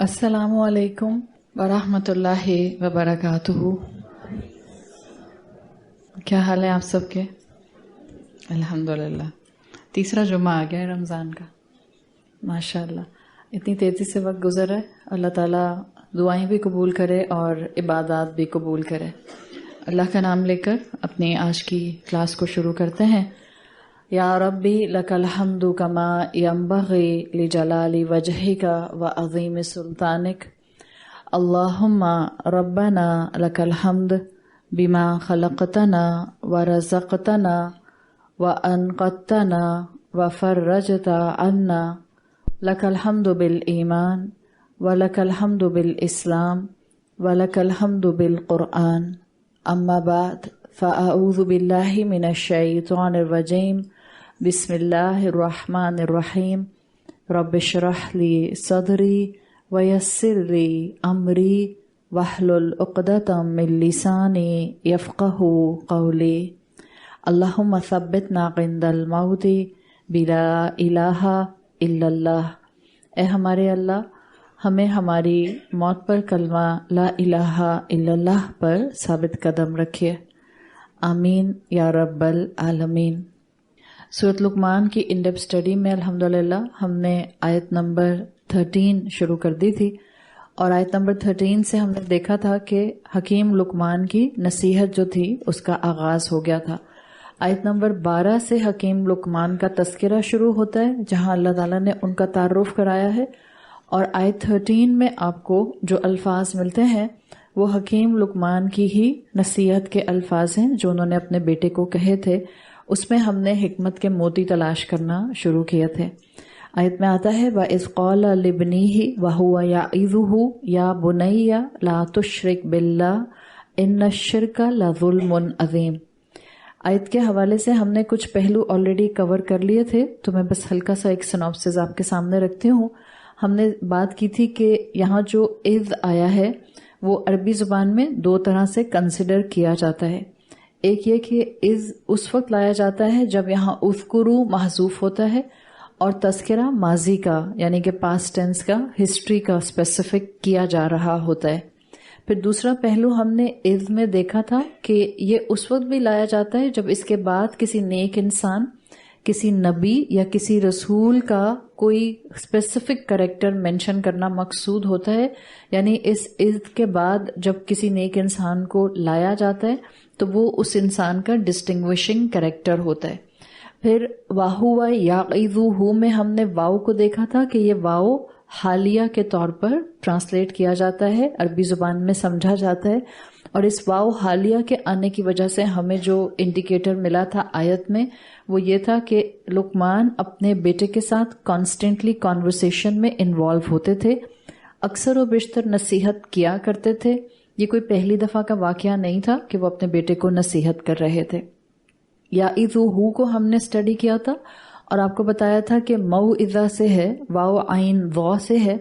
السلام علیکم ورحمۃ اللہ وبرکاتہ. کیا حال ہے آپ سب کے؟ الحمدللہ. تیسرا جمعہ آ گیا ہے رمضان کا. ماشاء اللہ اتنی تیزی سے وقت گزر رہا ہے. اللہ تعالیٰ دعائیں بھی قبول کرے اور عبادات بھی قبول کرے. اللہ کا نام لے کر اپنی آج کی کلاس کو شروع کرتے ہیں. یا ربی لک الحمد کما ینبغی لجلال وجہک وعظیم سلطانک. اللہم ربنا لک الحمد بما خلقتنا ورزقتنا وانقذتنا وفرجت عنا. لک الحمد بالایمان ولک الحمد بالاسلام ولک الحمد بالقرآن. اما بعد فاعوذ باللہ من الشیطان الرجیم. بسم اللہ الرحمن الرحیم. رب اشرح لی صدری ویسر لی امری واحلل عقدۃ من لسانی یفقہوا قولی. اللہم ثبتنا عند الموت بلا الہ الا اللہ. اے ہمارے اللہ ہمیں ہماری موت پر کلمہ لا الہ الا اللہ پر ثابت قدم رکھیے. آمین یا رب العالمین. سورۃ لقمان کی ان ڈیپتھ اسٹڈی میں الحمدللہ ہم نے آیت نمبر 13 شروع کر دی تھی، اور آیت نمبر 13 سے ہم نے دیکھا تھا کہ حکیم لقمان کی نصیحت جو تھی اس کا آغاز ہو گیا تھا. آیت نمبر 12 سے حکیم لقمان کا تذکرہ شروع ہوتا ہے جہاں اللہ تعالیٰ نے ان کا تعارف کرایا ہے، اور آیت 13 میں آپ کو جو الفاظ ملتے ہیں وہ حکیم لقمان کی ہی نصیحت کے الفاظ ہیں جو انہوں نے اپنے بیٹے کو کہے تھے. اس میں ہم نے حکمت کے موتی تلاش کرنا شروع کیے تھے. آیت میں آتا ہے وَإِذْ قَالَ لِابْنِهِ وَهُوَ يَعِظُهُ يَا بُنَيَّ لَا تُشْرِكْ بِاللَّهِ إِنَّ الشِّرْكَ لَظُلْمٌ عَظِيمٌ. آیت کے حوالے سے ہم نے کچھ پہلو آلریڈی کور کر لیے تھے، تو میں بس ہلکا سا ایک سنوپسس آپ کے سامنے رکھتی ہوں. ہم نے بات کی تھی کہ یہاں جو اذ آیا ہے وہ عربی زبان میں دو طرح سے کنسیڈر کیا جاتا ہے. ایک یہ کہ اذ اس وقت لایا جاتا ہے جب یہاں اذکروا محذوف ہوتا ہے اور تذکرہ ماضی کا یعنی کہ پاسٹ ٹینس کا، ہسٹری کا اسپیسیفک کیا جا رہا ہوتا ہے. پھر دوسرا پہلو ہم نے اذ میں دیکھا تھا کہ یہ اس وقت بھی لایا جاتا ہے جب اس کے بعد کسی نیک انسان، کسی نبی یا کسی رسول کا کوئی اسپیسیفک کریکٹر مینشن کرنا مقصود ہوتا ہے. یعنی اس اذ کے بعد جب کسی نیک انسان کو لایا جاتا ہے تو وہ اس انسان کا ڈسٹنگوشنگ کریکٹر ہوتا ہے. پھر واہوا یعظہ میں ہم نے واو کو دیکھا تھا کہ یہ واو حالیہ کے طور پر ٹرانسلیٹ کیا جاتا ہے، عربی زبان میں سمجھا جاتا ہے. اور اس واو حالیہ کے آنے کی وجہ سے ہمیں جو انڈیکیٹر ملا تھا آیت میں وہ یہ تھا کہ لقمان اپنے بیٹے کے ساتھ کانسٹنٹلی کانورسیشن میں انوالو ہوتے تھے، اکثر و بیشتر نصیحت کیا کرتے تھے. یہ کوئی پہلی دفعہ کا واقعہ نہیں تھا کہ وہ اپنے بیٹے کو نصیحت کر رہے تھے. یعظہ کو ہم نے اسٹڈی کیا تھا اور آپ کو بتایا تھا کہ موعظہ سے ہے، واو عین ضا سے ہے.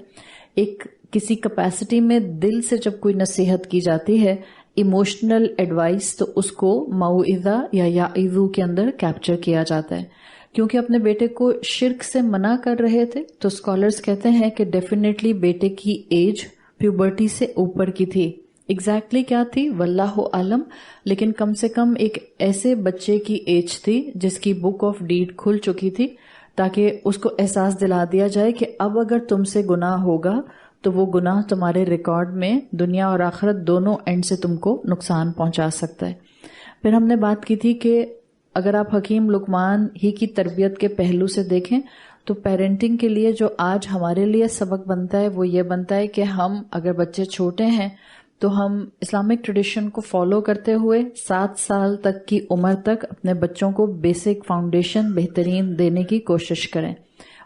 ایک کسی کیپیسٹی میں دل سے جب کوئی نصیحت کی جاتی ہے، ایموشنل ایڈوائس، تو اس کو موعظہ یا یعظہ کے اندر کیپچر کیا جاتا ہے. کیونکہ اپنے بیٹے کو شرک سے منع کر رہے تھے تو اسکالرز کہتے ہیں کہ ڈیفینیٹلی بیٹے کی ایج پیوبرٹی سے اوپر کی تھی. ایگزیکٹلی کیا تھی واللہ عالم، لیکن کم سے کم ایک ایسے بچے کی ایج تھی جس کی بک آف ڈیڈ کھل چکی تھی، تاکہ اس کو احساس دلا دیا جائے کہ اب اگر تم سے گناہ ہوگا تو وہ گناہ تمہارے ریکارڈ میں دنیا اور آخرت دونوں اینڈ سے تم کو نقصان پہنچا سکتا ہے. پھر ہم نے بات کی تھی کہ اگر آپ حکیم لقمان ہی کی تربیت کے پہلو سے دیکھیں تو پیرنٹنگ کے لیے جو آج ہمارے لیے سبق بنتا ہے وہ یہ بنتا ہے کہ ہم اگر بچے چھوٹے ہیں تو ہم اسلامک ٹریڈیشن کو فالو کرتے ہوئے 7 سال تک کی عمر تک اپنے بچوں کو بیسک فاؤنڈیشن بہترین دینے کی کوشش کریں.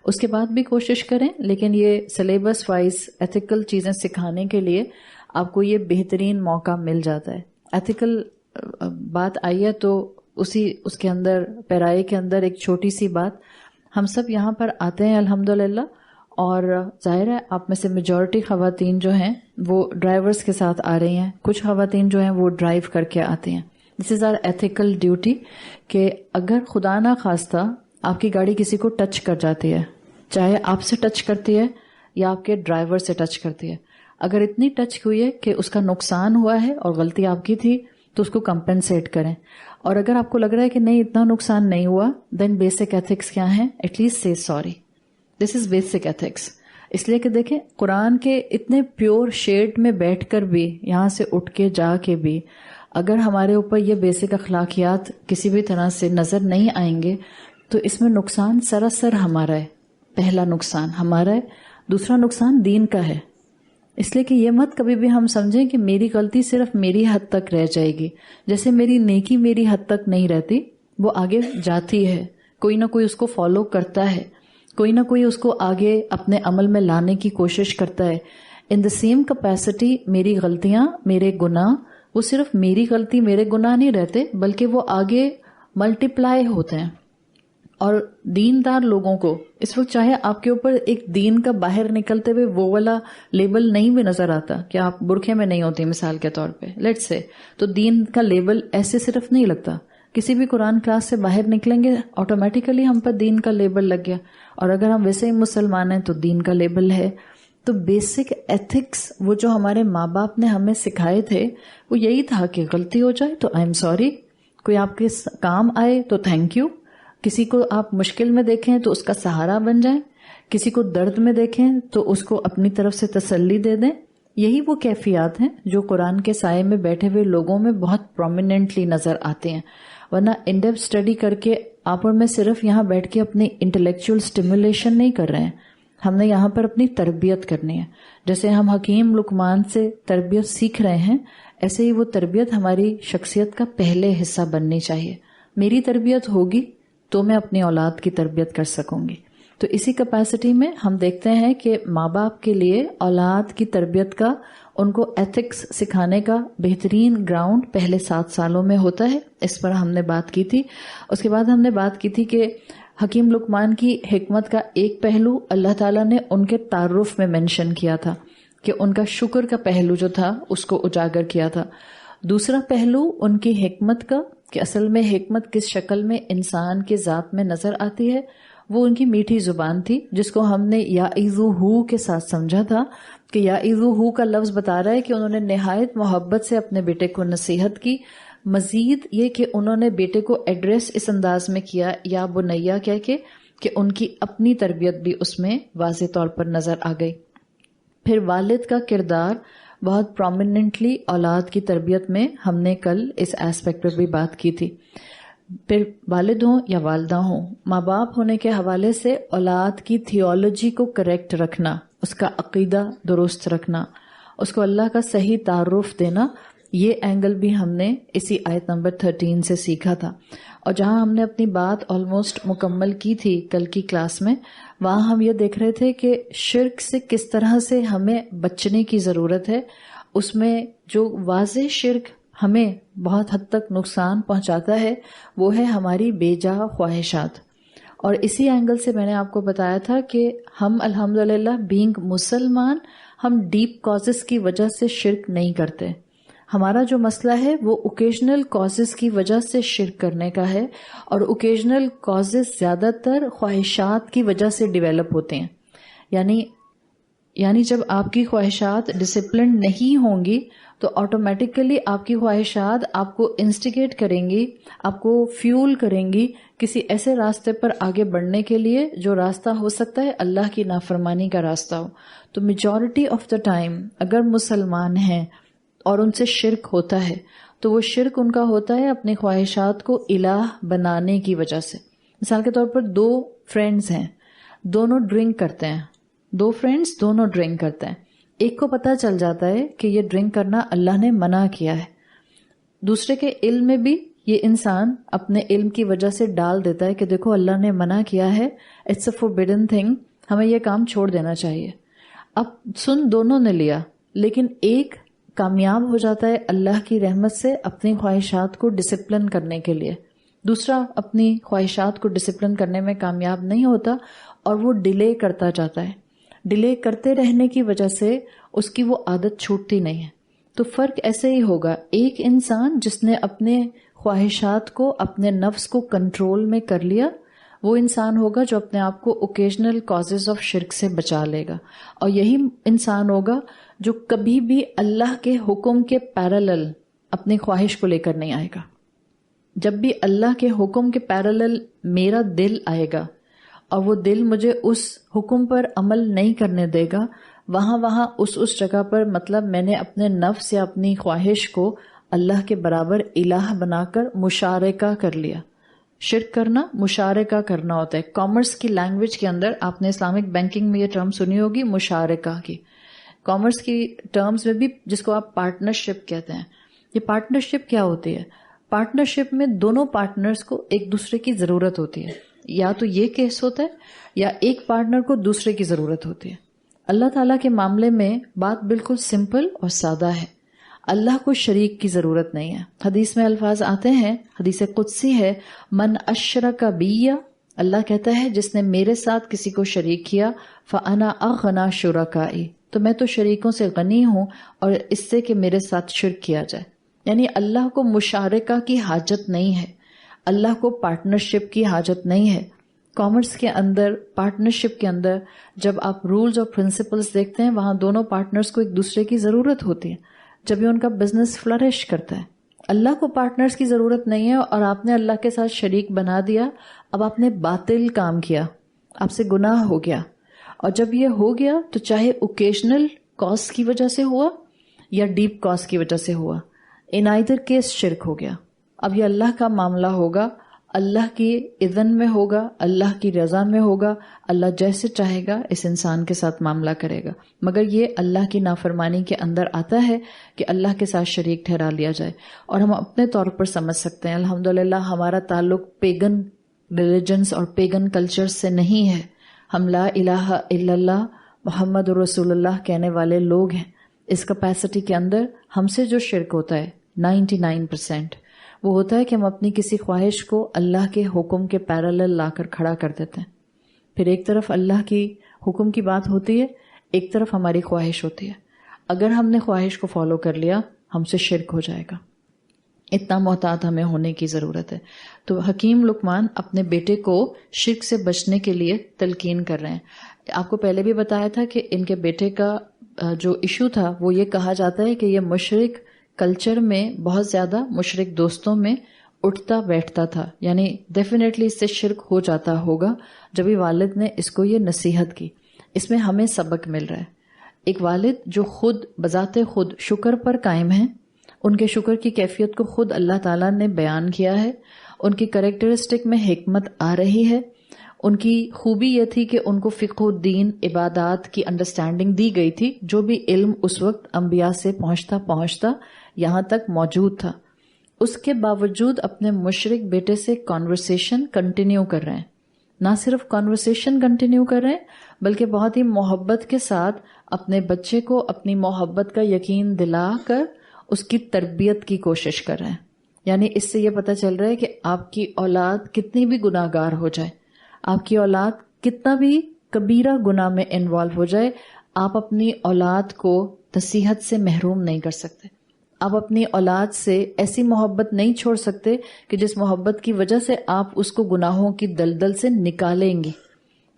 اس کے بعد بھی کوشش کریں، لیکن یہ سلیبس وائز ایتھیکل چیزیں سکھانے کے لیے آپ کو یہ بہترین موقع مل جاتا ہے. ایتھیکل بات آئی ہے تو اس کے اندر پیرائے کے اندر ایک چھوٹی سی بات. ہم سب یہاں پر آتے ہیں الحمدللہ، اور ظاہر ہے آپ میں سے میجورٹی خواتین جو ہیں وہ ڈرائیورز کے ساتھ آ رہی ہیں، کچھ خواتین جو ہیں وہ ڈرائیو کر کے آتی ہیں. دس از آر ایتھیکل ڈیوٹی کہ اگر خدا نہ خواستہ آپ کی گاڑی کسی کو ٹچ کر جاتی ہے، چاہے آپ سے ٹچ کرتی ہے یا آپ کے ڈرائیور سے ٹچ کرتی ہے. اگر اتنی ٹچ ہوئی ہے کہ اس کا نقصان ہوا ہے اور غلطی آپ کی تھی تو اس کو کمپنسیٹ کریں. اور اگر آپ کو لگ رہا ہے کہ نہیں اتنا نقصان نہیں ہوا, دین بیسک ایتھکس کیا ہیں؟ ایٹ لیسٹ سے sorry. This is basic ethics. اس لیے کہ دیکھیں قرآن کے اتنے پیور شیڈ میں بیٹھ کر بھی, یہاں سے اٹھ کے جا کے بھی, اگر ہمارے اوپر یہ بیسک اخلاقیات کسی بھی طرح سے نظر نہیں آئیں گے تو اس میں نقصان سراسر ہمارا ہے. پہلا نقصان ہمارا ہے, دوسرا نقصان دین کا ہے. اس لیے کہ یہ مت کبھی بھی ہم سمجھیں کہ میری غلطی صرف میری حد تک رہ جائے گی. جیسے میری نیکی میری حد تک نہیں رہتی, وہ آگے جاتی ہے, کوئی نہ کوئی اس کو فالو کرتا ہے, کوئی نہ کوئی اس کو آگے اپنے عمل میں لانے کی کوشش کرتا ہے. ان دا سیم کیپیسٹی میری غلطیاں, میرے گناہ, وہ صرف میری غلطی میرے گناہ نہیں رہتے بلکہ وہ آگے ملٹیپلائی ہوتے ہیں. اور دیندار لوگوں کو اس وقت چاہے آپ کے اوپر ایک دین کا باہر نکلتے ہوئے وہ والا لیبل نہیں بھی نظر آتا کہ آپ برقعے میں نہیں ہوتی مثال کے طور پہ, لیٹس سے, تو دین کا لیبل ایسے صرف نہیں لگتا. کسی بھی قرآن کلاس سے باہر نکلیں گے آٹومیٹیکلی ہم پر دین کا لیبل لگ گیا, اور اگر ہم ویسے ہی مسلمان ہیں تو دین کا لیبل ہے. تو بیسک ایتھکس وہ جو ہمارے ماں باپ نے ہمیں سکھائے تھے وہ یہی تھا کہ غلطی ہو جائے تو آئی ایم سوری, کوئی آپ کے کام آئے تو تھینک یو, کسی کو آپ مشکل میں دیکھیں تو اس کا سہارا بن جائیں, کسی کو درد میں دیکھیں تو اس کو اپنی طرف سے تسلی دے دیں. یہی وہ کیفیات ہیں جو قرآن کے سائے میں بیٹھے ہوئے لوگوں میں بہت پرومیننٹلی نظر آتے ہیں. ورنہ ان ڈیپتھ اسٹڈی کر کے آپ اور میں صرف یہاں بیٹھ کے اپنی انٹلیکچوئل اسٹیمولیشن نہیں کر رہے ہیں, ہم نے یہاں پر اپنی تربیت کرنی ہے. جیسے ہم حکیم لقمان سے تربیت سیکھ رہے ہیں, ایسے ہی وہ تربیت ہماری شخصیت کا پہلے حصہ بننی چاہیے. میری تربیت ہوگی تو میں اپنی اولاد کی تربیت کر سکوں گی. تو اسی کیپیسٹی میں ہم دیکھتے ہیں کہ ماں باپ کے لیے اولاد کی تربیت کا, ان کو ایتھکس سکھانے کا بہترین گراؤنڈ پہلے 7 سالوں میں ہوتا ہے. اس پر ہم نے بات کی تھی. اس کے بعد ہم نے بات کی تھی کہ حکیم لقمان کی حکمت کا ایک پہلو اللہ تعالیٰ نے ان کے تعارف میں مینشن کیا تھا کہ ان کا شکر کا پہلو جو تھا اس کو اجاگر کیا تھا. دوسرا پہلو ان کی حکمت کا کہ اصل میں حکمت کس شکل میں انسان کے ذات میں نظر آتی ہے, وہ ان کی میٹھی زبان تھی جس کو ہم نے یعظہ کے ساتھ سمجھا تھا کہ یعظہ کا لفظ بتا رہا ہے کہ انہوں نے نہایت محبت سے اپنے بیٹے کو نصیحت کی. مزید یہ کہ انہوں نے بیٹے کو ایڈریس اس انداز میں کیا یا بنیا کہہ کے کہ ان کی اپنی تربیت بھی اس میں واضح طور پر نظر آ گئی. پھر والد کا کردار بہت پرومیننٹلی اولاد کی تربیت میں ہم نے کل اس ایسپیکٹ پر بھی بات کی تھی. پھر والد ہوں یا والدہ ہوں, ماں باپ ہونے کے حوالے سے اولاد کی تھیولوجی کو کریکٹ رکھنا, اس کا عقیدہ درست رکھنا, اس کو اللہ کا صحیح تعارف دینا, یہ اینگل بھی ہم نے اسی آیت نمبر 13 سے سیکھا تھا. اور جہاں ہم نے اپنی بات آلموسٹ مکمل کی تھی کل کی کلاس میں, وہاں ہم یہ دیکھ رہے تھے کہ شرک سے کس طرح سے ہمیں بچنے کی ضرورت ہے. اس میں جو واضح شرک ہمیں بہت حد تک نقصان پہنچاتا ہے وہ ہے ہماری بے جا خواہشات. اور اسی اینگل سے میں نے آپ کو بتایا تھا کہ ہم الحمدللہ بینگ مسلمان, ہم ڈیپ کازز کی وجہ سے شرک نہیں کرتے. ہمارا جو مسئلہ ہے وہ اوکیجنل کازز کی وجہ سے شرک کرنے کا ہے, اور اوکیجنل کازز زیادہ تر خواہشات کی وجہ سے ڈیولپ ہوتے ہیں. یعنی جب آپ کی خواہشات ڈسپلنڈ نہیں ہوں گی تو آٹومیٹیکلی آپ کی خواہشات آپ کو انسٹیگیٹ کریں گی, آپ کو فیول کریں گی کسی ایسے راستے پر آگے بڑھنے کے لیے جو راستہ ہو سکتا ہے اللہ کی نافرمانی کا راستہ ہو. تو میجورٹی آف دا ٹائم اگر مسلمان ہیں اور ان سے شرک ہوتا ہے تو وہ شرک ان کا ہوتا ہے اپنی خواہشات کو الہ بنانے کی وجہ سے. مثال کے طور پر 2 فرینڈز ہیں, دونوں ڈرنک کرتے ہیں, 2 فرینڈز دونوں ڈرنک کرتے ہیں. ایک کو پتہ چل جاتا ہے کہ یہ ڈرنک کرنا اللہ نے منع کیا ہے, دوسرے کے علم میں بھی یہ انسان اپنے علم کی وجہ سے ڈال دیتا ہے کہ دیکھو اللہ نے منع کیا ہے, اٹس اے فوربڈن تھنگ, ہمیں یہ کام چھوڑ دینا چاہیے. اب سن دونوں نے لیا, لیکن ایک کامیاب ہو جاتا ہے اللہ کی رحمت سے اپنی خواہشات کو ڈسپلن کرنے کے لیے, دوسرا اپنی خواہشات کو ڈسپلن کرنے میں کامیاب نہیں ہوتا اور وہ ڈیلے کرتا جاتا ہے. ڈیلے کرتے رہنے کی وجہ سے اس کی وہ عادت چھوٹتی نہیں ہے. تو فرق ایسے ہی ہوگا, ایک انسان جس نے اپنے خواہشات کو, اپنے نفس کو کنٹرول میں کر لیا, وہ انسان ہوگا جو اپنے آپ کو اوکیجنل کازز آف شرک سے بچا لے گا، اور یہی انسان ہوگا جو کبھی بھی اللہ کے حکم کے پیرالل اپنی خواہش کو لے کر نہیں آئے گا۔ جب بھی اللہ کے حکم کے پیرالل میرا دل آئے گا اور وہ دل مجھے اس حکم پر عمل نہیں کرنے دے گا، وہاں اس جگہ پر مطلب میں نے اپنے نفس یا اپنی خواہش کو اللہ کے برابر الہ بنا کر مشارکہ کر لیا۔ شرک کرنا مشارکہ کرنا ہوتا ہے۔ کامرس کی لینگویج کے اندر آپ نے اسلامک بینکنگ میں یہ ٹرم سنی ہوگی، مشارکہ کی۔ کامرس کی ٹرمز میں بھی جس کو آپ پارٹنرشپ کہتے ہیں، یہ پارٹنرشپ کیا ہوتی ہے؟ پارٹنرشپ میں دونوں پارٹنرز کو ایک دوسرے کی ضرورت ہوتی ہے، یا تو یہ کیس ہوتا ہے یا ایک پارٹنر کو دوسرے کی ضرورت ہوتی ہے۔ اللہ تعالیٰ کے معاملے میں بات بالکل سمپل اور سادہ ہے، اللہ کو شریک کی ضرورت نہیں ہے۔ حدیث میں الفاظ آتے ہیں، حدیث قدسی ہے، من اشرک بی، اللہ کہتا ہے جس نے میرے ساتھ کسی کو شریک کیا، فانا اغنی شرکائی، تو میں تو شریکوں سے غنی ہوں اور اس سے کہ میرے ساتھ شرک کیا جائے۔ یعنی اللہ کو مشارکہ کی حاجت نہیں ہے، اللہ کو پارٹنرشپ کی حاجت نہیں ہے۔ کامرس کے اندر، پارٹنرشپ کے اندر جب آپ رولز اور پرنسپلز دیکھتے ہیں، وہاں دونوں پارٹنرز کو ایک دوسرے کی ضرورت ہوتی ہے جب یہ ان کا بزنس فلرش کرتا ہے۔ اللہ کو پارٹنرز کی ضرورت نہیں ہے اور آپ نے اللہ کے ساتھ شریک بنا دیا، اب آپ نے باطل کام کیا، آپ سے گناہ ہو گیا، اور جب یہ ہو گیا تو چاہے اوکیجنل کاز کی وجہ سے ہوا یا ڈیپ کاز کی وجہ سے ہوا، ان آئدر کیس شرک ہو گیا۔ اب یہ اللہ کا معاملہ ہوگا، اللہ کی اذن میں ہوگا، اللہ کی رضا میں ہوگا، اللہ جیسے چاہے گا اس انسان کے ساتھ معاملہ کرے گا، مگر یہ اللہ کی نافرمانی کے اندر آتا ہے کہ اللہ کے ساتھ شریک ٹھہرا لیا جائے۔ اور ہم اپنے طور پر سمجھ سکتے ہیں الحمدللہ ہمارا تعلق پیگن ریلیجنز اور پیگن کلچر سے نہیں ہے، ہم لا الہ الا اللہ محمد رسول اللہ کہنے والے لوگ ہیں۔ اس کیپیسٹی کے اندر ہم سے جو شرک ہوتا ہے 99% وہ ہوتا ہے کہ ہم اپنی کسی خواہش کو اللہ کے حکم کے پیرالل لا کر کھڑا کر دیتے ہیں۔ پھر ایک طرف اللہ کی حکم کی بات ہوتی ہے، ایک طرف ہماری خواہش ہوتی ہے۔ اگر ہم نے خواہش کو فالو کر لیا ہم سے شرک ہو جائے گا، اتنا محتاط ہمیں ہونے کی ضرورت ہے۔ تو حکیم لقمان اپنے بیٹے کو شرک سے بچنے کے لیے تلقین کر رہے ہیں۔ آپ کو پہلے بھی بتایا تھا کہ ان کے بیٹے کا جو ایشو تھا وہ یہ کہا جاتا ہے کہ یہ مشرک کلچر میں بہت زیادہ مشرک دوستوں میں اٹھتا بیٹھتا تھا، یعنی ڈیفینیٹلی اس سے شرک ہو جاتا ہوگا۔ جبھی والد نے اس کو یہ نصیحت کی، اس میں ہمیں سبق مل رہا ہے۔ ایک والد جو خود بذات خود شکر پر قائم ہیں، ان کے شکر کی کیفیت کو خود اللہ تعالیٰ نے بیان کیا ہے، ان کی کریکٹرسٹک میں حکمت آ رہی ہے۔ ان کی خوبی یہ تھی کہ ان کو فقہ الدین، عبادات کی انڈرسٹینڈنگ دی گئی تھی، جو بھی علم اس وقت انبیاء سے پہنچتا یہاں تک موجود تھا۔ اس کے باوجود اپنے مشرک بیٹے سے کانورسیشن کنٹینیو کر رہے ہیں، نہ صرف کانورسیشن کنٹینیو کر رہے ہیں بلکہ بہت ہی محبت کے ساتھ اپنے بچے کو اپنی محبت کا یقین دلا کر اس کی تربیت کی کوشش کر رہے ہیں۔ یعنی اس سے یہ پتہ چل رہا ہے کہ آپ کی اولاد کتنی بھی گناہ گار ہو جائے، آپ کی اولاد کتنا بھی کبیرہ گناہ میں انوالو ہو جائے، آپ اپنی اولاد کو نصیحت سے محروم نہیں کر سکتے۔ آپ اپنی اولاد سے ایسی محبت نہیں چھوڑ سکتے کہ جس محبت کی وجہ سے آپ اس کو گناہوں کی دلدل سے نکالیں گے۔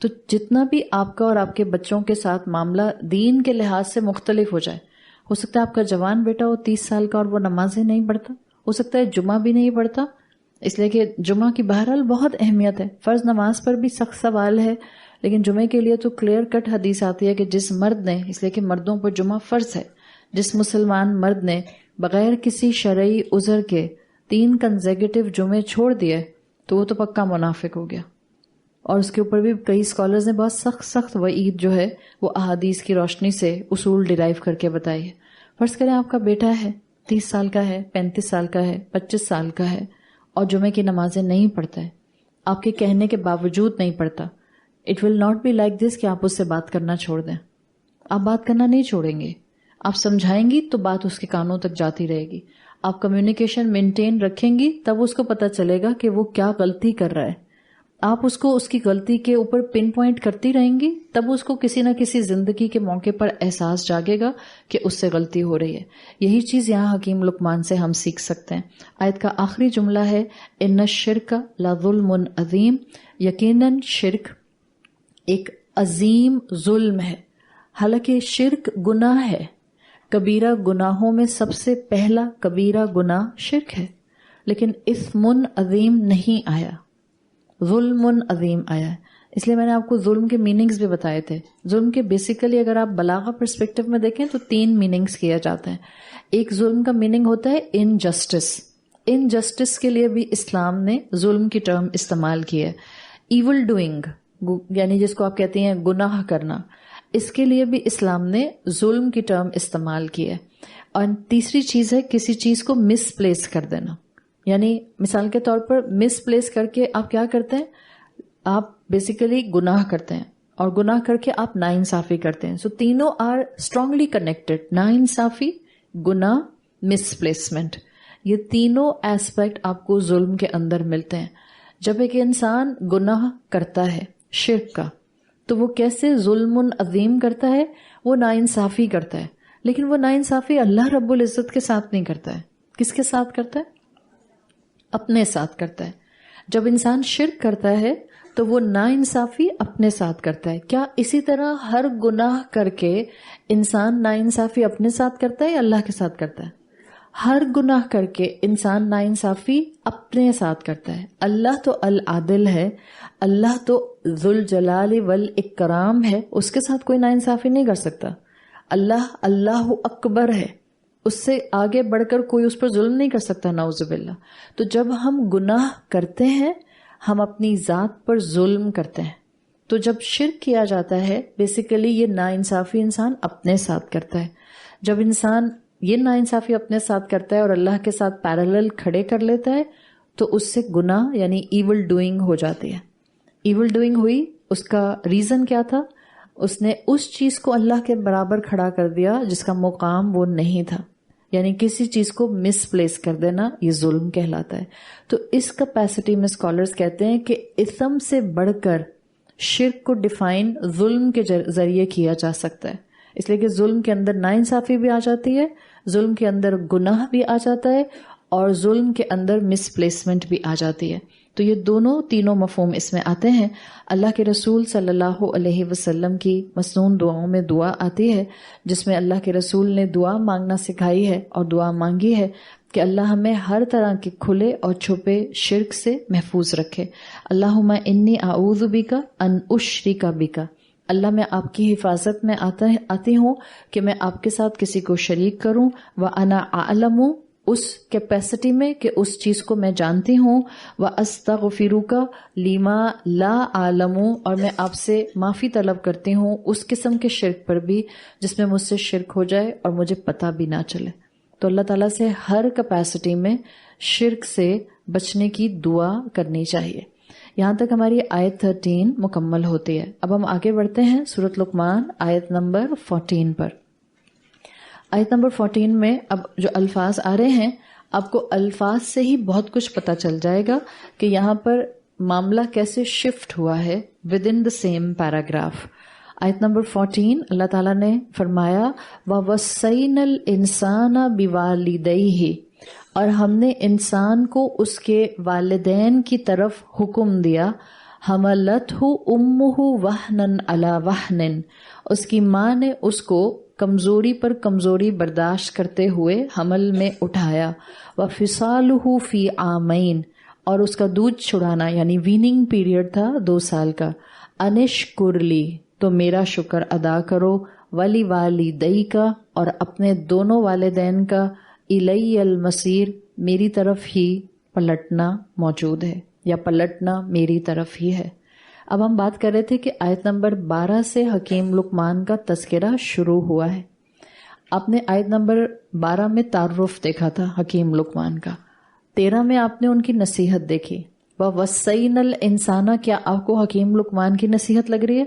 تو جتنا بھی آپ کا اور آپ کے بچوں کے ساتھ معاملہ دین کے لحاظ سے مختلف ہو جائے، ہو سکتا ہے آپ کا جوان بیٹا ہو 30 سال کا اور وہ نمازیں نہیں پڑھتا، ہو سکتا ہے جمعہ بھی نہیں پڑھتا، اس لیے کہ جمعہ کی بہرحال بہت اہمیت ہے، فرض نماز پر بھی سخت سوال ہے، لیکن جمعے کے لیے تو کلیئر کٹ حدیث آتی ہے کہ جس مرد نے، اس لیے کہ مردوں پر جمعہ فرض ہے، جس مسلمان مرد نے بغیر کسی شرعی عذر کے 3 کنزیکٹیو جمعے چھوڑ دیے تو وہ تو پکا منافق ہو گیا۔ اور اس کے اوپر بھی کئی اسکالرز نے بہت سخت وعید جو ہے وہ احادیث کی روشنی سے اصول ڈیرائیو کر کے بتائی ہے۔ فرض کریں آپ کا بیٹا ہے 30 سال کا ہے، 35 سال کا ہے، 25 سال کا ہے اور جمعے کی نمازیں نہیں پڑھتا ہے، آپ کے کہنے کے باوجود نہیں پڑھتا، it will not be like this کہ آپ اس سے بات کرنا چھوڑ دیں۔ آپ بات کرنا نہیں چھوڑیں گے، آپ سمجھائیں گی تو بات اس کے کانوں تک جاتی رہے گی، آپ کمیونیکیشن مینٹین رکھیں گی تب اس کو پتہ چلے گا کہ وہ کیا غلطی کر رہا ہے۔ آپ اس کو اس کی غلطی کے اوپر پن پوائنٹ کرتی رہیں گی، تب اس کو کسی نہ کسی زندگی کے موقع پر احساس جاگے گا کہ اس سے غلطی ہو رہی ہے۔ یہی چیز یہاں حکیم لقمان سے ہم سیکھ سکتے ہیں۔ آیت کا آخری جملہ ہے ان الشرک لظلم عظیم، یقیناً شرک ایک عظیم ظلم ہے۔ حالانکہ شرک گناہ ہے، کبیرہ گناہوں میں سب سے پہلا کبیرہ گناہ شرک ہے، لیکن اثم عظیم نہیں آیا، ظلم عظیم آیا ہے۔ اس لیے میں نے آپ کو ظلم کے میننگز بھی بتائے تھے۔ ظلم کے بیسیکلی اگر آپ بلاغہ پرسپیکٹو میں دیکھیں تو 3 میننگز کیا جاتے ہیں۔ ایک ظلم کا میننگ ہوتا ہے انجسٹس، انجسٹس کے لیے بھی اسلام نے ظلم کی ٹرم استعمال کی ہے۔ ایول ڈوئنگ یعنی جس کو آپ کہتے ہیں گناہ کرنا، اس کے لیے بھی اسلام نے ظلم کی ٹرم استعمال کی ہے۔ اور تیسری چیز ہے کسی چیز کو مس پلیس کر دینا، یعنی مثال کے طور پر مس پلیس کر کے آپ کیا کرتے ہیں، آپ بیسیکلی گناہ کرتے ہیں، اور گناہ کر کے آپ ناانصافی کرتے ہیں۔ سو تینوں آر اسٹرانگلی کنیکٹڈ، ناانصافی، گناہ، مس پلیسمنٹ، یہ تینوں ایسپیکٹ آپ کو ظلم کے اندر ملتے ہیں۔ جب ایک انسان گناہ کرتا ہے شرک کا تو وہ کیسے ظلم عظیم کرتا ہے، وہ ناانصافی کرتا ہے، لیکن وہ ناانصافی اللہ رب العزت کے ساتھ نہیں کرتا ہے۔ کس کے ساتھ کرتا ہے؟ اپنے ساتھ کرتا ہے۔ جب انسان شرک کرتا ہے تو وہ ناانصافی اپنے ساتھ کرتا ہے۔ کیا اسی طرح ہر گناہ کر کے انسان ناانصافی اپنے ساتھ کرتا ہے یا اللہ کے ساتھ کرتا ہے؟ ہر گناہ کر کے انسان ناانصافی اپنے ساتھ کرتا ہے۔ اللہ تو العادل ہے، اللہ تو ذوالجلال والاکرام ہے، اس کے ساتھ کوئی ناانصافی نہیں کر سکتا۔ اللہ اکبر ہے، اس سے آگے بڑھ کر کوئی اس پر ظلم نہیں کر سکتا، نعوذ باللہ۔ تو جب ہم گناہ کرتے ہیں ہم اپنی ذات پر ظلم کرتے ہیں۔ تو جب شرک کیا جاتا ہے بیسیکلی یہ ناانصافی انسان اپنے ساتھ کرتا ہے۔ جب انسان یہ ناانصافی اپنے ساتھ کرتا ہے اور اللہ کے ساتھ پیرالل کھڑے کر لیتا ہے تو اس سے گناہ یعنی ایول ڈوئنگ ہو جاتی ہے۔ ایول ڈوئنگ ہوئی، اس کا ریزن کیا تھا؟ اس نے اس چیز کو اللہ کے برابر کھڑا کر دیا جس کا مقام وہ نہیں تھا، یعنی کسی چیز کو مس پلیس کر دینا، یہ ظلم کہلاتا ہے۔ تو اس کیپیسٹی میں اسکالرز کہتے ہیں کہ اثم سے بڑھ کر شرک کو ڈیفائن ظلم کے ذریعے کیا جا سکتا ہے، اس لیے کہ ظلم کے اندر ناانصافی بھی آ جاتی ہے، ظلم کے اندر گناہ بھی آ جاتا ہے، اور ظلم کے اندر مس پلیسمنٹ بھی آ جاتی ہے۔ تو یہ تینوں مفہوم اس میں آتے ہیں۔ اللہ کے رسول صلی اللہ علیہ وسلم کی مسنون دعاؤں میں دعا آتی ہے جس میں اللہ کے رسول نے دعا مانگنا سکھائی ہے اور دعا مانگی ہے کہ اللہ ہمیں ہر طرح کے کھلے اور چھپے شرک سے محفوظ رکھے۔ اللہم انی اعوذ بک ان اشرک بک، اللہ میں آپ کی حفاظت میں آتی ہوں کہ میں آپ کے ساتھ کسی کو شریک کروں، وَأَنَا أَعْلَمُ، اس کیپیسٹی میں کہ اس چیز کو میں جانتی ہوں، وَأَسْتَغْفِرُكَ لِمَا لَا أَعْلَمُ، اور میں آپ سے معافی طلب کرتی ہوں اس قسم کے شرک پر بھی جس میں مجھ سے شرک ہو جائے اور مجھے پتہ بھی نہ چلے۔ تو اللہ تعالیٰ سے ہر کیپیسٹی میں شرک سے بچنے کی دعا کرنی چاہیے۔ یہاں تک ہماری آیت 13 مکمل ہوتی ہے۔ اب ہم آگے بڑھتے ہیں سورۃ لقمان آیت نمبر 14 پر۔ آیت نمبر 14 میں اب جو الفاظ آ رہے ہیں آپ کو الفاظ سے ہی بہت کچھ پتہ چل جائے گا کہ یہاں پر معاملہ کیسے شفٹ ہوا ہے with in the same paragraph. آیت نمبر 14 اللہ تعالیٰ نے فرمایا وَوَصَّيْنَا الْإِنسَانَ بِوَالِدَيْهِ، اور ہم نے انسان کو اس کے والدین کی طرف حکم دیا، حملتہ امہ وہنًا علی وہن، اس کی ماں نے اس کو کمزوری پر کمزوری برداشت کرتے ہوئے حمل میں اٹھایا، وفصالہ فی عامین، اور اس کا دودھ چھڑانا یعنی ویننگ پیریڈ تھا 2 سال کا، انشکر لی، تو میرا شکر ادا کرو، ولی والدیک، اور اپنے دونوں والدین کا، الی المصیر، میری طرف ہی پلٹنا موجود ہے یا پلٹنا میری طرف ہی ہے۔ اب ہم بات کر رہے تھے کہ آیت نمبر 12 سے حکیم لقمان کا تذکرہ شروع ہوا ہے۔ آپ نے آیت نمبر 12 میں تعارف دیکھا تھا حکیم لقمان کا، 13 میں آپ نے ان کی نصیحت دیکھی۔ وَوَصَّيْنَا الْإِنسَانَ، کیا آپ کو حکیم لقمان کی نصیحت لگ رہی ہے؟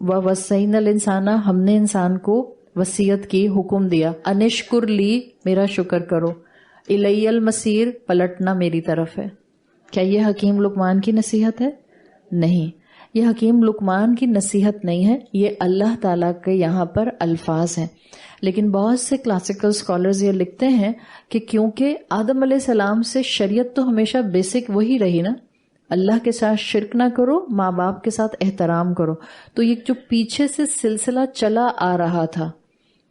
وَوَصَّيْنَا الْإِنسَانَ، ہم نے انسان کو وصیت کی، حکم دیا، انشکر لی، میرا شکر کرو، الی المصیر، پلٹنا میری طرف ہے۔ کیا یہ حکیم لقمان کی نصیحت ہے؟ نہیں، یہ حکیم لقمان کی نصیحت نہیں ہے، یہ اللہ تعالیٰ کے یہاں پر الفاظ ہیں. لیکن بہت سے کلاسیکل اسکالرز یہ لکھتے ہیں کہ کیونکہ آدم علیہ السلام سے شریعت تو ہمیشہ بیسک وہی رہی نا، اللہ کے ساتھ شرک نہ کرو، ماں باپ کے ساتھ احترام کرو، تو یہ جو پیچھے سے سلسلہ چلا آ رہا تھا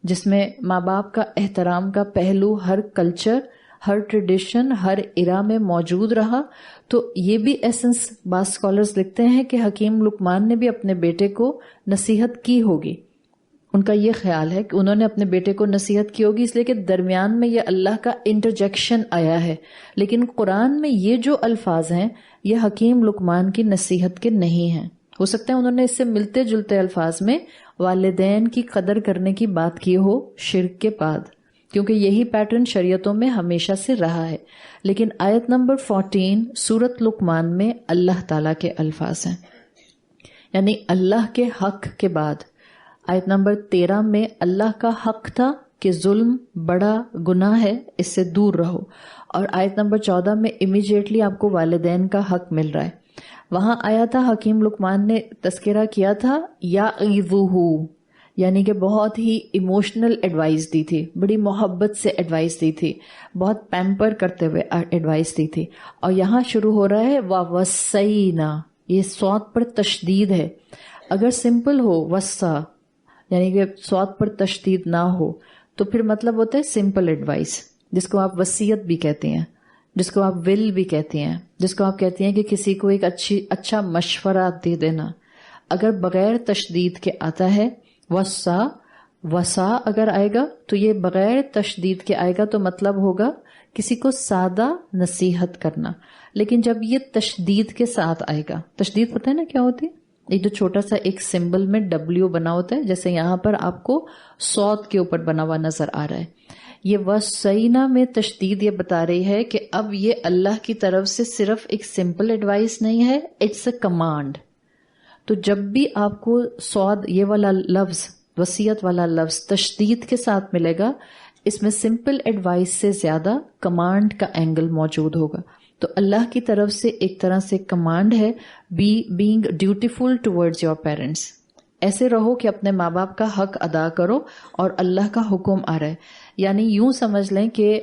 جس میں ماں باپ کا احترام کا پہلو ہر کلچر، ہر ٹریڈیشن، ہر ایرا میں موجود رہا، تو یہ بھی ایسنس بعض اسکالرز لکھتے ہیں کہ حکیم لقمان نے بھی اپنے بیٹے کو نصیحت کی ہوگی. ان کا یہ خیال ہے کہ انہوں نے اپنے بیٹے کو نصیحت کی ہوگی اس لیے کہ درمیان میں یہ اللہ کا انٹرجیکشن آیا ہے. لیکن قرآن میں یہ جو الفاظ ہیں یہ حکیم لقمان کی نصیحت کے نہیں ہیں. ہو سکتا ہے انہوں نے اس سے ملتے جلتے الفاظ میں والدین کی قدر کرنے کی بات کی ہو شرک کے بعد، کیونکہ یہی پیٹرن شریعتوں میں ہمیشہ سے رہا ہے. لیکن آیت نمبر 14 سورت لقمان میں اللہ تعالیٰ کے الفاظ ہیں، یعنی اللہ کے حق کے بعد. آیت نمبر 13 میں اللہ کا حق تھا کہ ظلم بڑا گناہ ہے، اس سے دور رہو، اور آیت نمبر 14 میں امیجیٹلی آپ کو والدین کا حق مل رہا ہے. وہاں آیا تھا حکیم لقمان نے تذکرہ کیا تھا یعظہ، یعنی کہ بہت ہی ایموشنل ایڈوائس دی تھی، بڑی محبت سے ایڈوائس دی تھی، بہت پیمپر کرتے ہوئے ایڈوائس دی تھی. اور یہاں شروع ہو رہا ہے وَوَصَّيْنَا، یہ صاد پر تشدید ہے. اگر سمپل ہو وصّا یعنی کہ صاد پر تشدید نہ ہو تو پھر مطلب ہوتا ہے سمپل ایڈوائس، جس کو آپ وصیت بھی کہتے ہیں، جس کو آپ ول بھی کہتے ہیں، جس کو آپ کہتے ہیں کہ کسی کو ایک اچھا مشورہ دے دینا. اگر بغیر تشدید کے آتا ہے وصا اگر آئے گا تو یہ بغیر تشدید کے آئے گا تو مطلب ہوگا کسی کو سادہ نصیحت کرنا. لیکن جب یہ تشدید کے ساتھ آئے گا، تشدید پتہ ہے نا کیا ہوتی ہے؟ ایک جو چھوٹا سا ایک سمبل میں W بنا ہوتا ہے، جیسے یہاں پر آپ کو صوت کے اوپر بنا ہوا نظر آ رہا ہے. یہ وصینا میں تشدید یہ بتا رہی ہے کہ اب یہ اللہ کی طرف سے صرف ایک سمپل ایڈوائس نہیں ہے، اٹس اے کمانڈ. تو جب بھی آپ کو صاد یہ والا لفظ، وصیت والا لفظ تشدید کے ساتھ ملے گا، اس میں سمپل ایڈوائس سے زیادہ کمانڈ کا اینگل موجود ہوگا. تو اللہ کی طرف سے ایک طرح سے کمانڈ ہے، being dutiful towards your parents, ایسے رہو کہ اپنے ماں باپ کا حق ادا کرو، اور اللہ کا حکم آ رہا ہے. یعنی یوں سمجھ لیں کہ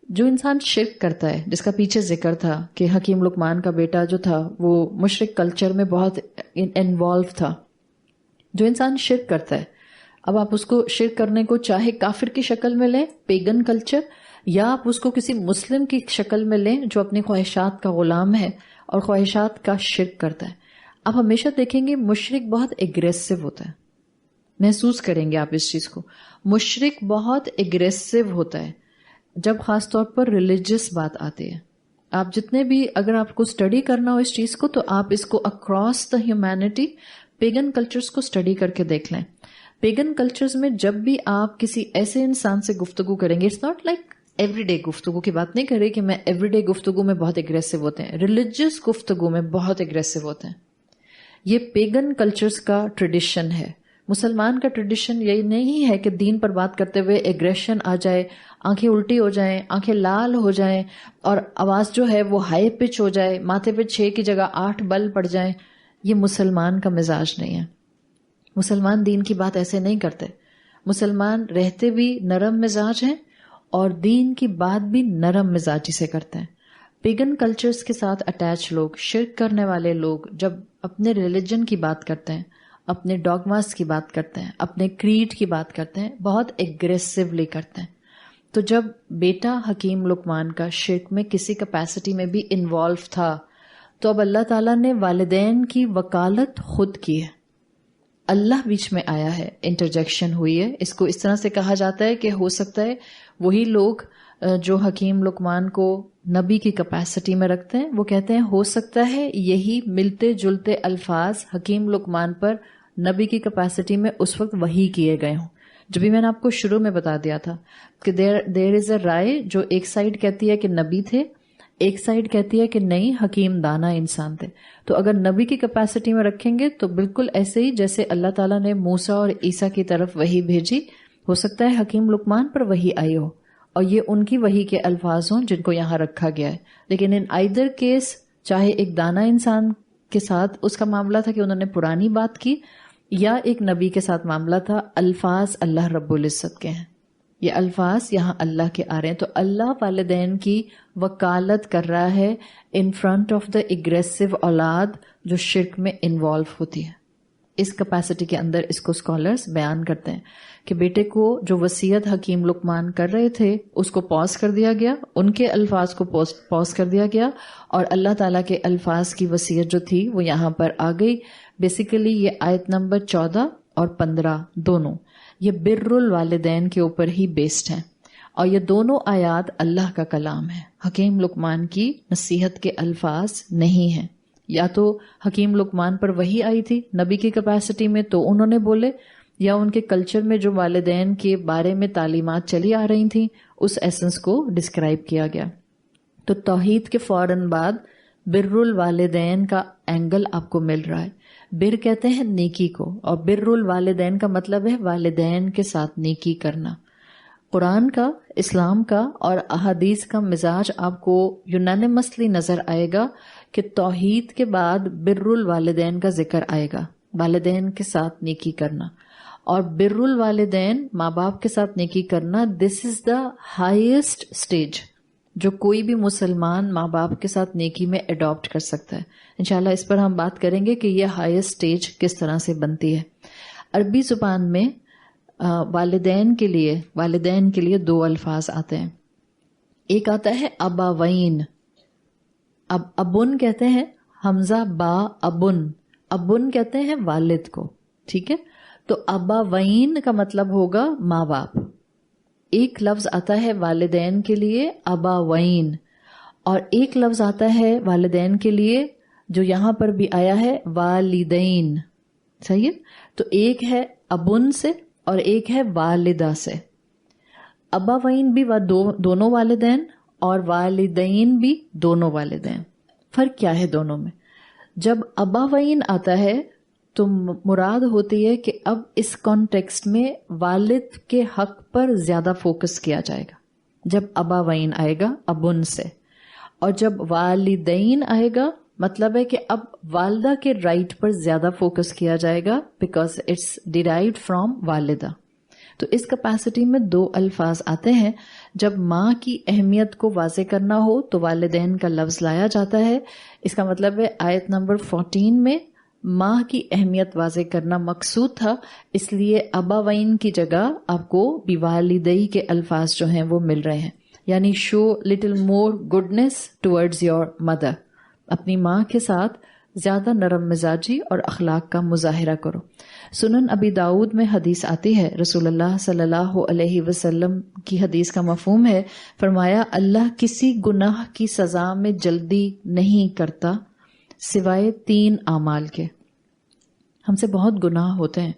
جو انسان شرک کرتا ہے، جس کا پیچھے ذکر تھا کہ حکیم لقمان کا بیٹا جو تھا وہ مشرک کلچر میں بہت انوالو تھا، جو انسان شرک کرتا ہے، اب آپ اس کو شرک کرنے کو چاہے کافر کی شکل میں لیں، پیگن کلچر، یا آپ اس کو کسی مسلم کی شکل میں لیں جو اپنی خواہشات کا غلام ہے اور خواہشات کا شرک کرتا ہے. آپ ہمیشہ دیکھیں گے مشرک بہت ایگریسو ہوتا ہے، محسوس کریں گے آپ اس چیز کو. مشرک بہت ایگریسو ہوتا ہے جب خاص طور پر ریلیجس بات آتی ہے. آپ جتنے بھی اگر آپ کو اسٹڈی کرنا ہو اس چیز کو تو آپ اس کو across the humanity pagan cultures کو اسٹڈی کر کے دیکھ لیں. پیگن کلچرز میں جب بھی آپ کسی ایسے انسان سے گفتگو کریں گے، it's not like everyday گفتگو کی بات نہیں کر رہی کہ میں ایوری ڈے گفتگو میں بہت اگریسو ہوتے ہیں، ریلیجس گفتگو میں بہت اگریسو ہوتے ہیں. یہ پیگن کلچرز کا ٹریڈیشن ہے. مسلمان کا ٹریڈیشن یہی نہیں ہے کہ دین پر بات کرتے ہوئے ایگریشن آ جائے، آنکھیں الٹی ہو جائیں، آنکھیں لال ہو جائیں، اور آواز جو ہے وہ ہائی پچ ہو جائے، ماتھے پہ 6 کی جگہ 8 بل پڑ جائیں. یہ مسلمان کا مزاج نہیں ہے. مسلمان دین کی بات ایسے نہیں کرتے. مسلمان رہتے بھی نرم مزاج ہیں اور دین کی بات بھی نرم مزاجی سے کرتے ہیں. پیگن کلچرز کے ساتھ اٹیچ لوگ، شرک کرنے والے لوگ جب اپنے ریلیجن کی بات کرتے ہیں، اپنے ڈاگماز کی بات کرتے ہیں، اپنے کریڈ کی بات کرتے ہیں، بہت ایگریسولی کرتے ہیں. تو جب بیٹا حکیم لقمان کا شرک میں کسی کیپیسٹی میں بھی انوالو تھا تو اب اللہ تعالیٰ نے والدین کی وکالت خود کی ہے. اللہ بیچ میں آیا ہے، انٹرجیکشن ہوئی ہے. اس کو اس طرح سے کہا جاتا ہے کہ ہو سکتا ہے وہی لوگ جو حکیم لقمان کو نبی کی کیپیسٹی میں رکھتے ہیں وہ کہتے ہیں ہو سکتا ہے یہی ملتے جلتے الفاظ حکیم لقمان پر نبی کی کیپیسٹی میں اس وقت وحی کیے گئے ہوں. جو بھی میں نے آپ کو شروع میں بتا دیا تھا کہ دیر از اے رائے، جو ایک سائڈ کہتی ہے کہ نبی تھے، ایک سائڈ کہتی ہے کہ نہیں حکیم دانا انسان تھے. تو اگر نبی کی کیپیسٹی میں رکھیں گے تو بالکل ایسے ہی جیسے اللہ تعالیٰ نے موسیٰ اور عیسیٰ کی طرف وحی بھیجی، ہو سکتا ہے حکیم لقمان پر وحی آئی ہو اور یہ ان کی وحی کے الفاظ ہوں جن کو یہاں رکھا گیا ہے. لیکن ان آئدر کیس چاہے ایک دانا انسان کے ساتھ اس کا معاملہ تھا کہ انہوں نے پرانی بات کی، یا ایک نبی کے ساتھ معاملہ تھا، الفاظ اللہ رب العزت کے ہیں. یہ الفاظ یہاں اللہ کے آ رہے ہیں، تو اللہ والدین کی وکالت کر رہا ہے in front of the aggressive اولاد جو شرک میں انوالو ہوتی ہے. اس کیپیسٹی کے اندر اس کو اسکالرز بیان کرتے ہیں کہ بیٹے کو جو وصیت حکیم لقمان کر رہے تھے اس کو پاز کر دیا گیا، ان کے الفاظ کو پاز کر دیا گیا، اور اللہ تعالیٰ کے الفاظ کی وصیت جو تھی وہ یہاں پر آ گئی. بیسیکلی یہ آیت نمبر 14 اور 15 دونوں یہ بر الوالدین کے اوپر ہی بیسڈ ہیں، اور یہ دونوں آیات اللہ کا کلام ہے، حکیم لقمان کی نصیحت کے الفاظ نہیں ہیں. یا تو حکیم لقمان پر وحی آئی تھی نبی کی کیپیسٹی میں تو انہوں نے بولے، یا ان کے کلچر میں جو والدین کے بارے میں تعلیمات چلی آ رہی تھیں اس ایسنس کو ڈسکرائب کیا گیا. تو توحید کے فوراً بعد بر الوالدین کا اینگل آپ کو مل رہا ہے. بر کہتے ہیں نیکی کو، اور بر الوالدین کا مطلب ہے والدین کے ساتھ نیکی کرنا. قرآن کا، اسلام کا اور احادیث کا مزاج آپ کو یونانیمسلی نظر آئے گا کہ توحید کے بعد بر الوالدین کا ذکر آئے گا، والدین کے ساتھ نیکی کرنا. اور بر الوالدین ماں باپ کے ساتھ نیکی کرنا، دس از دا ہائیسٹ اسٹیج جو کوئی بھی مسلمان ماں باپ کے ساتھ نیکی میں اڈاپٹ کر سکتا ہے. انشاءاللہ اس پر ہم بات کریں گے کہ یہ ہائیسٹ اسٹیج کس طرح سے بنتی ہے. عربی زبان میں والدین کے لیے دو الفاظ آتے ہیں. ایک آتا ہے اباوین، ابن کہتے ہیں، حمزہ با ابن کہتے ہیں والد کو، ٹھیک ہے. تو اباوین کا مطلب ہوگا ماں باپ. ایک لفظ آتا ہے والدین کے لیے اباوین، اور ایک لفظ آتا ہے والدین کے لیے جو یہاں پر بھی آیا ہے والدین. صحیح ہے. تو ایک ہے ابن سے اور ایک ہے والدہ سے. اباوین بھی دونوں والدین اور والدین بھی دونوں والدین. فرق کیا ہے دونوں میں؟ جب اباوین آتا ہے تو مراد ہوتی ہے کہ اب اس کانٹیکسٹ میں والد کے حق پر زیادہ فوکس کیا جائے گا جب اباوین آئے گا ابن سے. اور جب والدین آئے گا مطلب ہے کہ اب والدہ کے رائٹ پر زیادہ فوکس کیا جائے گا بیکاز اٹس ڈیرائیوڈ فرام والدہ. تو اس کیپیسٹی میں دو الفاظ آتے ہیں. جب ماں کی اہمیت کو واضح کرنا ہو تو والدین کا لفظ لایا جاتا ہے. اس کا مطلب ہے آیت نمبر 14 میں ماں کی اہمیت واضح کرنا مقصود تھا، اس لیے اباوین کی جگہ آپ کو بوالدئی کے الفاظ جو ہیں وہ مل رہے ہیں. یعنی show little more goodness towards your mother, اپنی ماں کے ساتھ زیادہ نرم مزاجی اور اخلاق کا مظاہرہ کرو. سنن ابی داؤد میں حدیث آتی ہے، رسول اللہ صلی اللہ علیہ وسلم کی حدیث کا مفہوم ہے، فرمایا اللہ کسی گناہ کی سزا میں جلدی نہیں کرتا سوائے 3 اعمال کے. ہم سے بہت گناہ ہوتے ہیں،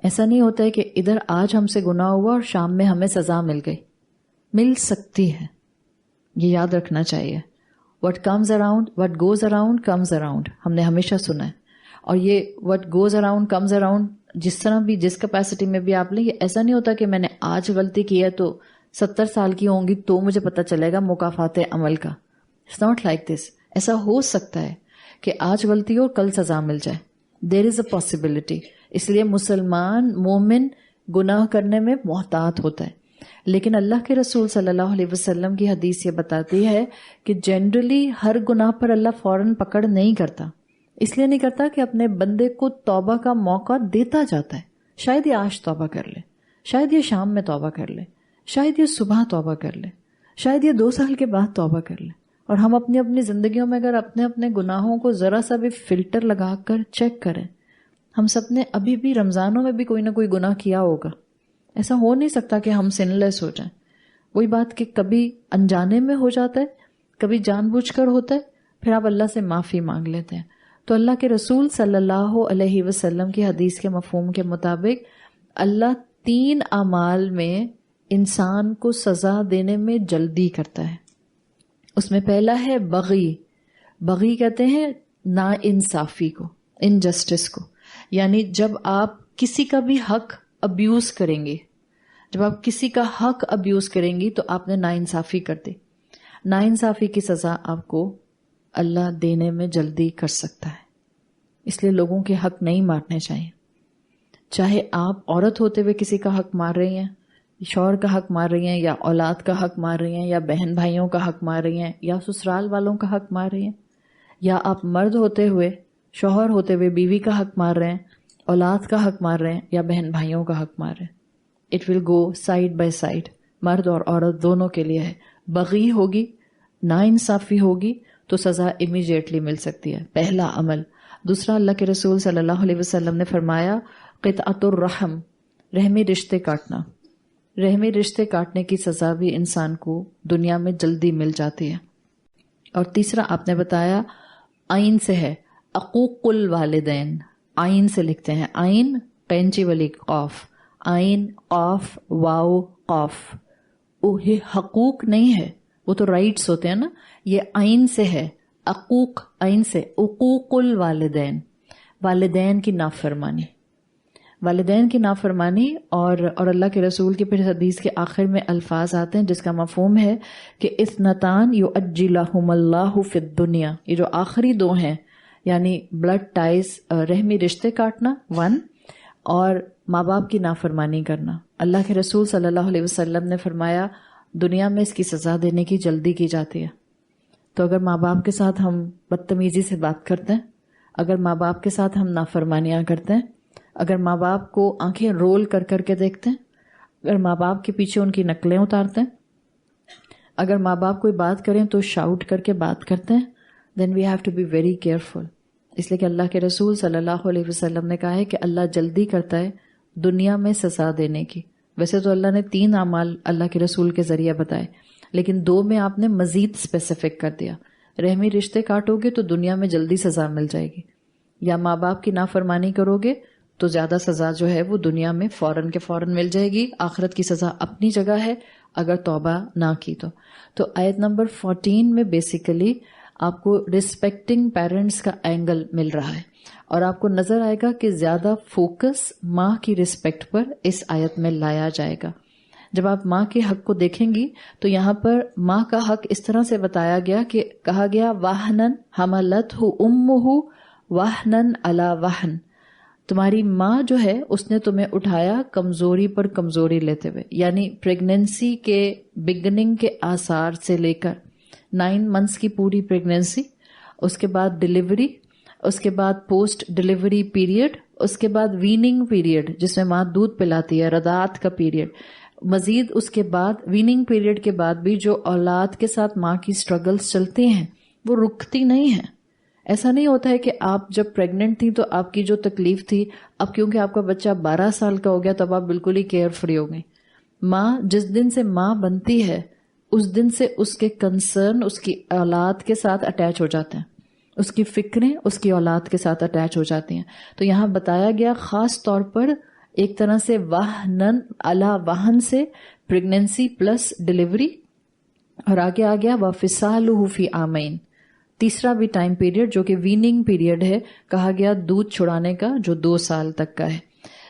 ایسا نہیں ہوتا ہے کہ ادھر آج ہم سے گناہ ہوا اور شام میں ہمیں سزا مل گئی. مل سکتی ہے، یہ یاد رکھنا چاہیے. What comes around, what goes around comes around، ہم نے ہمیشہ سنا ہے. اور یہ what goes around comes around جس طرح بھی جس کیپیسٹی میں بھی آپ لیں، یہ ایسا نہیں ہوتا کہ میں نے آج غلطی کی ہے تو 70 سال کی ہوں گی تو مجھے پتہ چلے گا مکافات عمل کا. It's not like this. ایسا ہو سکتا ہے کہ آج غلطی ہو کل سزا مل جائے. There is a possibility. اس لیے مسلمان مومن گناہ کرنے میں محتاط ہوتا ہے. لیکن اللہ کے رسول صلی اللہ علیہ وسلم کی حدیث یہ بتاتی ہے کہ جنرلی ہر گناہ پر اللہ فوراً پکڑ نہیں کرتا. اس لیے نہیں کرتا کہ اپنے بندے کو توبہ کا موقع دیتا جاتا ہے. شاید یہ آج توبہ کر لے، شاید یہ شام میں توبہ کر لے، شاید یہ صبح توبہ کر لے، شاید یہ 2 سال کے بعد توبہ کر لے. اور ہم اپنی اپنی زندگیوں میں اگر اپنے اپنے گناہوں کو ذرا سا بھی فلٹر لگا کر چیک کریں، ہم سب نے ابھی بھی رمضانوں میں بھی کوئی نہ کوئی گناہ کیا ہوگا. ایسا ہو نہیں سکتا کہ ہم سن لیس ہو جائیں. وہی بات کہ کبھی انجانے میں ہو جاتا ہے، کبھی جان بوجھ کر ہوتا ہے، پھر آپ اللہ سے معافی مانگ لیتے ہیں. تو اللہ کے رسول صلی اللہ علیہ وسلم کی حدیث کے مفہوم کے مطابق اللہ 3 اعمال میں انسان کو سزا دینے میں جلدی کرتا ہے. اس میں پہلا ہے بغی کہتے ہیں نا انصافی کو، انجسٹس کو. یعنی جب آپ کسی کا بھی حق ابیوز کریں گے، جب آپ کسی کا حق ابیوز کریں گی تو آپ نے ناانصافی کر دی. ناانصافی کی سزا آپ کو اللہ دینے میں جلدی کر سکتا ہے. اس لیے لوگوں کے حق نہیں مارنے چاہیے. چاہے آپ عورت ہوتے ہوئے کسی کا حق مار رہی ہیں، شوہر کا حق مار رہی ہیں، یا اولاد کا حق مار رہی ہیں، یا بہن بھائیوں کا حق مار رہی ہیں، یا سسرال والوں کا حق مار رہی ہیں، یا آپ مرد ہوتے ہوئے، شوہر ہوتے ہوئے بیوی کا حق مار رہے ہیں، اولاد کا حق مار رہے ہیں، یا بہن بھائیوں کا حق مار رہے ہیں. It will go side by side. مرد اور عورت دونوں کے لیے ہے. بغی ہوگی، ناانصافی ہوگی تو سزا امیجیٹلی مل سکتی ہے. پہلا عمل. دوسرا، اللہ کے رسول صلی اللہ علیہ وسلم نے فرمایا قطعۃ الرحم، رحمی رشتے کاٹنا. رحمی رشتے کاٹنے کی سزا بھی انسان کو دنیا میں جلدی مل جاتی ہے. اور تیسرا آپ نے بتایا آئین سے ہے، عقوق الوالدین. آئین سے لکھتے ہیں، آئین قینچی والی قاف، آئین قاف واو قاف. یہ حقوق نہیں ہے، وہ تو رائٹس ہوتے ہیں نا. یہ آئین سے ہے، عقوق آئین سے، عقوق الوالدین، والدین کی نافرمانی. والدین کی نافرمانی اور اللہ کے رسول کی پھر حدیث کے آخر میں الفاظ آتے ہیں جس کا مفہوم ہے کہ اثنتان یعجلہم اللہ فی الدنیا. یہ جو آخری دو ہیں یعنی بلڈ ٹائز، رحمی رشتے کاٹنا 1، اور ماں باپ کی نافرمانی کرنا. اللہ کے رسول صلی اللہ علیہ وسلم نے فرمایا دنیا میں اس کی سزا دینے کی جلدی کی جاتی ہے. تو اگر ماں باپ کے ساتھ ہم بدتمیزی سے بات کرتے ہیں، اگر ماں باپ کے ساتھ ہم نافرمانیاں کرتے ہیں، اگر ماں باپ کو آنکھیں رول کر کر کے دیکھتے ہیں، اگر ماں باپ کے پیچھے ان کی نقلیں اتارتے ہیں، اگر ماں باپ کوئی بات کریں تو شاؤٹ کر کے بات کرتے ہیں، then we have to be very careful. اس لیے کہ اللہ کے رسول صلی اللہ علیہ وسلم نے کہا ہے کہ اللہ جلدی کرتا ہے دنیا میں سزا دینے کی. ویسے تو اللہ نے 3 اعمال اللہ کے رسول کے ذریعے بتائے، لیکن 2 میں آپ نے مزید اسپیسیفک کر دیا. رحمی رشتے کاٹو گے تو دنیا میں جلدی سزا مل جائے گی، یا ماں باپ کی نافرمانی کرو گے تو زیادہ سزا جو ہے وہ دنیا میں فوراً کے فوراً مل جائے گی. آخرت کی سزا اپنی جگہ ہے اگر توبہ نہ کی تو آیت نمبر 14 میں بیسیکلی آپ کو رسپیکٹنگ پیرنٹس کا اینگل مل رہا ہے، اور آپ کو نظر آئے گا کہ زیادہ فوکس ماں کی رسپیکٹ پر اس آیت میں لایا جائے گا. جب آپ ماں کے حق کو دیکھیں گی تو یہاں پر ماں کا حق اس طرح سے بتایا گیا کہ کہا گیا وَاحْنًا حَمَلَتْهُ أُمُّهُ وَاحْنًا عَلَى وَاحْن. تمہاری ماں جو ہے اس نے تمہیں اٹھایا کمزوری پر کمزوری لیتے ہوئے، یعنی پریگننسی کے بگننگ کے آثار سے لے کر 9 months کی پوری پریگننسی، اس کے بعد ڈیلیوری، اس کے بعد پوسٹ ڈیلیوری پیریڈ، اس کے بعد ویننگ پیریڈ جس میں ماں دودھ پلاتی ہے، رضاعت کا پیریڈ، مزید اس کے بعد ویننگ پیریڈ کے بعد بھی جو اولاد کے ساتھ ماں کی سٹرگلز چلتی ہیں وہ رکتی نہیں ہیں. ایسا نہیں ہوتا ہے کہ آپ جب پریگننٹ تھی تو آپ کی جو تکلیف تھی اب کیونکہ آپ کا بچہ 12 سال کا ہو گیا تب آپ بالکل ہی کیئر فری ہو گئی. ماں جس دن سے ماں بنتی ہے اس دن سے اس کے کنسرن اس کی اولاد کے ساتھ اٹیچ ہو جاتے ہیں، اس کی فکریں اس کی اولاد کے ساتھ اٹیچ ہو جاتی ہیں. تو یہاں بتایا گیا خاص طور پر ایک طرح سے واہنن علی واہن سے پریگننسی پلس ڈیلیوری، اور آگے آ گیا وفصالہ فی عامین، تیسرا بھی ٹائم پیریڈ جو کہ ویننگ پیریڈ ہے، کہا گیا دودھ چھڑانے کا جو 2 سال تک کا ہے.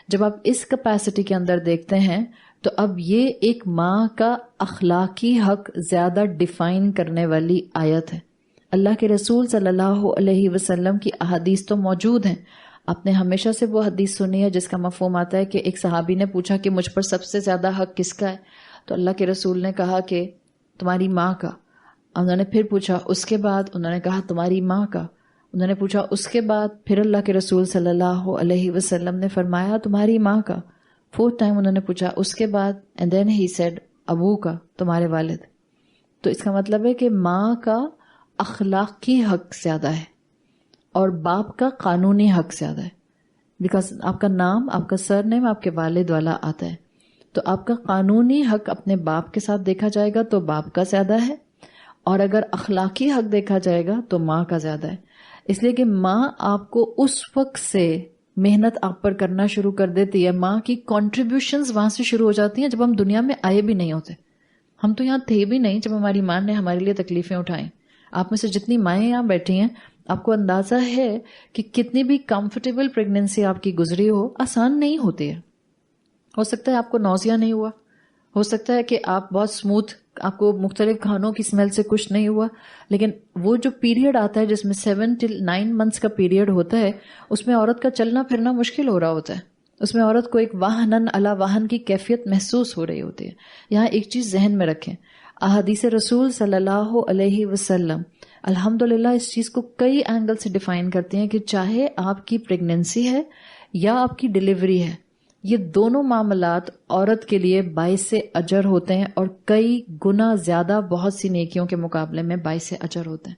جب آپ اس کیپیسٹی کے اندر دیکھتے ہیں تو اب یہ ایک ماں کا اخلاقی حق زیادہ ڈیفائن کرنے والی آیت ہے. اللہ کے رسول صلی اللہ علیہ وسلم کی احادیث تو موجود ہیں. آپ نے ہمیشہ سے وہ حدیث سنی ہے جس کا مفہوم آتا ہے کہ ایک صحابی نے پوچھا کہ مجھ پر سب سے زیادہ حق کس کا ہے، تو اللہ کے رسول نے کہا کہ تمہاری ماں کا. انہوں نے پھر پوچھا اس کے بعد، انہوں نے کہا تمہاری ماں کا. انہوں نے پوچھا اس کے بعد، پھر اللہ کے رسول صلی اللہ علیہ وسلم نے فرمایا تمہاری ماں کا. 4th ٹائم انہوں نے پوچھا اس کے بعد، اینڈ دین ہی سیڈ ابو کا، تمہارے والد. تو اس کا مطلب ہے کہ ماں کا اخلاقی حق زیادہ ہے اور باپ کا قانونی حق زیادہ ہے، بیکاز آپ کا نام، آپ کا سر نیم آپ کے والد والا آتا ہے. تو آپ کا قانونی حق اپنے باپ کے ساتھ دیکھا جائے گا تو باپ کا زیادہ ہے، اور اگر اخلاقی حق دیکھا جائے گا تو ماں کا زیادہ ہے. اس لیے کہ ماں آپ کو اس وقت سے محنت آپ پر کرنا شروع کر دیتی ہے. ماں کی کنٹریبیوشنز وہاں سے شروع ہو جاتی ہیں جب ہم دنیا میں آئے بھی نہیں ہوتے. ہم تو یہاں تھے بھی نہیں جب ہماری ماں نے ہمارے لیے تکلیفیں اٹھائیں. آپ میں سے جتنی مائیں یہاں بیٹھی ہیں آپ کو اندازہ ہے کہ کتنی بھی کمفرٹیبل پریگننسی آپ کی گزری ہو، آسان نہیں ہوتی ہے. ہو سکتا ہے آپ کو نوزیا نہیں ہوا، ہو سکتا ہے کہ آپ بہت اسموتھ، آپ کو مختلف کھانوں کی اسمیل سے کچھ نہیں ہوا، لیکن وہ جو پیریڈ آتا ہے جس میں 7 till 9 months کا پیریڈ ہوتا ہے، اس میں عورت کا چلنا پھرنا مشکل ہو رہا ہوتا ہے، اس میں عورت کو ایک واہنن علی واہن کی کیفیت محسوس ہو رہی ہوتی ہے. یہاں ایک چیز ذہن میں رکھیں، احادیث رسول صلی اللہ علیہ وسلم الحمدللہ اس چیز کو کئی اینگل سے ڈیفائن کرتے ہیں کہ چاہے آپ کی پریگننسی ہے یا آپ کی ڈیلیوری ہے، یہ دونوں معاملات عورت کے لیے باعث اجر ہوتے ہیں اور کئی گنا زیادہ بہت سی نیکیوں کے مقابلے میں باعث اجر ہوتے ہیں.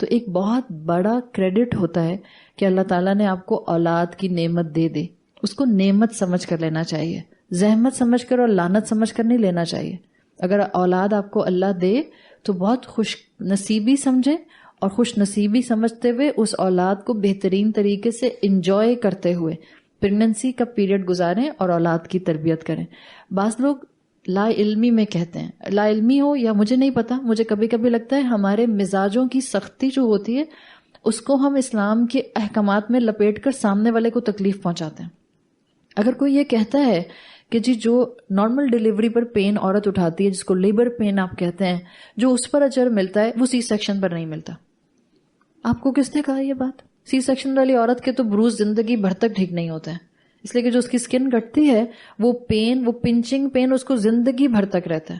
تو ایک بہت بڑا کریڈٹ ہوتا ہے کہ اللہ تعالیٰ نے آپ کو اولاد کی نعمت دے دے، اس کو نعمت سمجھ کر لینا چاہیے، زحمت سمجھ کر اور لعنت سمجھ کر نہیں لینا چاہیے. اگر اولاد آپ کو اللہ دے تو بہت خوش نصیبی سمجھیں، اور خوش نصیبی سمجھتے ہوئے اس اولاد کو بہترین طریقے سے انجوائے کرتے ہوئے پریگننسی کا پیریڈ گزاریں اور اولاد کی تربیت کریں. بعض لوگ لا علمی میں کہتے ہیں، لا علمی ہو یا مجھے نہیں پتا، مجھے کبھی کبھی لگتا ہے ہمارے مزاجوں کی سختی جو ہوتی ہے اس کو ہم اسلام کے احکامات میں لپیٹ کر سامنے والے کو تکلیف پہنچاتے ہیں. اگر کوئی یہ کہتا ہے کہ جی جو نارمل ڈیلیوری پر پین عورت اٹھاتی ہے، جس کو لیبر پین آپ کہتے ہیں، جو اس پر اجر ملتا ہے وہ سی سیکشن پر نہیں ملتا. آپ کو کس نے کہا یہ بات؟ سی سیکشن والی عورت کے تو بروز زندگی بھر تک ٹھیک نہیں ہوتے ہیں، اس لیے کہ جو اس کی سکن کٹتی ہے وہ پین، وہ پنچنگ پین اس کو زندگی بھر تک رہتا ہے.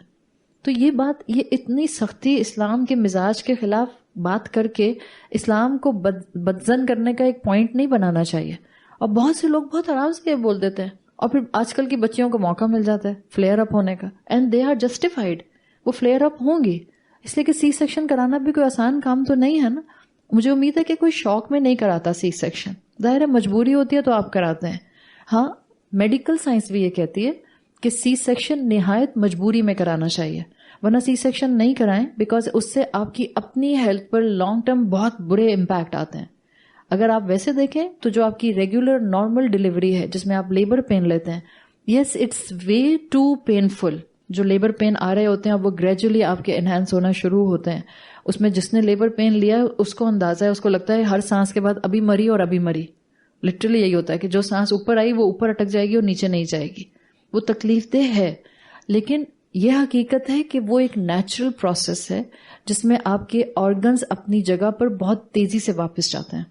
تو یہ بات، یہ اتنی سختی اسلام کے مزاج کے خلاف بات کر کے اسلام کو بدزن کرنے کا ایک پوائنٹ نہیں بنانا چاہیے. اور بہت سے لوگ بہت آرام سے یہ بول دیتے ہیں، اور پھر آج کل کی بچیوں کو موقع مل جاتا ہے فلیئر اپ ہونے کا، اینڈ دے آر جسٹیفائڈ. وہ فلیئر اپ ہوں گی اس لیے کہ سی سیکشن کرانا بھی کوئی آسان کام تو نہیں ہے نا. مجھے امید ہے کہ کوئی شوق میں نہیں کراتا سی سیکشن، ظاہر ہے مجبوری ہوتی ہے تو آپ کراتے ہیں. ہاں میڈیکل سائنس بھی یہ کہتی ہے کہ سی سیکشن نہایت مجبوری میں کرانا چاہیے، ورنہ سی سیکشن نہیں کرائیں، بیکاز اس سے آپ کی اپنی ہیلتھ پر لانگ ٹرم بہت برے امپیکٹ آتے ہیں. اگر آپ ویسے دیکھیں تو جو آپ کی ریگولر نارمل ڈیلیوری ہے جس میں آپ لیبر پین لیتے ہیں، yes it's way too painful. جو لیبر پین آ رہے ہوتے ہیں وہ گریجولی آپ کے انہینس ہونا شروع ہوتے ہیں. اس میں جس نے لیبر پین لیا اس کو اندازہ ہے، اس کو لگتا ہے ہر سانس کے بعد ابھی مری اور ابھی مری. لٹرلی یہی ہوتا ہے کہ جو سانس اوپر آئی وہ اوپر اٹک جائے گی اور نیچے نہیں جائے گی. وہ تکلیف دہ ہے، لیکن یہ حقیقت ہے کہ وہ ایک نیچرل پروسیس ہے جس میں آپ کے آرگنز اپنی جگہ پر بہت تیزی سے واپس جاتے ہیں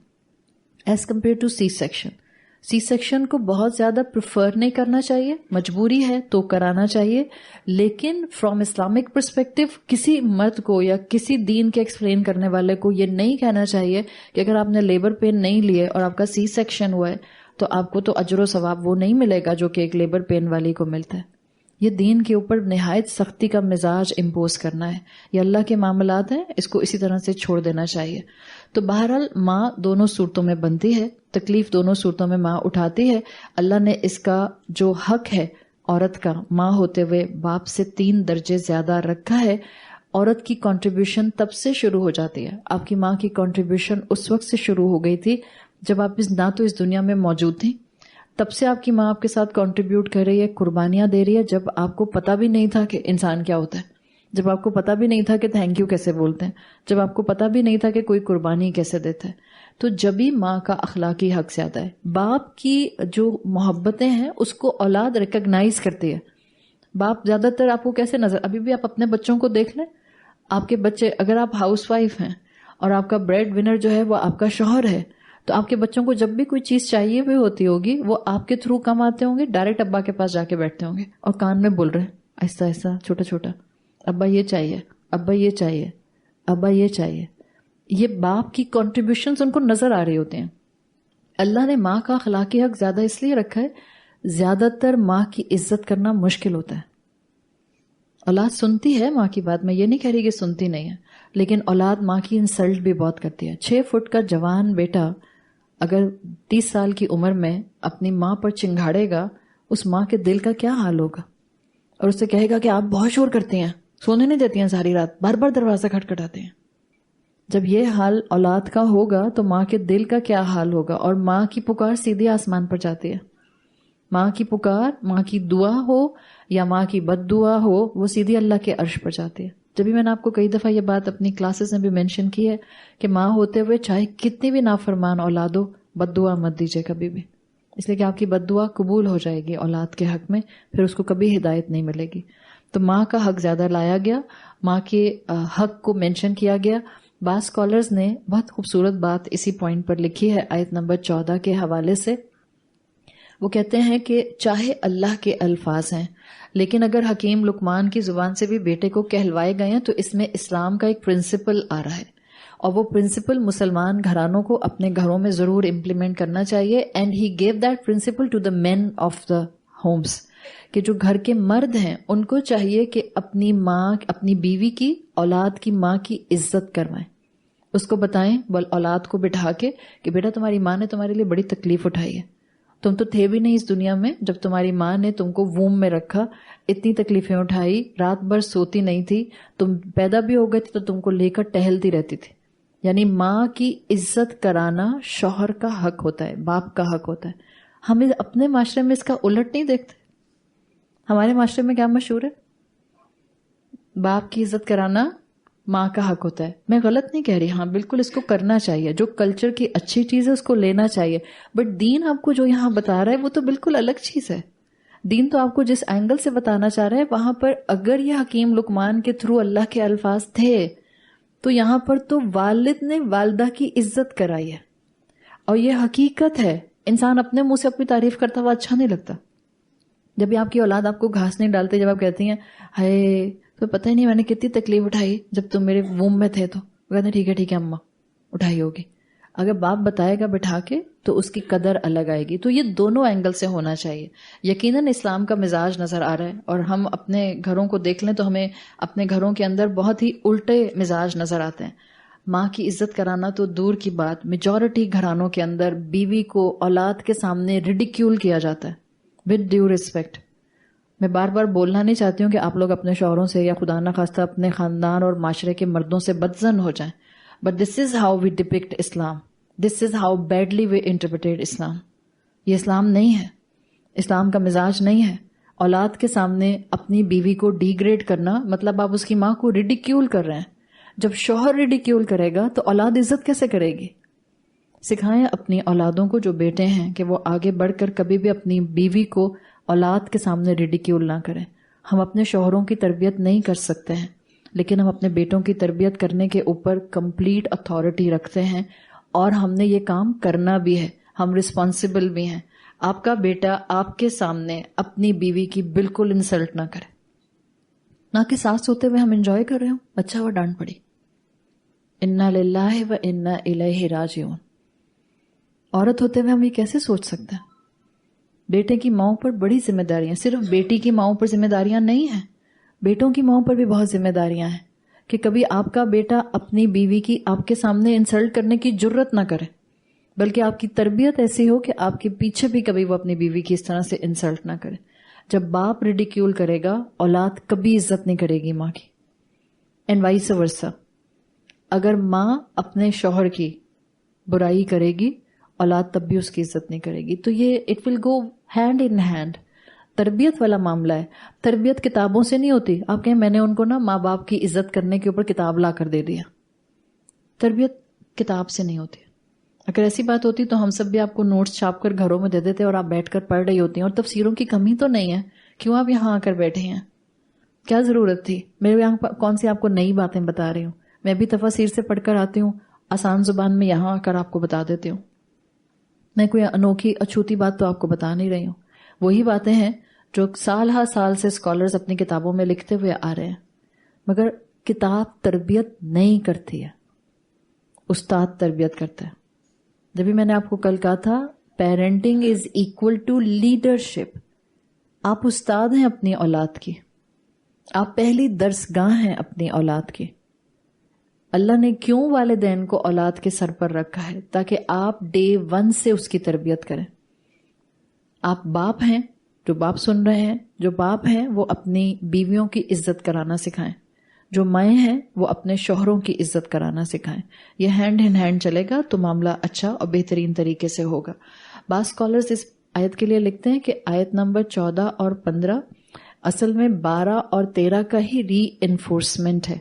as compared to C section. C section کو بہت زیادہ پریفر نہیں کرنا چاہیے، مجبوری ہے تو کرانا چاہیے، لیکن فرام اسلامک پرسپیکٹو کسی مرد کو یا کسی دین کے ایکسپلین کرنے والے کو یہ نہیں کہنا چاہیے کہ اگر آپ نے لیبر پین نہیں لیے اور آپ کا سی سیکشن ہوا ہے تو آپ کو تو اجر و ثواب وہ نہیں ملے گا جو کہ ایک لیبر پین والی کو ملتا ہے. یہ دین کے اوپر نہایت سختی کا مزاج امپوز کرنا ہے. یہ اللہ کے معاملات ہیں، اس کو اسی طرح سے چھوڑ دینا چاہیے. تو بہرحال ماں دونوں صورتوں میں بنتی ہے، تکلیف دونوں صورتوں میں ماں اٹھاتی ہے. اللہ نے اس کا جو حق ہے عورت کا ماں ہوتے ہوئے باپ سے 3 درجے زیادہ رکھا ہے. عورت کی کنٹریبیوشن تب سے شروع ہو جاتی ہے. آپ کی ماں کی کنٹریبیوشن اس وقت سے شروع ہو گئی تھی جب آپ نہ تو اس دنیا میں موجود تھیں. تب سے آپ کی ماں آپ کے ساتھ کنٹریبیوٹ کر رہی ہے، قربانیاں دے رہی ہے، جب آپ کو پتہ بھی نہیں تھا کہ انسان کیا ہوتا ہے، جب آپ کو پتہ بھی نہیں تھا کہ تھینک یو کیسے بولتے ہیں، جب آپ کو پتہ بھی نہیں تھا کہ کوئی قربانی کیسے دیتا ہے. تو جبھی ماں کا اخلاقی حق زیادہ ہے. باپ کی جو محبتیں ہیں اس کو اولاد ریکگنائز کرتی ہے. باپ زیادہ تر آپ کو کیسے نظر، ابھی بھی آپ اپنے بچوں کو دیکھ لیں، آپ کے بچے، اگر آپ ہاؤس وائف ہیں اور آپ کا بریڈ ونر جو ہے وہ آپ کا شوہر ہے، تو آپ کے بچوں کو جب بھی کوئی چیز چاہیے بھی ہوتی ہوگی وہ آپ کے تھرو کم آتے ہوں گے، ڈائریکٹ ابا کے پاس جا کے بیٹھتے ہوں گے اور کان میں بول رہے ایسا ایسا چھوٹا چھوٹا، ابا یہ چاہیے، ابا یہ چاہیے، ابا یہ چاہیے. یہ باپ کی کنٹریبیوشنز ان کو نظر آ رہی ہوتے ہیں. اللہ نے ماں کا اخلاقی حق زیادہ اس لیے رکھا ہے، زیادہ تر ماں کی عزت کرنا مشکل ہوتا ہے. اولاد سنتی ہے ماں کی بات، میں یہ نہیں کہہ رہی کہ سنتی نہیں ہے، لیکن اولاد ماں کی انسلٹ بھی بہت کرتی ہے. 6 فٹ کا جوان بیٹا اگر 30 سال کی عمر میں اپنی ماں پر چنگھاڑے گا، اس ماں کے دل کا کیا حال ہوگا، اور اسے کہے گا کہ آپ بہت شور کرتی ہیں، سونے نہیں دیتی ہیں ساری رات، بار بار دروازہ کھٹکھٹاتے ہیں. جب یہ حال اولاد کا ہوگا تو ماں کے دل کا کیا حال ہوگا. اور ماں کی پکار سیدھی آسمان پر جاتی ہے. ماں کی پکار، ماں کی دعا ہو یا ماں کی بد دعا ہو، وہ سیدھی اللہ کے عرش پر جاتی ہے. جبھی میں نے آپ کو کئی دفعہ یہ بات اپنی کلاسز میں بھی مینشن کی ہے کہ ماں ہوتے ہوئے چاہے کتنی بھی نافرمان اولاد ہو، بد دعا مت دیجیے کبھی بھی. اس لیے کہ آپ کی بد دعا قبول ہو جائے گی اولاد کے حق میں، پھر اس کو کبھی ہدایت نہیں ملے گی. تو ماں کا حق زیادہ لایا گیا، ماں کے حق کو مینشن کیا گیا. بعض اسکالرز نے بہت خوبصورت بات اسی پوائنٹ پر لکھی ہے آیت نمبر 14 کے حوالے سے. وہ کہتے ہیں کہ چاہے اللہ کے الفاظ ہیں، لیکن اگر حکیم لقمان کی زبان سے بھی بیٹے کو کہلوائے گئے ہیں تو اس میں اسلام کا ایک پرنسپل آ رہا ہے، اور وہ پرنسپل مسلمان گھرانوں کو اپنے گھروں میں ضرور امپلیمنٹ کرنا چاہیے. And he gave that principle to the man of the homes, کہ جو گھر کے مرد ہیں ان کو چاہیے کہ اپنی ماں، اپنی بیوی کی، اولاد کی ماں کی عزت کروائیں. اس کو بتائیں اولاد کو بٹھا کے کہ بیٹا تمہاری ماں نے تمہارے لیے بڑی تکلیف اٹھائی ہے، تم تو تھے بھی نہیں اس دنیا میں جب تمہاری ماں نے تم کو ووم میں رکھا، اتنی تکلیفیں اٹھائی، رات بھر سوتی نہیں تھی، تم پیدا بھی ہو گئے تھے تو تم کو لے کر ٹہلتی رہتی تھی. یعنی ماں کی عزت کرانا شوہر کا حق ہوتا ہے، باپ کا حق ہوتا ہے. ہم اپنے معاشرے میں اس کا الٹ نہیں دیکھتے. ہمارے معاشرے میں کیا مشہور ہے؟ باپ کی عزت کرانا ماں کا حق ہوتا ہے. میں غلط نہیں کہہ رہی، ہاں بالکل اس کو کرنا چاہیے، جو کلچر کی اچھی چیز ہے اس کو لینا چاہیے. بٹ دین آپ کو جو یہاں بتا رہا ہے وہ تو بالکل الگ چیز ہے. دین تو آپ کو جس اینگل سے بتانا چاہ رہا ہے، وہاں پر اگر یہ حکیم لقمان کے تھرو اللہ کے الفاظ تھے تو یہاں پر تو والد نے والدہ کی عزت کرائی ہے. اور یہ حقیقت ہے. انسان اپنے منہ سے اپنی تعریف کرتا ہوا اچھا نہیں لگتا. جب بھی آپ کی اولاد آپ کو گھاس نہیں ڈالتے، جب آپ کہتی ہیں ہائے تو پتہ ہی نہیں میں نے کتنی تکلیف اٹھائی جب تم میرے ووم میں تھے، تو وہ کہتے ہیں ٹھیک ہے اماں اٹھائی ہوگی. اگر باپ بتائے گا بٹھا کے تو اس کی قدر الگ آئے گی. تو یہ دونوں اینگل سے ہونا چاہیے. یقیناً اسلام کا مزاج نظر آ رہا ہے، اور ہم اپنے گھروں کو دیکھ لیں تو ہمیں اپنے گھروں کے اندر بہت ہی الٹے مزاج نظر آتے ہیں. ماں کی عزت کرانا تو دور کی بات، میجورٹی گھرانوں کے اندر بیوی کو اولاد کے سامنے ریڈیکیول کیا جاتا ہے ود ڈیو ریسپیکٹ. میں بار بار بولنا نہیں چاہتی ہوں کہ آپ لوگ اپنے شوہروں سے یا خدا نہ خواستہ اپنے خاندان اور معاشرے کے مردوں سے بدظن ہو جائیں، but this is how we depict Islam, this is how badly we interpret Islam. یہ اسلام نہیں ہے، اسلام کا مزاج نہیں ہے. اولاد کے سامنے اپنی بیوی کو ڈی گریڈ کرنا مطلب آپ اس کی ماں کو ریڈیکیول کر رہے ہیں. جب شوہر ریڈیکیول کرے گا تو اولاد عزت کیسے کرے گی؟ سکھائیں اپنی اولادوں کو جو بیٹے ہیں کہ وہ آگے بڑھ کر کبھی بھی اپنی بیوی کو اولاد کے سامنے ریڈیکیول نہ کریں. ہم اپنے شوہروں کی تربیت نہیں کر سکتے ہیں، لیکن ہم اپنے بیٹوں کی تربیت کرنے کے اوپر کمپلیٹ اتھارٹی رکھتے ہیں، اور ہم نے یہ کام کرنا بھی ہے، ہم رسپانسبل بھی ہیں. آپ کا بیٹا آپ کے سامنے اپنی بیوی کی بالکل انسلٹ نہ کرے، نہ کہ ساتھ سوتے ہوئے ہم انجوائے کر رہے ہوں، اچھا وہ ڈانٹ پڑی. انا للہ و انا الیہ راجعون. عورت ہوتے ہوئے ہم یہ کیسے سوچ سکتے ہیں؟ بیٹے کی ماؤں پر بڑی ذمہ داریاں، صرف بیٹی کی ماؤں پر ذمہ داریاں نہیں ہیں، بیٹوں کی ماؤں پر بھی بہت ذمہ داریاں ہیں. کہ کبھی آپ کا بیٹا اپنی بیوی کی آپ کے سامنے انسلٹ کرنے کی جرت نہ کرے، بلکہ آپ کی تربیت ایسی ہو کہ آپ کے پیچھے بھی کبھی وہ اپنی بیوی کی اس طرح سے انسلٹ نہ کرے. جب باپ ریڈیکیول کرے گا اولاد کبھی عزت نہیں کرے گی ماں کی. اینڈ وائس ورسا، اگر ماں اپنے شوہر کی برائی کرے گی اولاد تب بھی اس کی عزت نہیں کرے گی. تو یہ it will go hand in hand. تربیت والا معاملہ ہے. تربیت کتابوں سے نہیں ہوتی. آپ کہیں میں نے ان کو نا ماں باپ کی عزت کرنے کے اوپر کتاب لا کر دے دیا. تربیت کتاب سے نہیں ہوتی. اگر ایسی بات ہوتی تو ہم سب بھی آپ کو نوٹس چھاپ کر گھروں میں دے دیتے اور آپ بیٹھ کر پڑھ رہی ہوتی ہیں. اور تفسیروں کی کمی تو نہیں ہے، کیوں آپ یہاں آ کر بیٹھے ہیں؟ کیا ضرورت تھی؟ میرے یہاں کون سی آپ کو نئی باتیں بتا رہی ہوں؟ میں بھی تفاسیر سے پڑھ کر آتی ہوں، آسان زبان میں یہاں آ کر آپ کو بتا دیتی ہوں. میں کوئی انوکھی اچھوتی بات تو آپ کو بتا نہیں رہی ہوں. وہی باتیں ہیں جو سال ہر سال سے اسکالرز اپنی کتابوں میں لکھتے ہوئے آ رہے ہیں. مگر کتاب تربیت نہیں کرتی ہے، استاد تربیت کرتا ہے. جبھی میں نے آپ کو کل کہا تھا parenting is equal to leadership. آپ استاد ہیں اپنی اولاد کی، آپ پہلی درسگاہ ہیں اپنی اولاد کی. اللہ نے کیوں والدین کو اولاد کے سر پر رکھا ہے؟ تاکہ آپ ڈے 1 سے اس کی تربیت کریں. آپ باپ ہیں، جو باپ سن رہے ہیں، جو باپ ہیں وہ اپنی بیویوں کی عزت کرانا سکھائیں، جو مائیں ہیں وہ اپنے شوہروں کی عزت کرانا سکھائیں. یہ ہینڈ ان ہینڈ چلے گا تو معاملہ اچھا اور بہترین طریقے سے ہوگا. بعض اسکالرز اس آیت کے لیے لکھتے ہیں کہ آیت نمبر 14 اور 15 اصل میں 12 اور 13 کا ہی ری انفورسمنٹ ہے.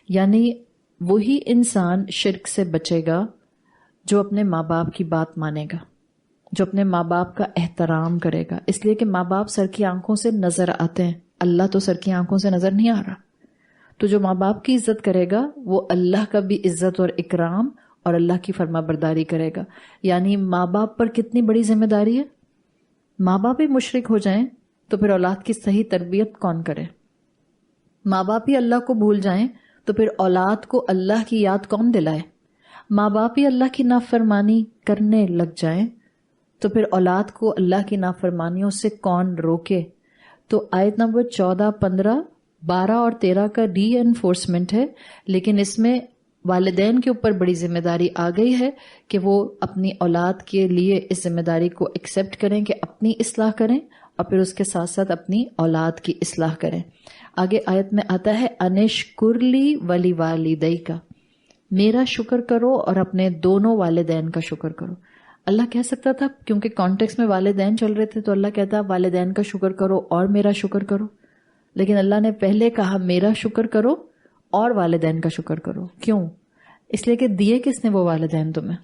یعنی وہی انسان شرک سے بچے گا جو اپنے ماں باپ کی بات مانے گا. جو اپنے ماں باپ کا احترام کرے گا، اس لیے کہ ماں باپ سر کی آنکھوں سے نظر آتے ہیں، اللہ تو سر کی آنکھوں سے نظر نہیں آ رہا. تو جو ماں باپ کی عزت کرے گا وہ اللہ کا بھی عزت اور اکرام اور اللہ کی فرما برداری کرے گا. یعنی ماں باپ پر کتنی بڑی ذمہ داری ہے. ماں باپ ہی مشرک ہو جائیں تو پھر اولاد کی صحیح تربیت کون کرے؟ ماں باپ ہی اللہ کو بھول جائیں تو پھر اولاد کو اللہ کی یاد کون دلائے؟ ماں باپ ہی اللہ کی نافرمانی کرنے لگ جائیں تو پھر اولاد کو اللہ کی نافرمانیوں سے کون روکے؟ تو آیت نمبر 14، 15، 12 اور 13 کا ری انفورسمنٹ ہے، لیکن اس میں والدین کے اوپر بڑی ذمہ داری آ گئی ہے کہ وہ اپنی اولاد کے لیے اس ذمہ داری کو ایکسیپٹ کریں کہ اپنی اصلاح کریں اور پھر اس کے ساتھ ساتھ اپنی اولاد کی اصلاح کریں. آگے آیت میں آتا ہے انشکرلی ولی والدیکا، میرا شکر کرو اور اپنے دونوں والدین کا شکر کرو. اللہ کہہ سکتا تھا کیونکہ کانٹیکس میں والدین چل رہے تھے تو اللہ کہتا والدین کا شکر کرو اور میرا شکر کرو، لیکن اللہ نے پہلے کہا میرا شکر کرو اور والدین کا شکر کرو. کیوں؟ اس لیے کہ دیے کس نے وہ والدین تمہیں؟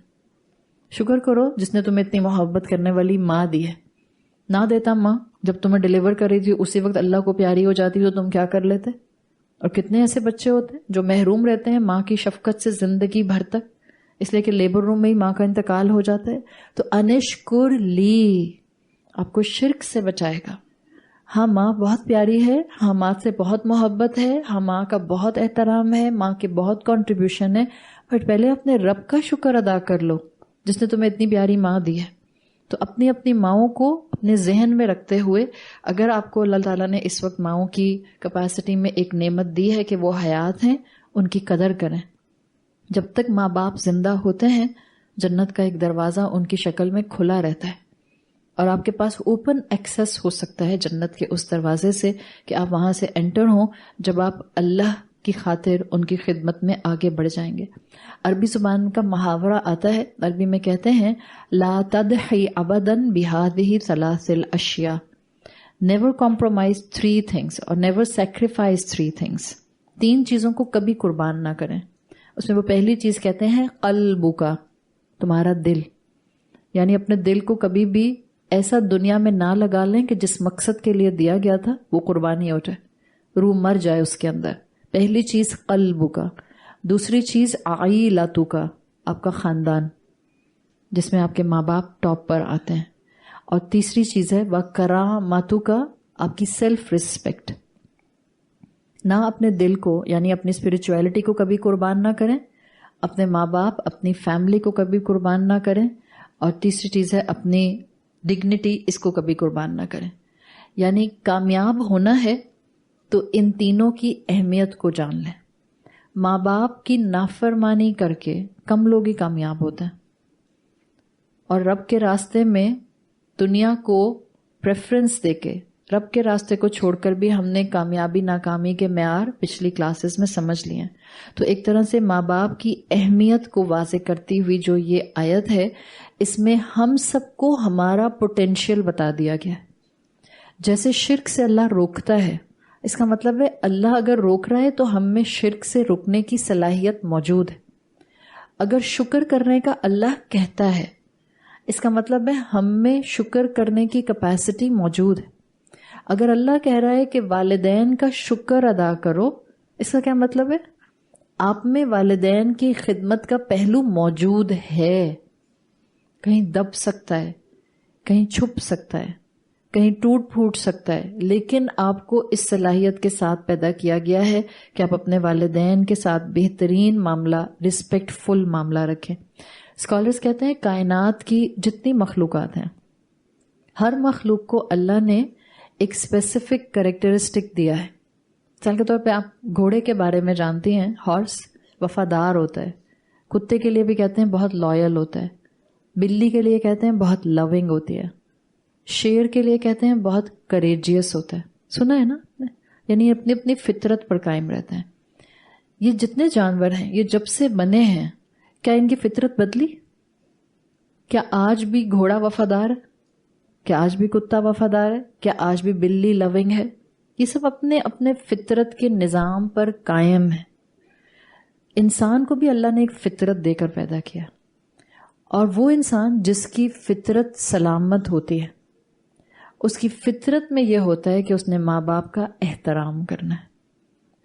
شکر کرو جس نے تمہیں اتنی محبت کرنے والی ماں دی ہے. نہ دیتا ماں، جب تمہیں ڈیلیور کر رہی تھی اسی وقت اللہ کو پیاری ہو جاتی تو تم کیا کر لیتے؟ اور کتنے ایسے بچے ہوتے ہیں جو محروم رہتے ہیں ماں کی شفقت سے زندگی بھر تک، اس لیے کہ لیبر روم میں ہی ماں کا انتقال ہو جاتا ہے. تو انشکر لی آپ کو شرک سے بچائے گا. ہاں ماں بہت پیاری ہے، ہاں ماں سے بہت محبت ہے، ہاں ماں کا بہت احترام ہے، ماں کے بہت کنٹریبیوشن ہے، بٹ پہلے اپنے رب کا شکر ادا کر لو جس نے تمہیں اتنی پیاری ماں دی ہے. تو اپنی اپنی ماؤں کو اپنے ذہن میں رکھتے ہوئے، اگر آپ کو اللہ تعالیٰ نے اس وقت ماؤں کی کیپیسٹی میں ایک نعمت دی ہے کہ وہ حیات ہیں، ان کی قدر کریں. جب تک ماں باپ زندہ ہوتے ہیں جنت کا ایک دروازہ ان کی شکل میں کھلا رہتا ہے اور آپ کے پاس اوپن ایکسس ہو سکتا ہے جنت کے اس دروازے سے کہ آپ وہاں سے انٹر ہوں جب آپ اللہ کی خاطر ان کی خدمت میں آگے بڑھ جائیں گے. عربی زبان کا محاورہ آتا ہے، عربی میں کہتے ہیں لا تضحی ابدا بہذہ ثلاث الاشیاء، نیور کمپرومائز 3 things اور نیور سیکریفائز 3 things. 3 چیزوں کو کبھی قربان نہ کریں. اس میں وہ پہلی چیز کہتے ہیں قلبک، تمہارا دل. یعنی اپنے دل کو کبھی بھی ایسا دنیا میں نہ لگا لیں کہ جس مقصد کے لیے دیا گیا تھا وہ قربانی ہو جائے، روح مر جائے اس کے اندر. پہلی چیز قلبک. دوسری چیز عائلتک، آپ کا خاندان جس میں آپ کے ماں باپ ٹاپ پر آتے ہیں. اور تیسری چیز ہے وکرامتک، آپ کی سیلف رسپیکٹ. نہ اپنے دل کو یعنی اپنی اسپرچویلٹی کو کبھی قربان نہ کریں، اپنے ماں باپ اپنی فیملی کو کبھی قربان نہ کریں، اور تیسری چیز ہے اپنی ڈگنیٹی، اس کو کبھی قربان نہ کریں. یعنی کامیاب ہونا ہے تو ان تینوں کی اہمیت کو جان لیں. ماں باپ کی نافرمانی کر کے کم لوگ ہی کامیاب ہوتے ہیں، اور رب کے راستے میں دنیا کو پریفرنس دے کے رب کے راستے کو چھوڑ کر بھی ہم نے کامیابی ناکامی کے معیار پچھلی کلاسز میں سمجھ لیے ہیں. تو ایک طرح سے ماں باپ کی اہمیت کو واضح کرتی ہوئی جو یہ آیت ہے، اس میں ہم سب کو ہمارا پوٹینشیل بتا دیا گیا ہے. جیسے شرک سے اللہ روکتا ہے، اس کا مطلب ہے اللہ اگر روک رہا ہے تو ہم میں شرک سے رکنے کی صلاحیت موجود ہے. اگر شکر کرنے کا اللہ کہتا ہے، اس کا مطلب ہے ہم میں شکر کرنے کی کیپیسٹی موجود ہے. اگر اللہ کہہ رہا ہے کہ والدین کا شکر ادا کرو، اس کا کیا مطلب ہے؟ آپ میں والدین کی خدمت کا پہلو موجود ہے. کہیں دب سکتا ہے، کہیں چھپ سکتا ہے، کہیں ٹوٹ پھوٹ سکتا ہے، لیکن آپ کو اس صلاحیت کے ساتھ پیدا کیا گیا ہے کہ آپ اپنے والدین کے ساتھ بہترین معاملہ، رسپیکٹ فل معاملہ رکھیں. اسکالرز کہتے ہیں کائنات کی جتنی مخلوقات ہیں، ہر مخلوق کو اللہ نے ایک اسپیسیفک کریکٹرسٹک دیا ہے. مثال کے طور پہ آپ گھوڑے کے بارے میں جانتی ہیں، ہارس وفادار ہوتا ہے. کتے کے لیے بھی کہتے ہیں بہت لائل ہوتا ہے. بلی کے لیے کہتے ہیں بہت لونگ ہوتی ہے. شیر کے لیے کہتے ہیں بہت کریجیس ہوتا ہے. سنا ہے نا؟ یعنی اپنی اپنی فطرت پر قائم رہتے ہیں. یہ جتنے جانور ہیں یہ جب سے بنے ہیں، کیا ان کی فطرت بدلی؟ کیا آج بھی گھوڑا وفادار ہے؟ کیا آج بھی کتا وفادار ہے؟ کیا آج بھی بلی لونگ ہے؟ یہ سب اپنے اپنے فطرت کے نظام پر قائم ہے. انسان کو بھی اللہ نے ایک فطرت دے کر پیدا کیا، اور وہ انسان جس کی فطرت سلامت ہوتی ہے، اس کی فطرت میں یہ ہوتا ہے کہ اس نے ماں باپ کا احترام کرنا ہے.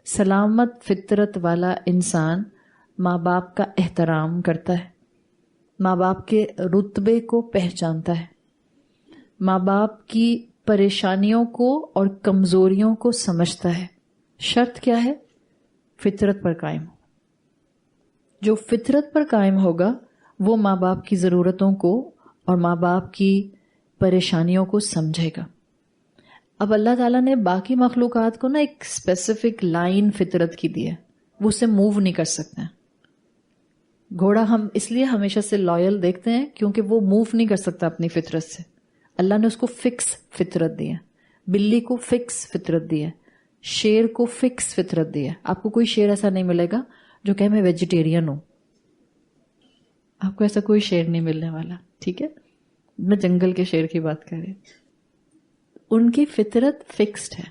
سلامت فطرت والا انسان ماں باپ کا احترام کرتا ہے، ماں باپ کے رتبے کو پہچانتا ہے، ماں باپ کی پریشانیوں کو اور کمزوریوں کو سمجھتا ہے. شرط کیا ہے؟ فطرت پر قائم ہو. جو فطرت پر قائم ہوگا وہ ماں باپ کی ضرورتوں کو اور ماں باپ کی پریشانیوں کو سمجھے گا. اب اللہ تعالیٰ نے باقی مخلوقات کو نا ایک اسپیسیفک لائن فطرت کی دی ہے، وہ اسے موو نہیں کر سکتے ہیں. گھوڑا ہم اس لیے ہمیشہ سے لائل دیکھتے ہیں کیونکہ وہ موو نہیں کر سکتا اپنی فطرت سے. اللہ نے اس کو فکس فطرت دی ہے. بلی کو فکس فطرت دی ہے، شیر کو فکس فطرت دی ہے. آپ کو کوئی شیر ایسا نہیں ملے گا جو کہ میں ویجیٹیرین ہوں. آپ کو ایسا کوئی شیر نہیں ملنے والا. ٹھیک ہے، میں جنگل کے شیر کی بات کر رہی ہوں. ان کی فطرت فکسڈ ہے.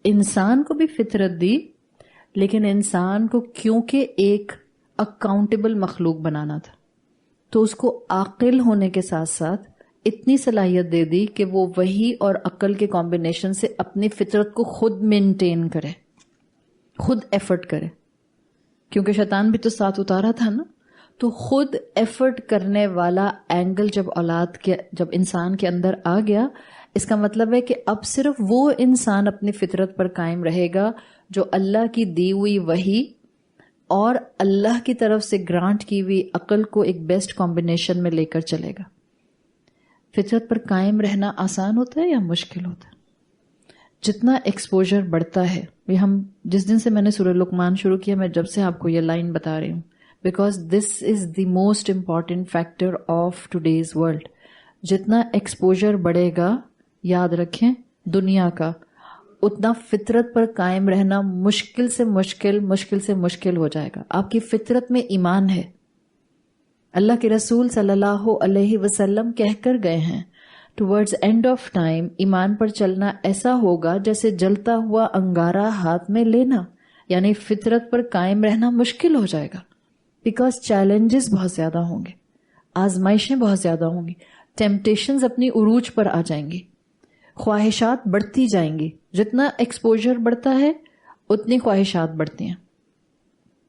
انسان کو بھی فطرت دی، لیکن انسان کو کیونکہ ایک اکاؤنٹیبل مخلوق بنانا تھا تو اس کو عاقل ہونے کے ساتھ ساتھ اتنی صلاحیت دے دی کہ وہ وحی اور عقل کے کمبینیشن سے اپنی فطرت کو خود مینٹین کرے، خود ایفرٹ کرے. کیونکہ شیطان بھی تو ساتھ اتارا تھا نا، تو خود ایفرٹ کرنے والا اینگل جب انسان کے اندر آ گیا، اس کا مطلب ہے کہ اب صرف وہ انسان اپنی فطرت پر قائم رہے گا جو اللہ کی دی ہوئی وحی اور اللہ کی طرف سے گرانٹ کی ہوئی عقل کو ایک بیسٹ کمبینیشن میں لے کر چلے گا. فطرت پر قائم رہنا آسان ہوتا ہے یا مشکل ہوتا ہے؟ جتنا ایکسپوجر بڑھتا ہے، یہ ہم جس دن سے میں نے سورہ لقمان شروع کیا، میں جب سے آپ کو یہ لائن بتا رہی ہوں، because this is the most important factor of today's world. جتنا ایکسپوجر بڑھے گا، یاد رکھیں، دنیا کا، اتنا فطرت پر قائم رہنا مشکل سے مشکل ہو جائے گا. آپ کی فطرت میں ایمان ہے. اللہ کے رسول صلی اللہ علیہ وسلم کہہ کر گئے ہیں ٹورڈز اینڈ آف ٹائم ایمان پر چلنا ایسا ہوگا جیسے جلتا ہوا انگارہ ہاتھ میں لینا. یعنی فطرت پر قائم رہنا مشکل ہو جائے گا، بیکاز چیلنجز بہت زیادہ ہوں گے، آزمائشیں بہت زیادہ ہوں گی، ٹیمپٹیشنز اپنی عروج پر آ جائیں گی، خواہشات بڑھتی جائیں گی. جتنا ایکسپوجر بڑھتا ہے اتنی خواہشات بڑھتی ہیں.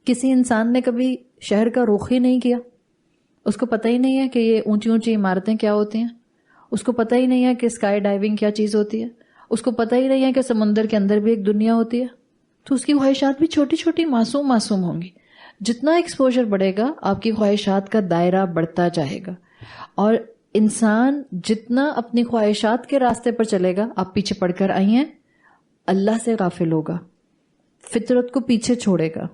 کسی انسان نے کبھی شہر کا رخ ہی نہیں کیا، اس کو پتہ ہی نہیں ہے کہ یہ اونچی اونچی عمارتیں کیا ہوتی ہیں، اس کو پتہ ہی نہیں ہے کہ اسکائی ڈائیونگ کیا چیز ہوتی ہے، اس کو پتہ ہی نہیں ہے کہ سمندر کے اندر بھی ایک دنیا ہوتی ہے، تو اس کی خواہشات بھی چھوٹی چھوٹی معصوم ہوں گی. جتنا ایکسپوجر بڑھے گا آپ کی خواہشات کا دائرہ بڑھتا جائے گا، اور انسان جتنا اپنی خواہشات کے راستے پر چلے گا، آپ پیچھے پڑ کر آئی ہیں، اللہ سے غافل ہوگا، فطرت کو پیچھے چھوڑے گا.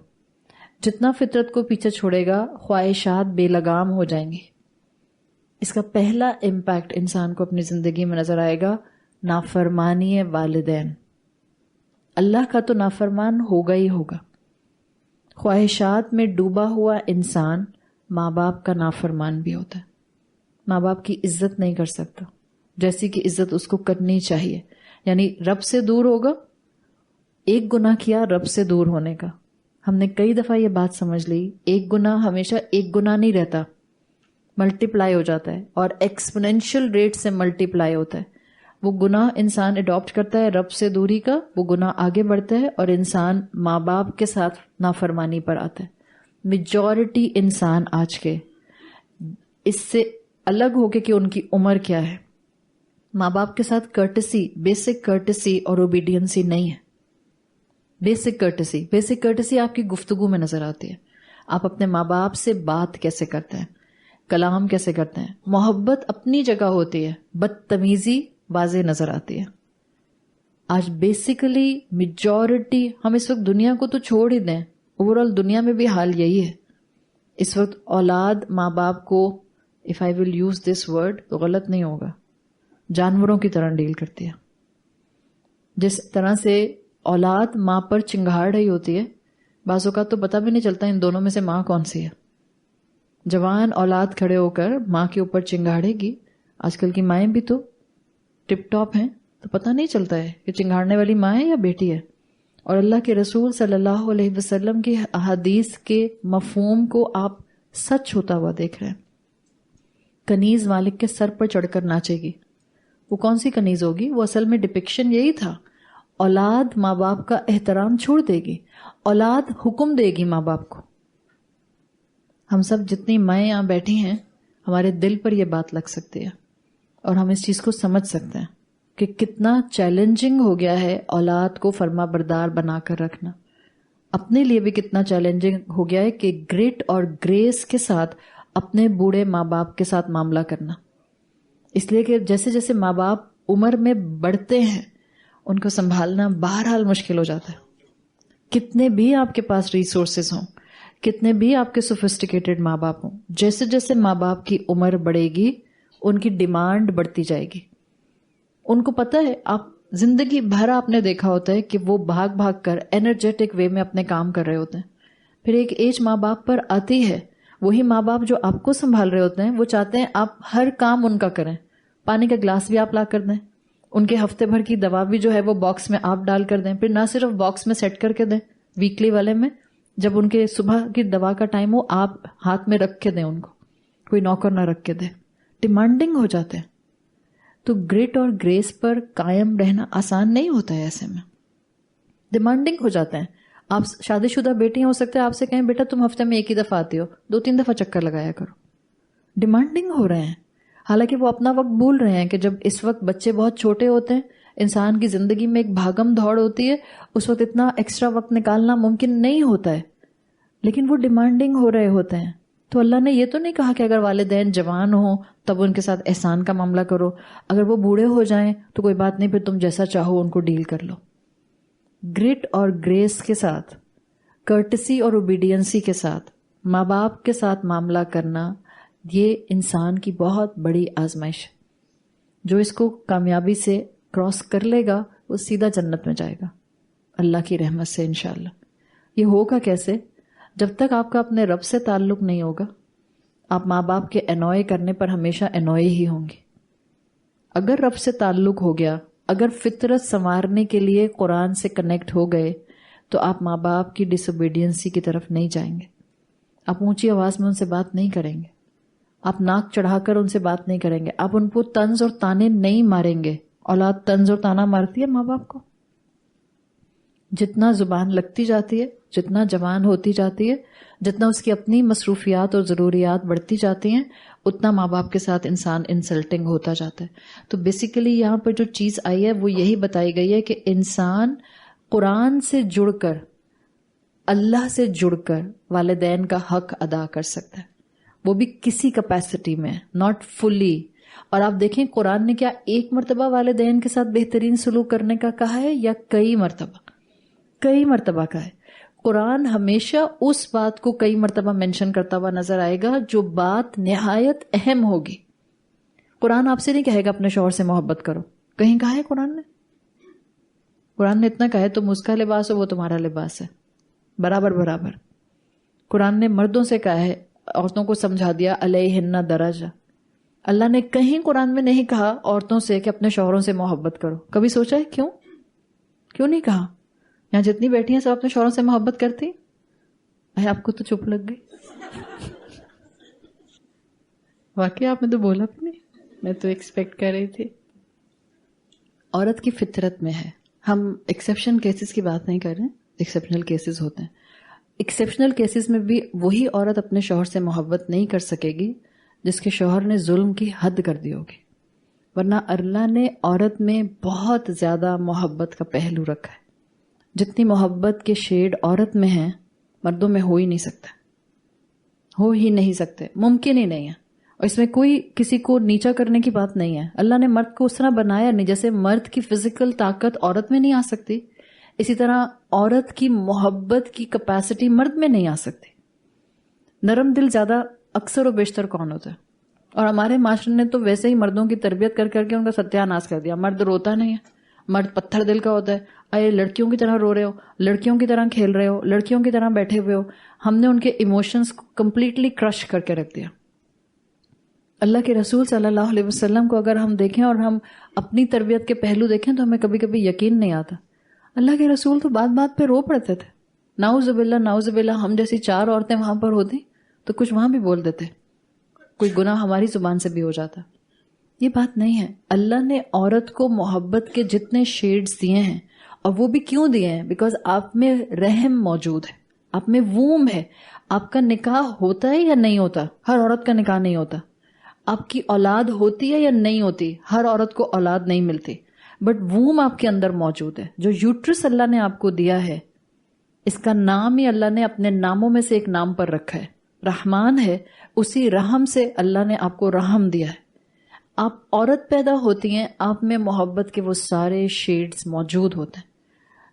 جتنا فطرت کو پیچھے چھوڑے گا خواہشات بے لگام ہو جائیں گی. اس کا پہلا امپیکٹ انسان کو اپنی زندگی میں نظر آئے گا، نافرمانی والدین. اللہ کا تو نافرمان ہوگا ہی ہوگا. خواہشات میں ڈوبا ہوا انسان ماں باپ کا نافرمان بھی ہوتا ہے. ماں باپ کی عزت نہیں کر سکتا جیسی کہ عزت اس کو کرنی چاہیے. یعنی رب سے دور ہوگا. ایک گناہ کیا رب سے دور ہونے کا. ہم نے کئی دفعہ یہ بات سمجھ لی، ایک گناہ ہمیشہ ایک گناہ نہیں رہتا، ملٹی پلائی ہو جاتا ہے، اور ایکسپونینشیل ریٹ سے ملٹی پلائی ہوتا ہے. وہ گناہ انسان اڈاپٹ کرتا ہے رب سے دوری کا، وہ گناہ آگے بڑھتا ہے اور انسان ماں باپ کے ساتھ نافرمانی پر آتا ہے. میجورٹی انسان آج کے اس سے الگ ہو کے کہ ان کی عمر کیا ہے، ماں باپ کے ساتھ کرٹسی، بیسک کرٹسی اور اوبیڈینسی نہیں ہے. بیسک کرٹسی آپ کی گفتگو میں نظر آتی ہے. آپ اپنے ماں باپ سے بات کیسے کرتے ہیں، کلام کیسے کرتے ہیں. محبت اپنی جگہ ہوتی ہے، بدتمیزی واضح نظر آتی ہے. آج بیسیکلی میجورٹی، ہم اس وقت دنیا کو تو چھوڑ ہی دیں، اوور آل دنیا میں بھی حال یہی ہے. اس وقت اولاد ماں باپ کو، if I will use this word تو غلط نہیں ہوگا، جانوروں کی طرح ڈیل کرتی ہے. جس طرح سے اولاد ماں پر چنگھاڑ رہی ہوتی ہے، بعض اوقات تو پتہ بھی نہیں چلتا ان دونوں میں سے ماں کون سی ہے. جوان اولاد کھڑے ہو کر ماں کے اوپر چنگھاڑے گی. آج کل کی مائیں بھی تو ٹپ ٹاپ ہیں، تو پتہ نہیں چلتا ہے کہ چنگھاڑنے والی ماں ہے یا بیٹی ہے. اور اللہ کے رسول صلی اللہ علیہ وسلم کی احادیث کے مفہوم کو آپ سچ ہوتا ہوا دیکھ رہے ہیں. کنیز مالک کے سر پر چڑھ کر ناچے گی. وہ کون سی کنیز ہوگی؟ وہ اصل میں ڈپکشن یہی تھا. اولاد ماں باپ کا احترام چھوڑ دے گی، اولاد حکم دے گی ماں باپ کو. ہم سب جتنی مائیں یہاں بیٹھی ہیں، ہمارے دل پر یہ بات لگ سکتی ہے اور ہم اس چیز کو سمجھ سکتے ہیں کہ کتنا چیلنجنگ ہو گیا ہے اولاد کو فرما بردار بنا کر رکھنا. اپنے لیے بھی کتنا چیلنجنگ ہو گیا ہے کہ گریٹ اور گریس کے ساتھ اپنے بوڑھے ماں باپ کے ساتھ معاملہ کرنا. اس لیے کہ جیسے جیسے ماں باپ عمر میں بڑھتے ہیں ان کو سنبھالنا بہرحال مشکل ہو جاتا ہے. کتنے بھی آپ کے پاس ریسورسز ہوں، کتنے بھی آپ کے سوفسٹیکیٹڈ ماں باپ ہوں، جیسے جیسے ماں باپ کی عمر بڑھے گی ان کی ڈیمانڈ بڑھتی جائے گی. ان کو پتہ ہے، آپ زندگی بھر آپ نے دیکھا ہوتا ہے کہ وہ بھاگ بھاگ کر انرجیٹک وے میں اپنے کام کر رہے ہوتے ہیں. پھر ایک ایج ماں باپ پر آتی ہے، وہی ماں باپ جو آپ کو سنبھال رہے ہوتے ہیں وہ چاہتے ہیں آپ ہر کام ان کا کریں. پانی کا گلاس بھی آپ لا کر دیں، ان کے ہفتے بھر کی دوا بھی جو ہے وہ باکس میں آپ ڈال کر دیں. پھر نہ صرف باکس میں سیٹ کر کے دیں، ویکلی والے میں جب ان کے صبح کی دوا کا ٹائم ہو آپ ہاتھ میں رکھ کے دیں، ان کو کوئی نوکر نہ رکھ کے دیں. ڈیمانڈنگ ہو جاتے ہیں. تو گریٹ اور گریس پر قائم رہنا آسان نہیں ہوتا ہے. ایسے میں ڈیمانڈنگ ہو جاتے ہیں. آپ شادی شدہ بیٹیاں ہو سکتے ہیں آپ سے کہیں بیٹا تم ہفتے میں ایک ہی دفعہ آتی ہو، 2-3 دفعہ چکر لگایا کرو. ڈیمانڈنگ ہو رہے ہیں، حالانکہ وہ اپنا وقت بھول رہے ہیں کہ جب اس وقت بچے بہت چھوٹے ہوتے ہیں، انسان کی زندگی میں ایک بھاگم دوڑ ہوتی ہے، اس وقت اتنا ایکسٹرا وقت نکالنا ممکن نہیں ہوتا ہے، لیکن وہ ڈیمانڈنگ ہو رہے ہوتے ہیں. تو اللہ نے یہ تو نہیں کہا کہ اگر والدین جوان ہوں تب ان کے ساتھ احسان کا معاملہ کرو، اگر وہ بوڑھے ہو جائیں تو کوئی بات نہیں، پھر تم جیسا چاہو ان کو ڈیل کر لو. گریٹ اور گریس کے ساتھ، کرٹسی اور اوبیڈینسی کے ساتھ ماں باپ کے ساتھ معاملہ کرنا، یہ انسان کی بہت بڑی آزمائش ہے. جو اس کو کامیابی سے کراس کر لے گا وہ سیدھا جنت میں جائے گا اللہ کی رحمت سے انشاءاللہ. یہ ہوگا کیسے؟ جب تک آپ کا اپنے رب سے تعلق نہیں ہوگا آپ ماں باپ کے انوائے کرنے پر ہمیشہ انوائے ہی ہوں گے. اگر رب سے تعلق ہو گیا، اگر فطرت سنوارنے کے لیے قرآن سے کنیکٹ ہو گئے تو آپ ماں باپ کی ڈس اوبیڈینسی کی طرف نہیں جائیں گے. آپ اونچی آواز میں ان سے بات نہیں کریں گے، آپ ناک چڑھا کر ان سے بات نہیں کریں گے، آپ ان کو طنز اور تانے نہیں ماریں گے. اولاد طنز اور تانا مارتی ہے ماں باپ کو. جتنا زبان لگتی جاتی ہے، جتنا جوان ہوتی جاتی ہے، جتنا اس کی اپنی مصروفیات اور ضروریات بڑھتی جاتی ہیں، اتنا ماں باپ کے ساتھ انسان انسلٹنگ ہوتا جاتا ہے. تو بیسیکلی یہاں پر جو چیز آئی ہے وہ یہی بتائی گئی ہے کہ انسان قرآن سے جڑ کر، اللہ سے جڑ کر والدین کا حق ادا کر سکتا ہے، وہ بھی کسی کیپیسٹی میں، ناٹ فلی. اور آپ دیکھیں قرآن نے کیا ایک مرتبہ والدین کے ساتھ بہترین سلوک کرنے کا کہا ہے یا کئی مرتبہ کہا ہے؟ قرآن ہمیشہ اس بات کو کئی مرتبہ مینشن کرتا ہوا نظر آئے گا جو بات نہایت اہم ہوگی. قرآن آپ سے نہیں کہے گا اپنے شوہر سے محبت کرو، کہیں کہا ہے قرآن نے؟ قرآن نے اتنا کہا ہے تم اس کا لباس ہو وہ تمہارا لباس ہے، برابر. قرآن نے مردوں سے کہا ہے، عورتوں کو سمجھا دیا علیہن درجہ. اللہ نے کہیں قرآن میں نہیں کہا عورتوں سے کہ اپنے شوہروں سے محبت کرو. کبھی سوچا ہے کیوں نہیں کہا؟ یہاں جتنی بیٹھی ہیں سب اپنے شوہروں سے محبت کرتی ہیں. آپ کو تو چپ لگ گئی. واقعی آپ نے تو بولا بھی نہیں، میں تو ایکسپیکٹ کر رہی تھی. عورت کی فطرت میں ہے. ہم ایکسیپشن کیسز کی بات نہیں کر رہے ہیں، ایکسیپشنل کیسز ہوتے ہیں. ایکسیپشنل کیسز میں بھی وہی عورت اپنے شوہر سے محبت نہیں کر سکے گی جس کے شوہر نے ظلم کی حد کر دی ہوگی. ورنہ اللہ نے عورت میں بہت زیادہ محبت کا پہلو رکھا ہے. جتنی محبت کے شیڈ عورت میں ہیں مردوں میں ہو ہی نہیں سکتے، ممکن ہی نہیں ہے. اور اس میں کوئی کسی کو نیچا کرنے کی بات نہیں ہے. اللہ نے مرد کو اس طرح بنایا نہیں، جیسے مرد کی فزیکل طاقت عورت میں نہیں آ سکتی، اسی طرح عورت کی محبت کی کیپیسٹی مرد میں نہیں آ سکتی. نرم دل زیادہ اکثر و بیشتر کون ہوتا ہے؟ اور ہمارے معاشرے نے تو ویسے ہی مردوں کی تربیت کر کے ان کا ستیہ ناش کر دیا. مرد روتا نہیں ہے، مرد پتھر دل کا ہوتا ہے. اے لڑکیوں کی طرح رو رہے ہو، لڑکیوں کی طرح کھیل رہے ہو، لڑکیوں کی طرح بیٹھے ہوئے ہو. ہم نے ان کے ایموشنز کو کمپلیٹلی کرش کر کے رکھ دیا. اللہ کے رسول صلی اللہ علیہ وسلم کو اگر ہم دیکھیں اور ہم اپنی تربیت کے پہلو دیکھیں تو ہمیں کبھی کبھی یقین نہیں آتا. اللہ کے رسول تو بات پہ رو پڑتے تھے. نعوذ باللہ. ہم جیسی 4 عورتیں وہاں پر ہوتی تو کچھ وہاں بھی بول دیتے. کوئی گناہ ہماری زبان سے بھی ہو جاتا. یہ بات نہیں ہے. اللہ نے عورت کو محبت کے جتنے شیڈز دیے ہیں، اور وہ بھی کیوں دیے ہیں؟ بیکاز آپ میں رحم موجود ہے، آپ میں ووم ہے. آپ کا نکاح ہوتا ہے یا نہیں ہوتا؟ ہر عورت کا نکاح نہیں ہوتا. آپ کی اولاد ہوتی ہے یا نہیں ہوتی؟ ہر عورت کو اولاد نہیں ملتی. بٹ ووم آپ کے اندر موجود ہے. جو یوٹرس اللہ نے آپ کو دیا ہے، اس کا نام ہی اللہ نے اپنے ناموں میں سے ایک نام پر رکھا ہے، رحمان ہے. اسی رحم سے اللہ نے آپ کو رحم دیا ہے. آپ عورت پیدا ہوتی ہیں، آپ میں محبت کے وہ سارے شیڈز موجود ہوتے ہیں.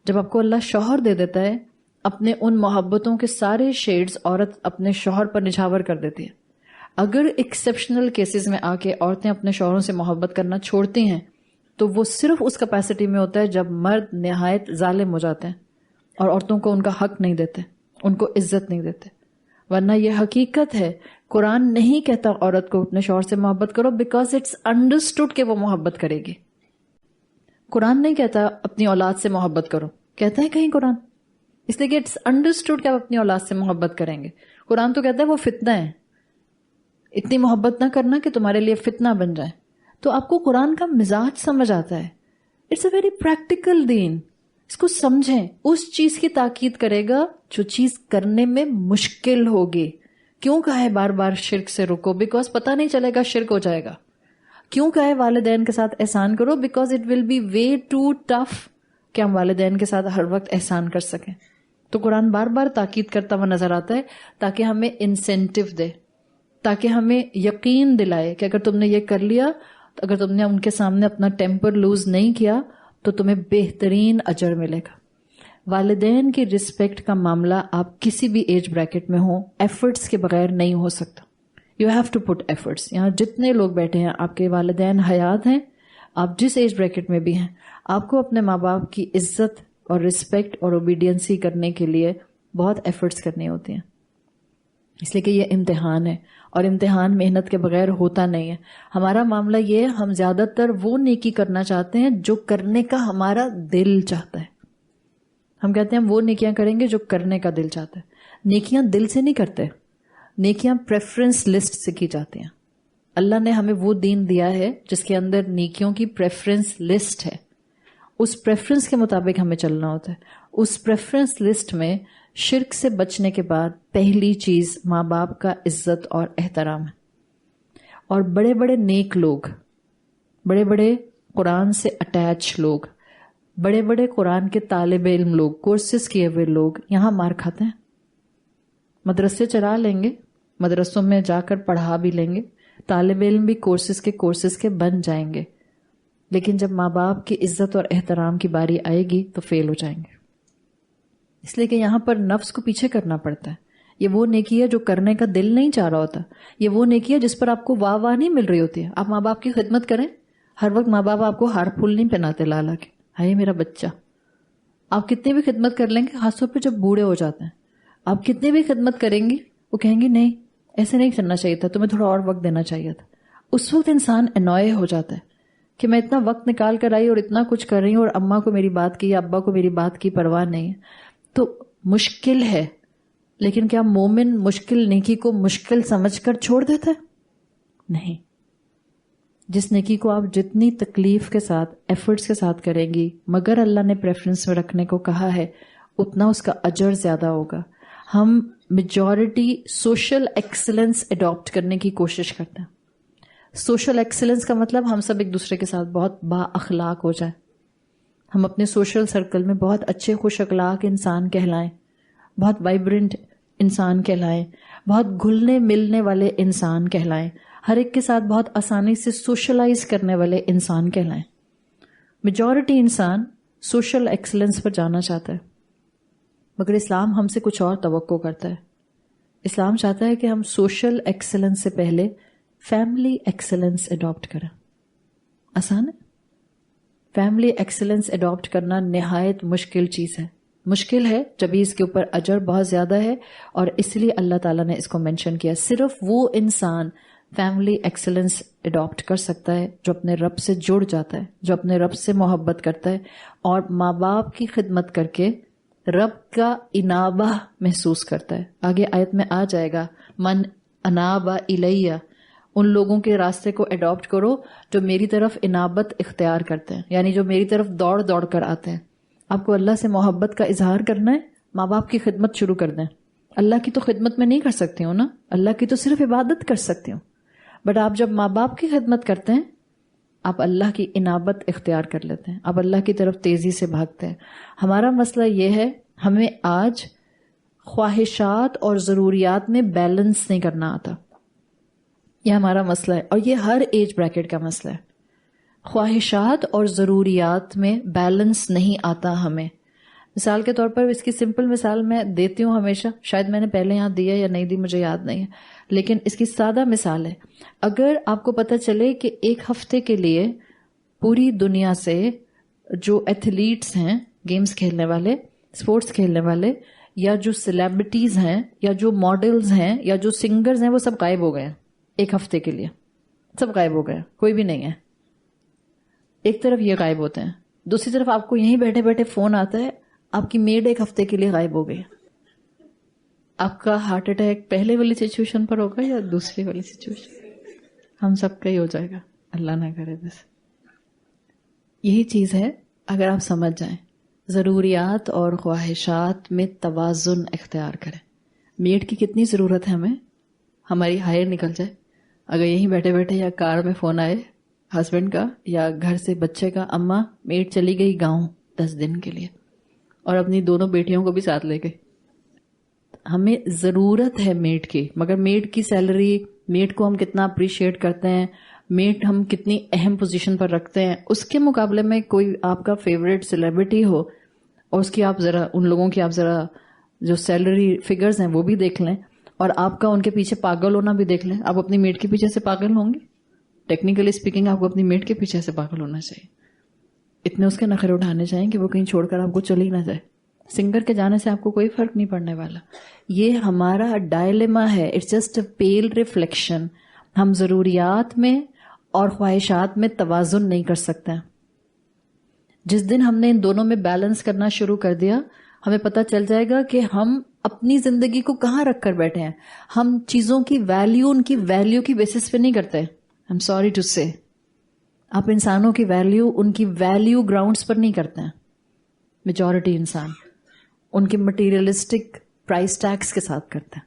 جب آپ کو اللہ شوہر دے دیتا ہے، اپنے ان محبتوں کے سارے شیڈز عورت اپنے شوہر پر نچھاور کر دیتی ہے. اگر ایکسیپشنل کیسز میں آ کے عورتیں اپنے شوہروں سے محبت کرنا چھوڑتی ہیں تو وہ صرف اس کیپیسٹی میں ہوتا ہے جب مرد نہایت ظالم ہو جاتے ہیں اور عورتوں کو ان کا حق نہیں دیتے، ان کو عزت نہیں دیتے. ورنہ یہ حقیقت ہے، قرآن نہیں کہتا عورت کو اپنے شوہر سے محبت کرو بیکاز اٹس انڈرسٹوڈ کہ وہ محبت کرے گی. قرآن نہیں کہتا اپنی اولاد سے محبت کرو، کہتا ہے کہیں قرآن؟ اس لیے کہ اٹس انڈرسٹوڈ کہ آپ اپنی اولاد سے محبت کریں گے. قرآن تو کہتا ہے وہ فتنہ ہے، اتنی محبت نہ کرنا کہ تمہارے لیے فتنہ بن جائے. تو آپ کو قرآن کا مزاج سمجھ آتا ہے. اٹس اے ویری پریکٹیکل دین. اس کو سمجھیں. اس چیز کی تاکید کرے گا جو چیز کرنے میں مشکل ہوگی. کیوں کہا ہے بار بار شرک سے رکو؟ بیکاز پتہ نہیں چلے گا شرک ہو جائے گا. کیوں کہا ہے والدین کے ساتھ احسان کرو؟ Because it will be way too tough کہ ہم والدین کے ساتھ ہر وقت احسان کر سکیں. تو قرآن بار بار تاکید کرتا ہوا نظر آتا ہے تاکہ ہمیں انسینٹیو دے، تاکہ ہمیں یقین دلائے کہ اگر تم نے یہ کر لیا، اگر تم نے ان کے سامنے اپنا ٹیمپر لوز نہیں کیا تو تمہیں بہترین اجر ملے گا. والدین کی رسپیکٹ کا معاملہ آپ کسی بھی ایج بریکٹ میں ہوں، ایفرٹس کے بغیر نہیں ہو سکتا. You have to put efforts. یہاں جتنے لوگ بیٹھے ہیں آپ کے والدین حیات ہیں، آپ جس ایج بریکٹ میں بھی ہیں، آپ کو اپنے ماں باپ کی عزت اور رسپیکٹ اور اوبیڈینسی کرنے کے لیے بہت ایفرٹس کرنی ہوتی ہیں. اس لیے کہ یہ امتحان ہے، اور امتحان محنت کے بغیر ہوتا نہیں ہے. ہمارا معاملہ یہ ہے، ہم زیادہ تر وہ نیکی کرنا چاہتے ہیں جو کرنے کا ہمارا دل چاہتا ہے. ہم کہتے ہیں ہم وہ نیکیاں کریں گے جو کرنے کا دل چاہتا ہے. نیکیاں دل سے نہیں کرتے، نیکیاں پریفرنس لسٹ سے کی جاتی ہیں. اللہ نے ہمیں وہ دین دیا ہے جس کے اندر نیکیوں کی پریفرنس لسٹ ہے. اس پریفرنس کے مطابق ہمیں چلنا ہوتا ہے. اس پریفرنس لسٹ میں شرک سے بچنے کے بعد پہلی چیز ماں باپ کا عزت اور احترام ہے. اور بڑے بڑے نیک لوگ، بڑے بڑے قرآن سے اٹیچ لوگ، بڑے بڑے قرآن کے طالب علم لوگ، کورسز کیے ہوئے لوگ یہاں مار کھاتے ہیں. مدرسے چلا لیں گے، مدرسوں میں جا کر پڑھا بھی لیں گے، طالب علم بھی کورسز کے بن جائیں گے، لیکن جب ماں باپ کی عزت اور احترام کی باری آئے گی تو فیل ہو جائیں گے. اس لیے کہ یہاں پر نفس کو پیچھے کرنا پڑتا ہے. یہ وہ نیکی ہے جو کرنے کا دل نہیں چاہ رہا ہوتا. یہ وہ نیکی ہے جس پر آپ کو واہ واہ نہیں مل رہی ہوتی ہے. آپ ماں باپ کی خدمت کریں، ہر وقت ماں باپ آپ کو ہار پھول نہیں پہناتے لا لا کے، ہائے میرا بچہ. آپ کتنی بھی خدمت کر لیں گے، خاص طور پہ جب بوڑھے ہو جاتے ہیں، آپ کتنی بھی خدمت کریں گی، وہ کہیں گی نہیں ایسے نہیں کرنا چاہیے تھا، تمہیں تھوڑا اور وقت دینا چاہیے تھا. اس وقت انسان انوئے ہو جاتا ہے کہ میں اتنا وقت نکال کر آئی اور اتنا کچھ کر رہی ہوں اور اماں کو میری بات کی یا ابا کو میری بات کی پرواہ نہیں ہے. تو مشکل ہے، لیکن کیا مومن مشکل نیکی کو مشکل سمجھ کر چھوڑ دیتا ہے؟ نہیں. جس نیکی کو آپ جتنی تکلیف کے ساتھ، ایفرٹس کے ساتھ کریں گی، مگر اللہ نے پریفرنس میں رکھنے کو کہا ہے، اتنا اس کا اجر زیادہ ہوگا. ہم میجورٹی سوشل ایکسلنس اڈاپٹ کرنے کی کوشش کرتے ہیں. سوشل ایکسلنس کا مطلب ہم سب ایک دوسرے کے ساتھ بہت با اخلاق ہو جائیں، ہم اپنے سوشل سرکل میں بہت اچھے خوش اخلاق انسان کہلائیں، بہت وائبرنٹ انسان کہلائیں، بہت گھلنے ملنے والے انسان کہلائیں، ہر ایک کے ساتھ بہت آسانی سے سوشلائز کرنے والے انسان کہلائیں. میجورٹی انسان سوشل ایکسلنس پر جانا چاہتا ہے، مگر اسلام ہم سے کچھ اور توقع کرتا ہے. اسلام چاہتا ہے کہ ہم سوشل ایکسلنس سے پہلے فیملی ایکسلنس اڈاپٹ کریں. آسان ہے؟ فیملی ایکسلنس اڈاپٹ کرنا نہایت مشکل چیز ہے. مشکل ہے جبھی اس کے اوپر اجر بہت زیادہ ہے، اور اس لیے اللہ تعالیٰ نے اس کو مینشن کیا. صرف وہ انسان فیملی ایکسلنس اڈاپٹ کر سکتا ہے جو اپنے رب سے جڑ جاتا ہے، جو اپنے رب سے محبت کرتا ہے اور ماں باپ کی خدمت کر کے رب کا انابہ محسوس کرتا ہے. آگے آیت میں آ جائے گا، من انابہ الیہ، ان لوگوں کے راستے کو اڈاپٹ کرو جو میری طرف انابت اختیار کرتے ہیں، یعنی جو میری طرف دوڑ دوڑ کر آتے ہیں. آپ کو اللہ سے محبت کا اظہار کرنا ہے، ماں باپ کی خدمت شروع کر دیں. اللہ کی تو خدمت میں نہیں کر سکتی ہوں نا، اللہ کی تو صرف عبادت کر سکتی ہوں، بٹ آپ جب ماں باپ کی خدمت کرتے ہیں آپ اللہ کی انابت اختیار کر لیتے ہیں، آپ اللہ کی طرف تیزی سے بھاگتے ہیں. ہمارا مسئلہ یہ ہے، ہمیں آج خواہشات اور ضروریات میں بیلنس نہیں کرنا آتا. یہ ہمارا مسئلہ ہے، اور یہ ہر ایج بریکٹ کا مسئلہ ہے. خواہشات اور ضروریات میں بیلنس نہیں آتا ہمیں. مثال کے طور پر اس کی سمپل مثال میں دیتی ہوں ہمیشہ، شاید میں نے پہلے یہاں دی ہے یا نہیں دی مجھے یاد نہیں ہے، لیکن اس کی سادہ مثال ہے. اگر آپ کو پتہ چلے کہ ایک ہفتے کے لیے پوری دنیا سے جو ایتھلیٹس ہیں، گیمز کھیلنے والے، اسپورٹس کھیلنے والے، یا جو سیلیبریٹیز ہیں، یا جو ماڈلز ہیں، یا جو سنگرز ہیں، وہ سب غائب ہو گئے ہیں ایک ہفتے کے لیے. سب غائب ہو گئے، کوئی بھی نہیں ہے. ایک طرف یہ غائب ہوتے ہیں، دوسری طرف آپ کو یہیں بیٹھے بیٹھے فون آتا ہے آپ کی میڈ ایک ہفتے کے لیے غائب ہو گئی. آپ کا ہارٹ اٹیک پہلے والی سچویشن پر ہوگا یا دوسری والی سچویشن؟ ہم سب کا ہی ہو جائے گا، اللہ نہ کرے. بس یہی چیز ہے، اگر آپ سمجھ جائیں ضروریات اور خواہشات میں توازن اختیار کریں. میڈ کی کتنی ضرورت ہے ہمیں، ہماری ہائر نکل جائے، اگر یہیں بیٹھے بیٹھے یا کار میں فون آئے ہسبینڈ کا یا گھر سے بچے کا، اماں میڈ چلی گئی گاؤں 10 دن کے لیے، اور اپنی دونوں بیٹیوں کو بھی ساتھ لے گئی. ہمیں ضرورت ہے میڈ کی، مگر میڈ کی سیلری، میڈ کو ہم کتنا اپریشیٹ کرتے ہیں، میڈ ہم کتنی اہم پوزیشن پر رکھتے ہیں، اس کے مقابلے میں کوئی آپ کا فیوریٹ سیلیبریٹی ہو اور اس کی آپ ذرا، ان لوگوں کی آپ ذرا جو سیلری فگرز ہیں وہ بھی دیکھ لیں، اور آپ کا ان کے پیچھے پاگل ہونا بھی دیکھ لیں. آپ اپنی میڈ کے پیچھے سے پاگل ہوں گے؟ ٹیکنیکلی اسپیکنگ آپ کو اپنی میڈ کے پیچھے سے پاگل ہونا چاہیے. اتنے اس کے نخرے اٹھانے چاہیے کہ وہ کہیں چھوڑ کر آپ کو چلی نہ جائے. سنگر کے جانے سے آپ کو کوئی فرق نہیں پڑنے والا. یہ ہمارا ڈائلیما ہے، اٹس جسٹ اے پیل ریفلیکشن. ہم ضروریات میں اور خواہشات میں توازن نہیں کر سکتے. جس دن ہم نے ان دونوں میں بیلنس کرنا شروع کر دیا، ہمیں پتہ چل جائے گا کہ ہم اپنی زندگی کو کہاں رکھ کر بیٹھے ہیں. ہم چیزوں کی ویلیو ان کی ویلیو کی بیسس پہ نہیں کرتے. I'm sorry to say. آپ انسانوں کی ویلیو ان کی ویلیو گراؤنڈز پر نہیں کرتے ہیں. میجورٹی انسان ان کے مٹیریلسٹک پرائس ٹیگز کے ساتھ کرتے ہیں.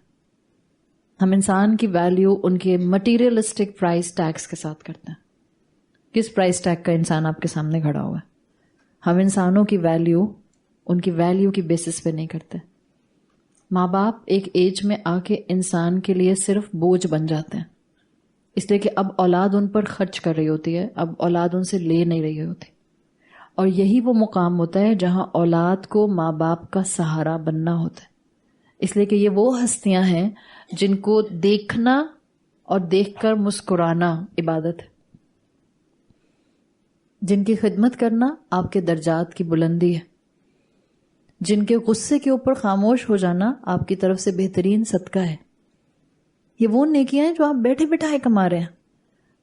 ہم انسان کی ویلیو ان کے مٹیریلسٹک پرائس ٹیگز کے ساتھ کرتے ہیں. کس پرائس ٹیگ کا انسان آپ کے سامنے کھڑا ہوا ہے؟ ہم انسانوں کی ویلیو ان کی ویلیو کی بیسس پہ نہیں کرتے. ماں باپ ایک ایج میں آ کے انسان کے لیے صرف بوجھ بن جاتے ہیں، اس لیے کہ اب اولاد ان پر خرچ کر رہی ہوتی ہے، اب اولاد ان سے لے نہیں رہی ہوتی. اور یہی وہ مقام ہوتا ہے جہاں اولاد کو ماں باپ کا سہارا بننا ہوتا ہے. اس لیے کہ یہ وہ ہستیاں ہیں جن کو دیکھنا اور دیکھ کر مسکرانا عبادت ہے، جن کی خدمت کرنا آپ کے درجات کی بلندی ہے، جن کے غصے کے اوپر خاموش ہو جانا آپ کی طرف سے بہترین صدقہ ہے. یہ وہ نیکیاں ہیں جو آپ بیٹھے بٹھائے کما رہے ہیں.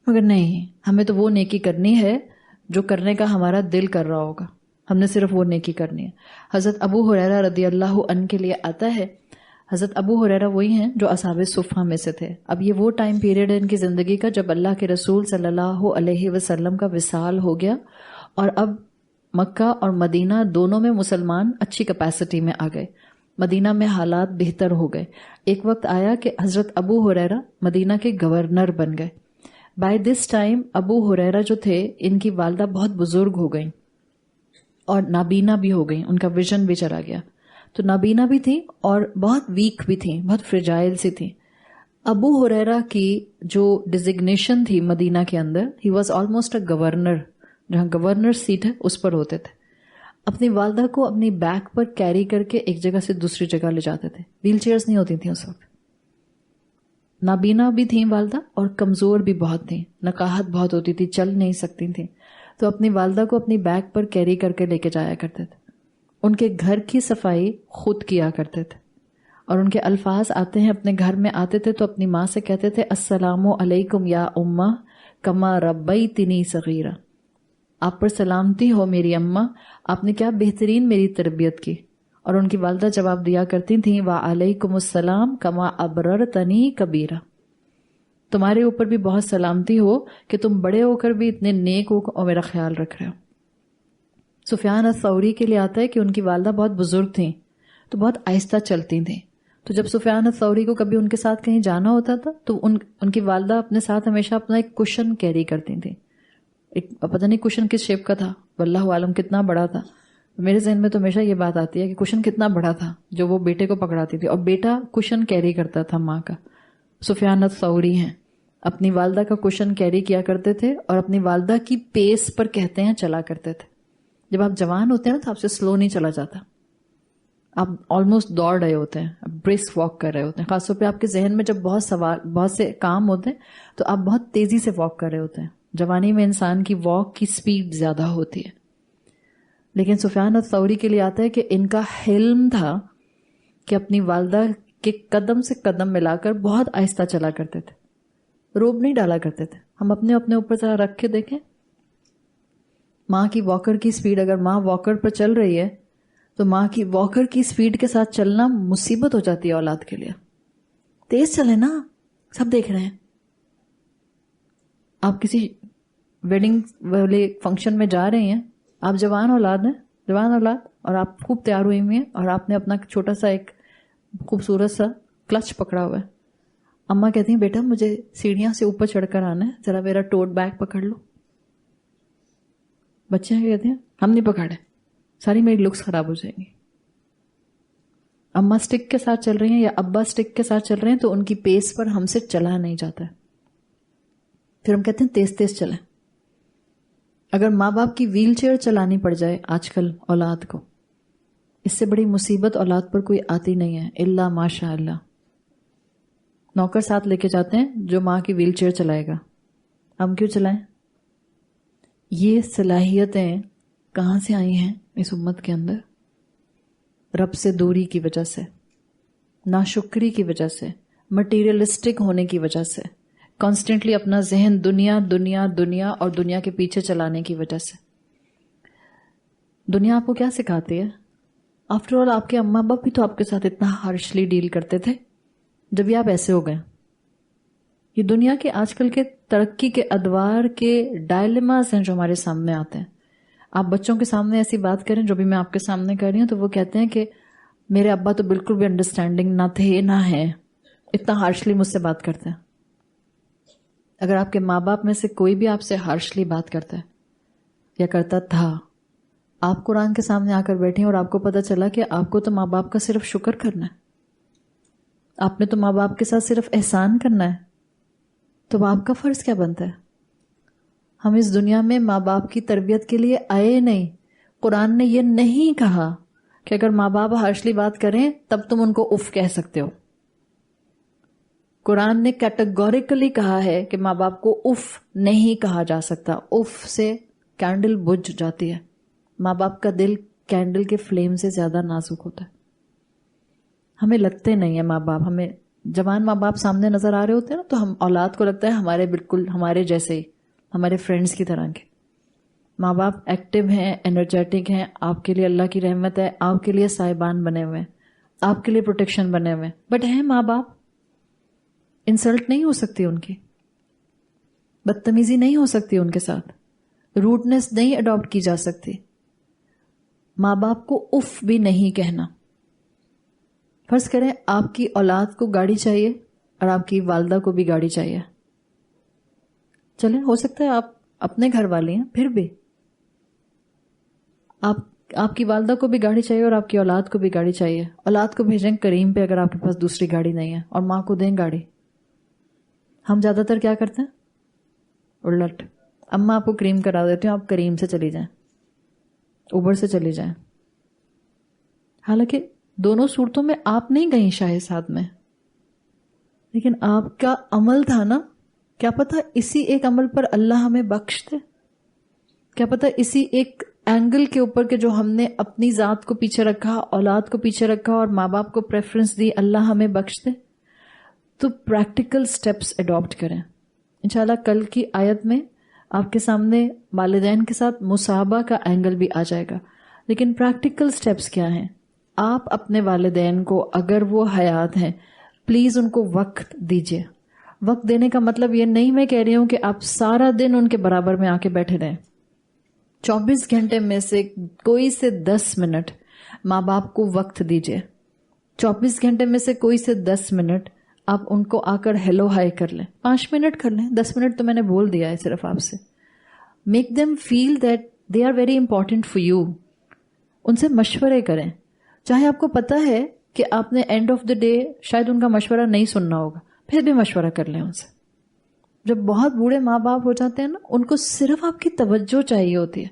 مگر نہیں، ہمیں تو وہ نیکی کرنی ہے جو کرنے کا ہمارا دل کر رہا ہوگا. ہم نے صرف وہ نیکی کرنی ہے. حضرت ابو ہریرہ رضی اللہ عنہ کے لیے آتا ہے، حضرت ابو ہریرہ وہی ہیں جو اصحاب صفہ میں سے تھے. اب یہ وہ ٹائم پیریڈ ہے ان کی زندگی کا جب اللہ کے رسول صلی اللہ علیہ وسلم کا وصال ہو گیا، اور اب مکہ اور مدینہ دونوں میں مسلمان اچھی کیپیسٹی میں آ گئے. مدینہ میں حالات بہتر ہو گئے. ایک وقت آیا کہ حضرت ابو ہریرہ مدینہ کے گورنر بن گئے. بائی دس ٹائم ابو ہریرہ جو تھے، ان کی والدہ بہت بزرگ ہو گئیں اور نابینا بھی ہو گئیں، ان کا ویژن بھی چلا گیا. تو نابینا بھی تھیں اور بہت ویک بھی تھیں، بہت فریجائل سی تھیں. ابو ہریرہ کی جو ڈیزگنیشن تھی مدینہ کے اندر، he was almost a governor, جہاں گورنر سیٹ ہے اس پر ہوتے تھے. اپنی والدہ کو اپنی بیک پر کیری کر کے ایک جگہ سے دوسری جگہ لے جاتے تھے. ویل چیئرز نہیں ہوتی تھیں اس وقت. نابینا بھی تھیں والدہ اور کمزور بھی بہت تھیں، نقاہت بہت ہوتی تھی، چل نہیں سکتی تھیں. تو اپنی والدہ کو اپنی بیک پر کیری کر کے لے کے جایا کرتے تھے. ان کے گھر کی صفائی خود کیا کرتے تھے، اور ان کے الفاظ آتے ہیں، اپنے گھر میں آتے تھے تو اپنی ماں سے کہتے تھے السلام علیکم یا امہ کما ربیتنی صغیرہ. آپ پر سلامتی ہو میری اماں، آپ نے کیا بہترین میری تربیت کی. اور ان کی والدہ جواب دیا کرتی تھیں وعلیکم السلام کما ابررتنی کبیرہ. تمہارے اوپر بھی بہت سلامتی ہو کہ تم بڑے ہو کر بھی اتنے نیک ہو اور میرا خیال رکھ رہے ہو. سفیان الثوری کے لیے آتا ہے کہ ان کی والدہ بہت بزرگ تھیں تو بہت آہستہ چلتی تھیں. تو جب سفیان الثوری کو کبھی ان کے ساتھ کہیں جانا ہوتا تھا تو ان کی والدہ اپنے ساتھ ہمیشہ اپنا ایک کشن کیری کرتی تھیں. ایک پتہ نہیں کشن کس شیپ کا تھا، واللہ عالم کتنا بڑا تھا. میرے ذہن میں تو ہمیشہ یہ بات آتی ہے کہ کشن کتنا بڑا تھا جو وہ بیٹے کو پکڑاتی تھی، اور بیٹا کشن کیری کرتا تھا ماں کا. سفیان الثوری ہیں، اپنی والدہ کا کشن کیری کیا کرتے تھے اور اپنی والدہ کی پیس پر کہتے ہیں چلا کرتے تھے. جب آپ جوان ہوتے ہیں نا تو آپ سے سلو نہیں چلا جاتا، آپ آلموسٹ دوڑ رہے ہوتے ہیں، آپ برسک واک کر رہے ہوتے ہیں. خاص طور پہ آپ کے ذہن میں جب بہت سے کام ہوتے ہیں تو آپ بہت تیزی سے واک کر رہے ہوتے ہیں. جوانی میں انسان کی واک کی سپیڈ زیادہ ہوتی ہے. لیکن سفیان الثوری کے لیے آتا ہے کہ ان کا حلم تھا کہ اپنی والدہ کے قدم سے قدم ملا کر بہت آہستہ چلا کرتے تھے، روب نہیں ڈالا کرتے تھے. ہم اپنے اوپر ذرا رکھ کے دیکھیں، ماں کی واکر کی سپیڈ، اگر ماں واکر پر چل رہی ہے تو ماں کی واکر کی سپیڈ کے ساتھ چلنا مصیبت ہو جاتی ہے اولاد کے لیے. تیز چلے نا، سب دیکھ رہے ہیں. آپ کسی ویڈنگ والے فنکشن میں جا رہے ہیں، آپ جوان اولاد اور آپ خوب تیار ہوئی ہوئی ہیں اور آپ نے اپنا چھوٹا سا ایک خوبصورت سا کلچ پکڑا ہوا ہے. اماں کہتی ہیں بیٹا مجھے سیڑھیاں سے اوپر چڑھ کر آنا ہے، ذرا میرا ٹوٹ بیگ پکڑ لو. بچے کہتے ہیں ہم نہیں پکڑے، ساری میری لکس خراب ہو جائیں گی. اماں سٹک کے ساتھ چل رہی ہیں یا ابا سٹک کے ساتھ چل رہے ہیں تو ان کی پیس پر ہم سے چلا نہیں جاتا ہے. پھر ہم کہتے ہیں تیز تیز چلیں. اگر ماں باپ کی ویل چیئر چلانی پڑ جائے آج کل اولاد کو، اس سے بڑی مصیبت اولاد پر کوئی آتی نہیں ہے الا ماشاء اللہ. نوکر ساتھ لے کے جاتے ہیں جو ماں کی ویل چیئر چلائے گا. ہم کیوں چلائیں؟ یہ صلاحیتیں کہاں سے آئی ہیں اس امت کے اندر؟ رب سے دوری کی وجہ سے، ناشکری کی وجہ سے، مٹیریلسٹک ہونے کی وجہ سے، کانسٹنٹلی اپنا ذہن دنیا دنیا دنیا اور دنیا کے پیچھے چلانے کی وجہ سے. دنیا آپ کو کیا سکھاتی ہے؟ آفٹر آل آپ کے اماں باپ بھی تو آپ کے ساتھ اتنا ہارشلی ڈیل کرتے تھے جب یہ آپ ایسے ہو گئے. یہ دنیا کے آج کل کے ترقی کے ادوار کے ڈائلیماز ہیں جو ہمارے سامنے آتے ہیں. آپ بچوں کے سامنے ایسی بات کریں جو بھی میں آپ کے سامنے کر رہی ہوں تو وہ کہتے ہیں کہ میرے ابا تو بالکل بھی انڈرسٹینڈنگ نہ تھے نہ ہے، اتنا ہارشلی مجھ سے بات کرتے ہیں. اگر آپ کے ماں باپ میں سے کوئی بھی آپ سے ہارشلی بات کرتا ہے یا کرتا تھا، آپ قرآن کے سامنے آ کر بیٹھیں اور آپ کو پتہ چلا کہ آپ کو تو ماں باپ کا صرف شکر کرنا ہے، آپ نے تو ماں باپ کے ساتھ صرف احسان کرنا ہے، تو آپ کا فرض کیا بنتا ہے؟ ہم اس دنیا میں ماں باپ کی تربیت کے لیے آئے نہیں. قرآن نے یہ نہیں کہا کہ اگر ماں باپ ہارشلی بات کریں تب تم ان کو اف کہہ سکتے ہو. قرآن نے کیٹیگوریکلی کہا ہے کہ ماں باپ کو اف نہیں کہا جا سکتا. اف سے کینڈل بجھ جاتی ہے. ماں باپ کا دل کینڈل کے فلیم سے زیادہ نازک ہوتا ہے. ہمیں لگتے نہیں ہیں ماں باپ، ہمیں جوان ماں باپ سامنے نظر آ رہے ہوتے ہیں نا تو ہم اولاد کو لگتا ہے ہمارے بالکل ہمارے جیسے ہی، ہمارے فرینڈز کی طرح کے. ماں باپ ایکٹیو ہیں، انرجیٹک ہیں، آپ کے لیے اللہ کی رحمت ہے، آپ کے لیے صاحبان بنے ہوئے ہیں، آپ کے لیے پروٹیکشن بنے ہوئے ہیں. بٹ ہیں ماں باپ، انسلٹ نہیں ہو سکتی ان کی، بدتمیزی نہیں ہو سکتی ان کے ساتھ، روڈنس نہیں اڈاپٹ کی جا سکتی. ماں باپ کو اف بھی نہیں کہنا. فرض کریں آپ کی اولاد کو گاڑی چاہیے اور آپ کی والدہ کو بھی گاڑی چاہیے. چلیں، ہو سکتا ہے آپ اپنے گھر والے ہیں، پھر بھی آپ کی والدہ کو بھی گاڑی چاہیے اور آپ کی اولاد کو بھی گاڑی چاہیے. اولاد کو بھیجیں کریم پہ اگر آپ کے پاس دوسری گاڑی نہیں ہے، اور ماں کو دیں گاڑی. ہم زیادہ تر کیا کرتے ہیں؟ الٹ. اماں آپ کو کریم کرا دیتی ہوں، آپ کریم سے چلی جائیں، اوبر سے چلی جائیں. حالانکہ دونوں صورتوں میں آپ نہیں گئی شاہ ساتھ میں، لیکن آپ کا عمل تھا نا. کیا پتا اسی ایک عمل پر اللہ ہمیں بخش دے، کیا پتا اسی ایک اینگل کے اوپر کہ جو ہم نے اپنی ذات کو پیچھے رکھا، اولاد کو پیچھے رکھا اور ماں باپ کو پریفرنس دی، اللہ ہمیں بخش دے. تو پریکٹیکل سٹیپس اڈاپٹ کریں. انشاءاللہ کل کی آیت میں آپ کے سامنے والدین کے ساتھ مصاحبہ کا اینگل بھی آ جائے گا. لیکن پریکٹیکل سٹیپس کیا ہیں؟ آپ اپنے والدین کو اگر وہ حیات ہیں پلیز ان کو وقت دیجیے. وقت دینے کا مطلب یہ نہیں میں کہہ رہی ہوں کہ آپ سارا دن ان کے برابر میں آ کے بیٹھے رہیں. 24 گھنٹے میں سے کوئی سے 10 منٹ ماں باپ کو وقت دیجیے. 24 گھنٹے میں سے کوئی سے 10 منٹ آپ ان کو آ کر ہیلو ہائی کر لیں. 5 منٹ کر لیں, 10 منٹ تو میں نے بول دیا ہے صرف آپ سے. Make them feel that they are very important for you. ان سے مشورے کریں, چاہے آپ کو پتا ہے کہ آپ نے اینڈ آف دا ڈے شاید ان کا مشورہ نہیں سننا ہوگا, پھر بھی مشورہ کر لیں ان سے. جب بہت بوڑھے ماں باپ ہو جاتے ہیں نا, ان کو صرف آپ کی توجہ چاہیے ہوتی ہے.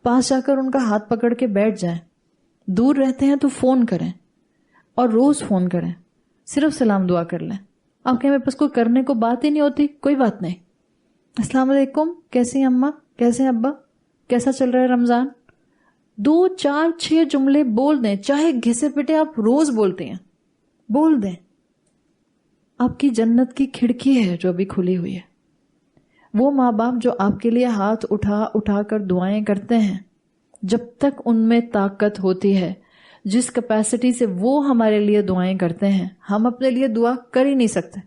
پاس جا کر ان کا ہاتھ پکڑ کے بیٹھ جائیں. دور رہتے ہیں تو فون کریں, اور روز فون کریں, صرف سلام دعا کر لیں. آپ کے میرے پاس کوئی کرنے کو بات ہی نہیں ہوتی, کوئی بات نہیں, السلام علیکم, کیسی ہیں اماں, کیسے ہیں ابا, کیسا چل رہا ہے رمضان. 2 4 6 جملے بول دیں, چاہے گھسے پٹے آپ روز بولتے ہیں, بول دیں. آپ کی جنت کی کھڑکی ہے جو ابھی کھلی ہوئی ہے. وہ ماں باپ جو آپ کے لیے ہاتھ اٹھا اٹھا کر دعائیں کرتے ہیں, جب تک ان میں طاقت ہوتی ہے, جس کیپیسٹی سے وہ ہمارے لیے دعائیں کرتے ہیں, ہم اپنے لیے دعا کر ہی نہیں سکتے.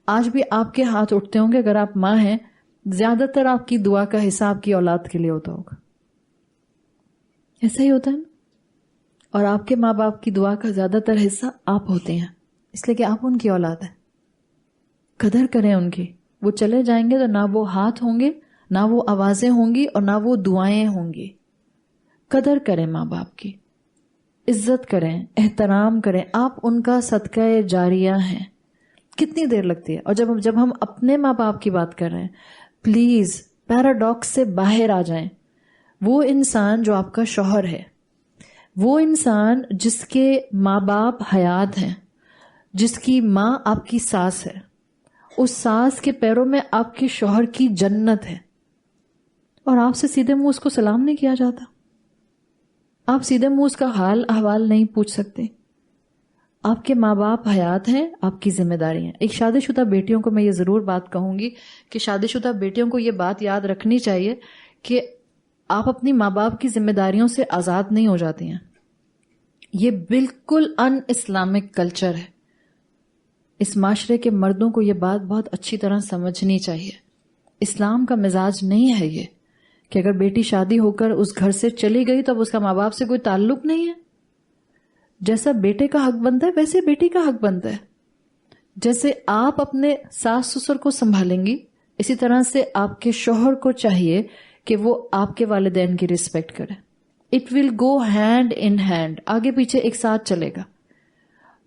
آج بھی آپ کے ہاتھ اٹھتے ہوں گے اگر آپ ماں ہیں, زیادہ تر آپ کی دعا کا حصہ آپ کی اولاد کے لیے ہوتا ہوگا. ایسا ہی ہوتا ہے نا. اور آپ کے ماں باپ کی دعا کا زیادہ تر حصہ آپ ہوتے ہیں, اس لیے کہ آپ ان کی اولاد ہیں. قدر کریں ان کی. وہ چلے جائیں گے تو نہ وہ ہاتھ ہوں گے, نہ وہ آوازیں ہوں گی, اور نہ وہ دعائیں ہوں گی. قدر کریں ماں باپ کی, عزت کریں, احترام کریں. آپ ان کا صدقہ جاریہ ہیں. کتنی دیر لگتی ہے. اور جب ہم اپنے ماں باپ کی بات کر رہے ہیں, پلیز پیراڈاکس سے باہر آ جائیں. وہ انسان جو آپ کا شوہر ہے, وہ انسان جس کے ماں باپ حیات ہیں, جس کی ماں آپ کی ساس ہے, اس ساس کے پیروں میں آپ کے شوہر کی جنت ہے, اور آپ سے سیدھے منہ اس کو سلام نہیں کیا جاتا. آپ سیدھے منہ اس کا حال احوال نہیں پوچھ سکتے. آپ کے ماں باپ حیات ہیں, آپ کی ذمہ داری ہیں. ایک شادی شدہ بیٹیوں کو میں یہ ضرور بات کہوں گی کہ شادی شدہ بیٹیوں کو یہ بات یاد رکھنی چاہیے کہ آپ اپنی ماں باپ کی ذمہ داریوں سے آزاد نہیں ہو جاتی ہیں. یہ بالکل ان اسلامک کلچر ہے. اس معاشرے کے مردوں کو یہ بات بہت اچھی طرح سمجھنی چاہیے. اسلام کا مزاج نہیں ہے یہ کہ اگر بیٹی شادی ہو کر اس گھر سے چلی گئی تو اب اس کا ماں باپ سے کوئی تعلق نہیں ہے. جیسا بیٹے کا حق بنتا ہے ویسے بیٹی کا حق بنتا ہے. جیسے آپ اپنے ساس سسر کو سنبھالیں گی, اسی طرح سے آپ کے شوہر کو چاہیے کہ وہ آپ کے والدین کی رسپیکٹ کرے. It will go hand in hand, آگے پیچھے ایک ساتھ چلے گا.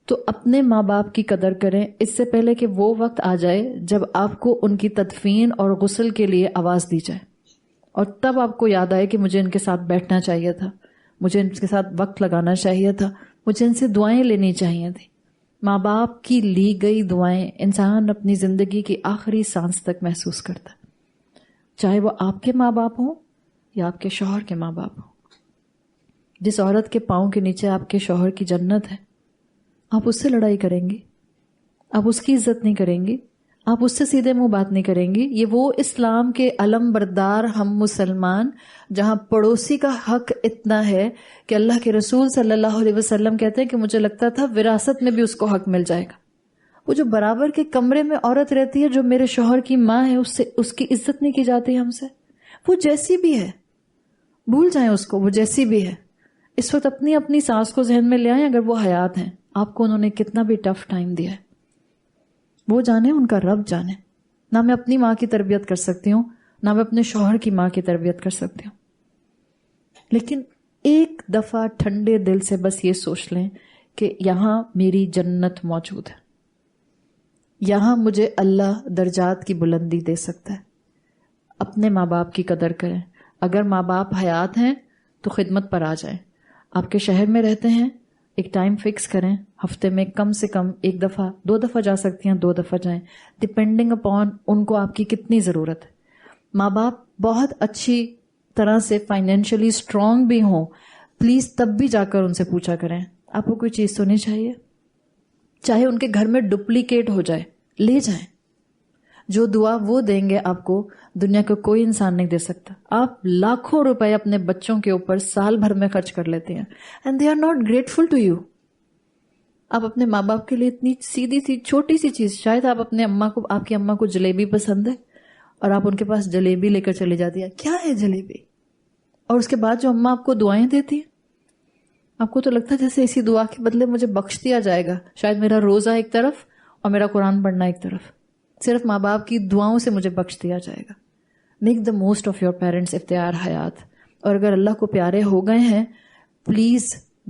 تو اپنے ماں باپ کی قدر کریں اس سے پہلے کہ وہ وقت آ جائے جب آپ کو ان کی تدفین اور غسل کے لیے آواز دی جائے, اور تب آپ کو یاد آئے کہ مجھے ان کے ساتھ بیٹھنا چاہیے تھا, مجھے ان کے ساتھ وقت لگانا چاہیے تھا, مجھے ان سے دعائیں لینی چاہیے تھی. ماں باپ کی لی گئی دعائیں انسان اپنی زندگی کی آخری سانس تک محسوس کرتا ہے, چاہے وہ آپ کے ماں باپ ہوں یا آپ کے شوہر کے ماں باپ ہوں. جس عورت کے پاؤں کے نیچے آپ کے شوہر کی جنت ہے, آپ اس سے لڑائی کریں گی, آپ اس کی عزت نہیں کریں گی, آپ اس سے سیدھے منہ بات نہیں کریں گی. یہ وہ اسلام کے علم بردار ہم مسلمان جہاں پڑوسی کا حق اتنا ہے کہ اللہ کے رسول صلی اللہ علیہ وسلم کہتے ہیں کہ مجھے لگتا تھا وراثت میں بھی اس کو حق مل جائے گا. وہ جو برابر کے کمرے میں عورت رہتی ہے جو میرے شوہر کی ماں ہے, اس کی عزت نہیں کی جاتی ہم سے. وہ جیسی بھی ہے, بھول جائیں اس کو, وہ جیسی بھی ہے. اس وقت اپنی اپنی ساس کو ذہن میں لے آئیں اگر وہ حیات ہیں, آپ کو انہوں نے کتنا بھی ٹف ٹائم دیا ہے. وہ جانے, ان کا رب جانے. نہ میں اپنی ماں کی تربیت کر سکتی ہوں, نہ میں اپنے شوہر کی ماں کی تربیت کر سکتی ہوں. لیکن ایک دفعہ ٹھنڈے دل سے بس یہ سوچ لیں کہ یہاں میری جنت موجود ہے, یہاں مجھے اللہ درجات کی بلندی دے سکتا ہے. اپنے ماں باپ کی قدر کریں. اگر ماں باپ حیات ہیں تو خدمت پر آ جائیں. آپ کے شہر میں رہتے ہیں, ایک ٹائم فکس کریں, ہفتے میں کم سے کم 1 دفعہ 2 دفعہ جا سکتی ہیں, 2 دفعہ جائیں, ڈپینڈنگ اپون ان کو آپ کی کتنی ضرورت ہے. ماں باپ بہت اچھی طرح سے فائنینشلی اسٹرانگ بھی ہوں, پلیز تب بھی جا کر ان سے پوچھا کریں آپ کو کوئی چیز تو نہیں چاہیے. چاہے ان کے گھر میں ڈپلیکیٹ ہو جائے, لے جائیں. جو دعا وہ دیں گے آپ کو دنیا کا کوئی انسان نہیں دے سکتا. آپ لاکھوں روپے اپنے بچوں کے اوپر سال بھر میں خرچ کر لیتے ہیں, and they are not grateful to you. آپ اپنے ماں باپ کے لیے اتنی سیدھی سی چھوٹی سی چیز, شاید آپ اپنے آپ کی اماں کو جلیبی پسند ہے اور آپ ان کے پاس جلیبی لے کر چلے جاتی ہیں, کیا ہے جلیبی, اور اس کے بعد جو اماں آپ کو دعائیں دیتی ہیں, آپ کو تو لگتا ہے جیسے اسی دعا کے بدلے مجھے بخش دیا جائے گا, شاید میرا روزہ ایک طرف اور میرا قرآن پڑھنا ایک طرف, صرف ماں باپ کی دعاؤں سے مجھے بخش دیا جائے گا. Make the most of your parents if they are حیات, اور اگر اللہ کو پیارے ہو گئے ہیں, پلیز